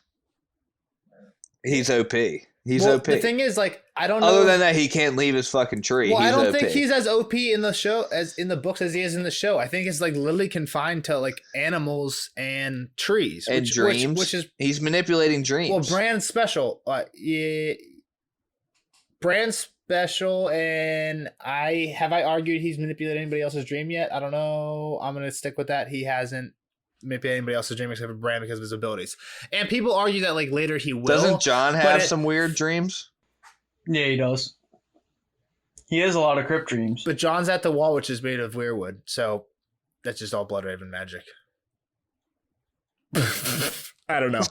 [SPEAKER 1] He's OP. He's OP.
[SPEAKER 3] The thing is, like, I don't know.
[SPEAKER 1] Other than that, he can't leave his fucking tree.
[SPEAKER 3] Well,
[SPEAKER 1] he's
[SPEAKER 3] I don't
[SPEAKER 1] OP.
[SPEAKER 3] think he's as OP in the show as in the books as he is in the show. I think it's like literally confined to like animals and trees
[SPEAKER 1] and dreams.
[SPEAKER 3] Which is
[SPEAKER 1] he's manipulating dreams.
[SPEAKER 3] well, Bran's special. Yeah, Bran's special, and I argued he's manipulated anybody else's dream yet? I don't know. I'm gonna stick with that. He hasn't manipulated anybody else's dream except for Bran because of his abilities. And people argue that like later he will.
[SPEAKER 1] Doesn't Jon have some weird dreams?
[SPEAKER 4] Yeah, he does. He has a lot of crypt dreams.
[SPEAKER 3] But Jon's at the wall, which is made of weirwood, so that's just all Bloodraven magic. I don't know.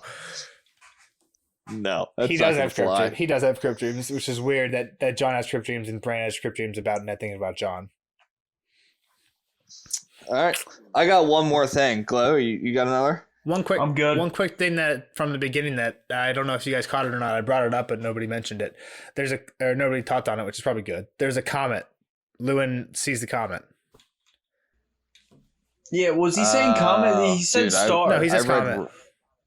[SPEAKER 1] No, that's
[SPEAKER 3] He
[SPEAKER 1] not
[SPEAKER 3] does
[SPEAKER 1] gonna
[SPEAKER 3] have crypt
[SPEAKER 1] fly.
[SPEAKER 3] dreams. He does have crypt dreams, which is weird that John has crypt dreams and Bran has crypt dreams about nothing about John.
[SPEAKER 1] All right, I got one more thing. Glow, you got another?
[SPEAKER 4] I'm good.
[SPEAKER 3] One quick thing that from the beginning that I don't know if you guys caught it or not. I brought it up, but nobody mentioned it. Nobody talked on it, which is probably good. There's a comet. Lewin sees the comet.
[SPEAKER 4] Yeah, was he saying comet? He said
[SPEAKER 1] dude,
[SPEAKER 4] star.
[SPEAKER 3] No, he says
[SPEAKER 1] I read,
[SPEAKER 3] comet.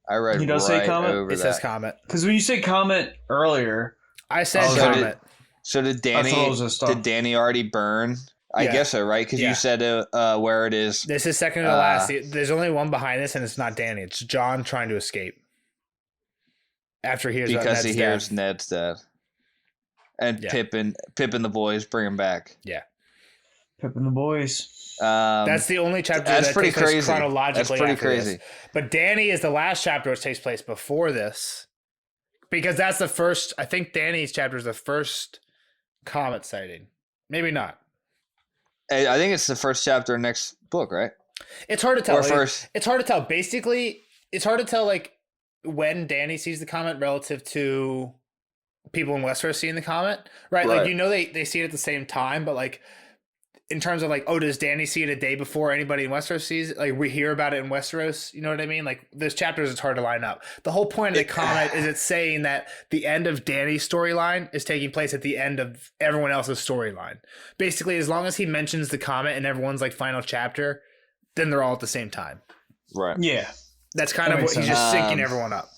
[SPEAKER 1] I read
[SPEAKER 4] He does say
[SPEAKER 1] right
[SPEAKER 4] comet?
[SPEAKER 1] over
[SPEAKER 3] It
[SPEAKER 1] that.
[SPEAKER 3] says comet.
[SPEAKER 4] Because when you say comet earlier,
[SPEAKER 3] I said
[SPEAKER 4] Oh,
[SPEAKER 3] comet.
[SPEAKER 1] So did
[SPEAKER 4] I thought it
[SPEAKER 1] Danny?
[SPEAKER 4] was a star.
[SPEAKER 1] Did Danny already burn? I
[SPEAKER 3] Yeah.
[SPEAKER 1] guess so, right? Because
[SPEAKER 3] Yeah.
[SPEAKER 1] you said where it is.
[SPEAKER 3] This is second to last. There's only one behind this, and it's not Danny. It's John trying to escape. After he hears about
[SPEAKER 1] Because he
[SPEAKER 3] Ned's
[SPEAKER 1] hears
[SPEAKER 3] death.
[SPEAKER 1] Ned's dead. And
[SPEAKER 3] Yeah.
[SPEAKER 1] Pippin the boys bring him back.
[SPEAKER 4] Pippin the boys.
[SPEAKER 3] That's the only chapter
[SPEAKER 1] that's
[SPEAKER 3] that
[SPEAKER 1] pretty
[SPEAKER 3] takes place
[SPEAKER 1] crazy.
[SPEAKER 3] chronologically.
[SPEAKER 1] That's pretty
[SPEAKER 3] after
[SPEAKER 1] crazy.
[SPEAKER 3] This. But Danny is the last chapter which takes place before this, because that's the first. I think Danny's chapter is the first comet sighting. Maybe not.
[SPEAKER 1] I think it's the first chapter of next book, right?
[SPEAKER 3] It's hard to tell.
[SPEAKER 1] Or first.
[SPEAKER 3] It's hard to tell. Basically, it's hard to tell like when Danny sees the comet relative to people in Westeros seeing the comet, right?
[SPEAKER 1] Right.
[SPEAKER 3] Like they see it at the same time, but like in terms of like, oh, does Danny see it a day before anybody in Westeros sees it? Like we hear about it in Westeros, you know what I mean? Like those chapters, it's hard to line up. The whole point of the comet is it's saying that the end of Danny's storyline is taking place at the end of everyone else's storyline. Basically, as long as he mentions the comet in everyone's like final chapter, then they're all at the same time.
[SPEAKER 1] Right.
[SPEAKER 4] Yeah.
[SPEAKER 3] That's kind
[SPEAKER 4] That
[SPEAKER 3] of what
[SPEAKER 4] makes
[SPEAKER 3] he's just
[SPEAKER 1] sense.
[SPEAKER 3] syncing everyone up.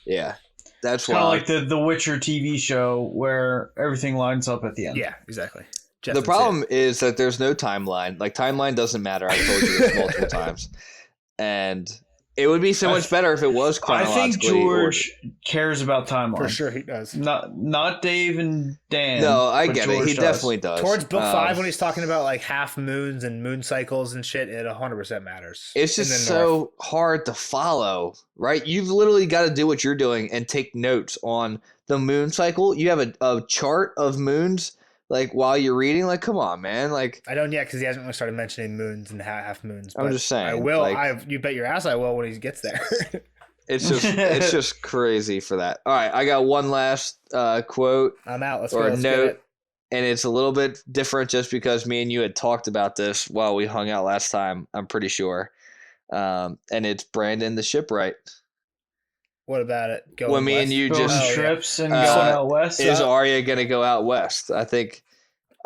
[SPEAKER 1] Yeah. That's
[SPEAKER 4] Kind of
[SPEAKER 1] why.
[SPEAKER 4] like the Witcher TV show where everything lines up at the end.
[SPEAKER 3] Yeah, exactly.
[SPEAKER 1] The problem is that there's no timeline. Like, timeline doesn't matter. I told you this multiple times. And it would be so much better if it was
[SPEAKER 4] I
[SPEAKER 1] chronologically
[SPEAKER 4] think George cares about timeline.
[SPEAKER 3] for sure he does.
[SPEAKER 4] Not Dave and Dan.
[SPEAKER 1] No, I
[SPEAKER 4] but
[SPEAKER 1] get it.
[SPEAKER 4] George
[SPEAKER 1] He
[SPEAKER 4] does.
[SPEAKER 1] definitely does.
[SPEAKER 3] Towards book 5, when he's talking about like half moons and moon cycles and shit, it 100% matters.
[SPEAKER 1] It's
[SPEAKER 3] In
[SPEAKER 1] just
[SPEAKER 3] the north.
[SPEAKER 1] so hard to follow, right? You've literally got to do what you're doing and take notes on the moon cycle. You have a chart of moons, like, while you're reading. Like, come on, man. Like,
[SPEAKER 3] I don't yet because he hasn't really started mentioning moons and half moons.
[SPEAKER 1] I'm
[SPEAKER 3] but
[SPEAKER 1] just saying,
[SPEAKER 3] I will.
[SPEAKER 1] like-
[SPEAKER 3] You bet your ass I will when he gets there.
[SPEAKER 1] it's just crazy for that. All right, I got one last quote.
[SPEAKER 3] I'm out. Let's
[SPEAKER 1] Or
[SPEAKER 3] go.
[SPEAKER 1] a
[SPEAKER 3] Let's get
[SPEAKER 1] note.
[SPEAKER 3] it.
[SPEAKER 1] And it's a little bit different just because me and you had talked about this while we hung out last time, I'm pretty sure. And it's Brandon the Shipwright.
[SPEAKER 3] What about it? Going
[SPEAKER 1] When me and
[SPEAKER 3] west?
[SPEAKER 1] you
[SPEAKER 4] Building
[SPEAKER 1] just
[SPEAKER 4] trips and
[SPEAKER 1] uh,
[SPEAKER 4] going out west.
[SPEAKER 1] is Arya gonna go out west? I think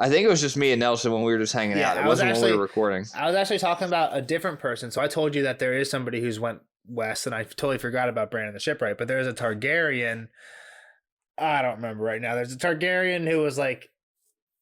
[SPEAKER 1] it was just me and Nelson when we were just hanging
[SPEAKER 3] Yeah,
[SPEAKER 1] out. It
[SPEAKER 3] I was
[SPEAKER 1] wasn't when we
[SPEAKER 3] actually-
[SPEAKER 1] were recording.
[SPEAKER 3] I was actually talking about a different person. So I told you that there is somebody who's went west, and I totally forgot about Bran the Shipwright. But there's a Targaryen. I don't remember right now. There's a Targaryen who was like,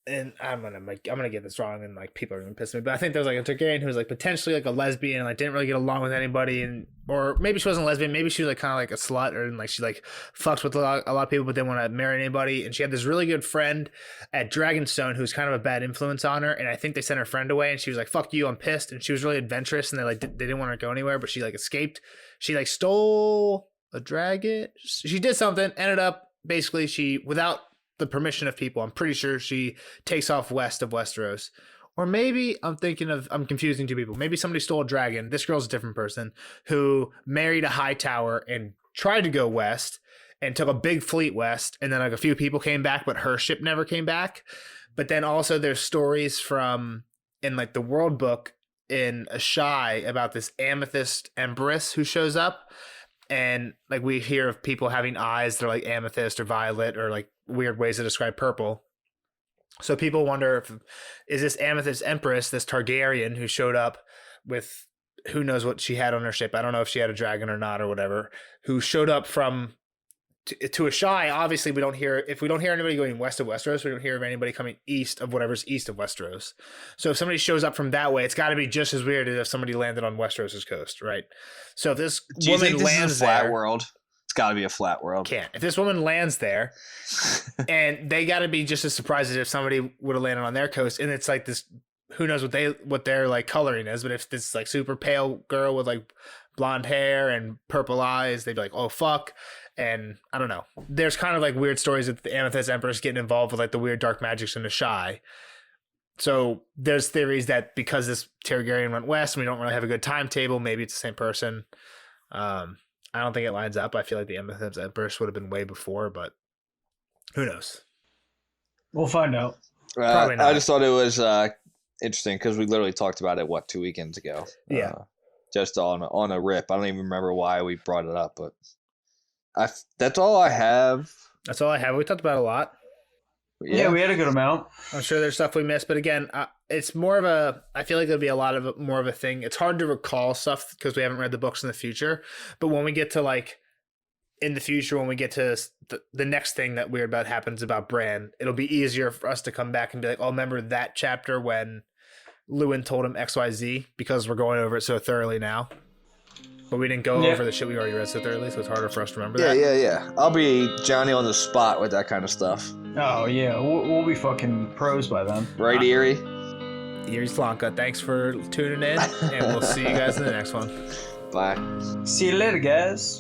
[SPEAKER 3] and I'm gonna get this wrong, and like people are gonna piss me. But I think there was like a Targaryen who was like potentially like a lesbian, and like didn't really get along with anybody, and or maybe she wasn't a lesbian, maybe she was like kind of like a slut, or like she like fucks with a lot of people, but didn't want to marry anybody. And she had this really good friend at Dragonstone who's kind of a bad influence on her, and I think they sent her friend away, and she was like, "Fuck you, I'm pissed." And she was really adventurous, and they didn't want her to go anywhere, but she like escaped. She like stole a dragon. She did something. Ended up basically she without the permission of people, I'm pretty sure she takes off west of Westeros. Or maybe I'm confusing two people. Maybe somebody stole a dragon. This girl's a different person who married a high tower and tried to go west and took a big fleet west. And then like a few people came back, but her ship never came back. But then also there's stories from in like the world book in Ashai about this amethyst empress who shows up. And like we hear of people having eyes that are like amethyst or violet or like weird ways to describe purple. So people wonder if is this amethyst empress, this Targaryen who showed up with who knows what she had on her ship. I don't know if she had a dragon or not or whatever, who showed up from to Ashai. Obviously we don't hear anybody going west of Westeros. We don't hear of anybody coming east of whatever's east of Westeros. So if somebody shows up from that way, it's got to be just as weird as if somebody landed on Westeros's coast, right? So if this
[SPEAKER 1] Do you
[SPEAKER 3] woman
[SPEAKER 1] think this
[SPEAKER 3] lands
[SPEAKER 1] is a flat
[SPEAKER 3] there,
[SPEAKER 1] world? It's got to be a flat world.
[SPEAKER 3] can't. If this woman lands there, and they got to be just as surprised as if somebody would have landed on their coast, and it's like this. Who knows what their like coloring is? But if this like super pale girl with like blonde hair and purple eyes, they'd be like, "Oh fuck." And I don't know. There's kind of like weird stories of the Amethyst Empress getting involved with like the weird dark magics in the Shy. So there's theories that because this Targaryen went west and we don't really have a good timetable, maybe it's the same person. I I don't think it lines up. I feel like the Amethyst Empress would have been way before, but who knows?
[SPEAKER 4] We'll find out.
[SPEAKER 3] Probably not.
[SPEAKER 1] I just thought it was interesting because we literally talked about it 2 weekends ago.
[SPEAKER 3] Yeah.
[SPEAKER 1] Just on a rip. I don't even remember why we brought it up, but that's all I have.
[SPEAKER 3] That's all I have. We talked about it a lot.
[SPEAKER 4] Yeah, we had a good amount.
[SPEAKER 3] I'm sure there's stuff we missed, but again, it's more of a. I feel like it'll be a lot of more of a thing. It's hard to recall stuff because we haven't read the books in the future. But when we get to like in the future, when we get to the next thing that weird about happens about Bran, it'll be easier for us to come back and be like, oh, remember that chapter when Lewin told him XYZ, because we're going over it so thoroughly now. But we didn't go over the shit we already read so thoroughly, so it's harder for us to remember that.
[SPEAKER 1] Yeah. I'll be Johnny on the spot with that kind of stuff.
[SPEAKER 4] Oh, yeah. We'll be fucking pros by then.
[SPEAKER 1] Right, Erie?
[SPEAKER 3] Erie Slanka, thanks for tuning in, and we'll see you guys in the next one.
[SPEAKER 1] Bye.
[SPEAKER 4] See you later, guys.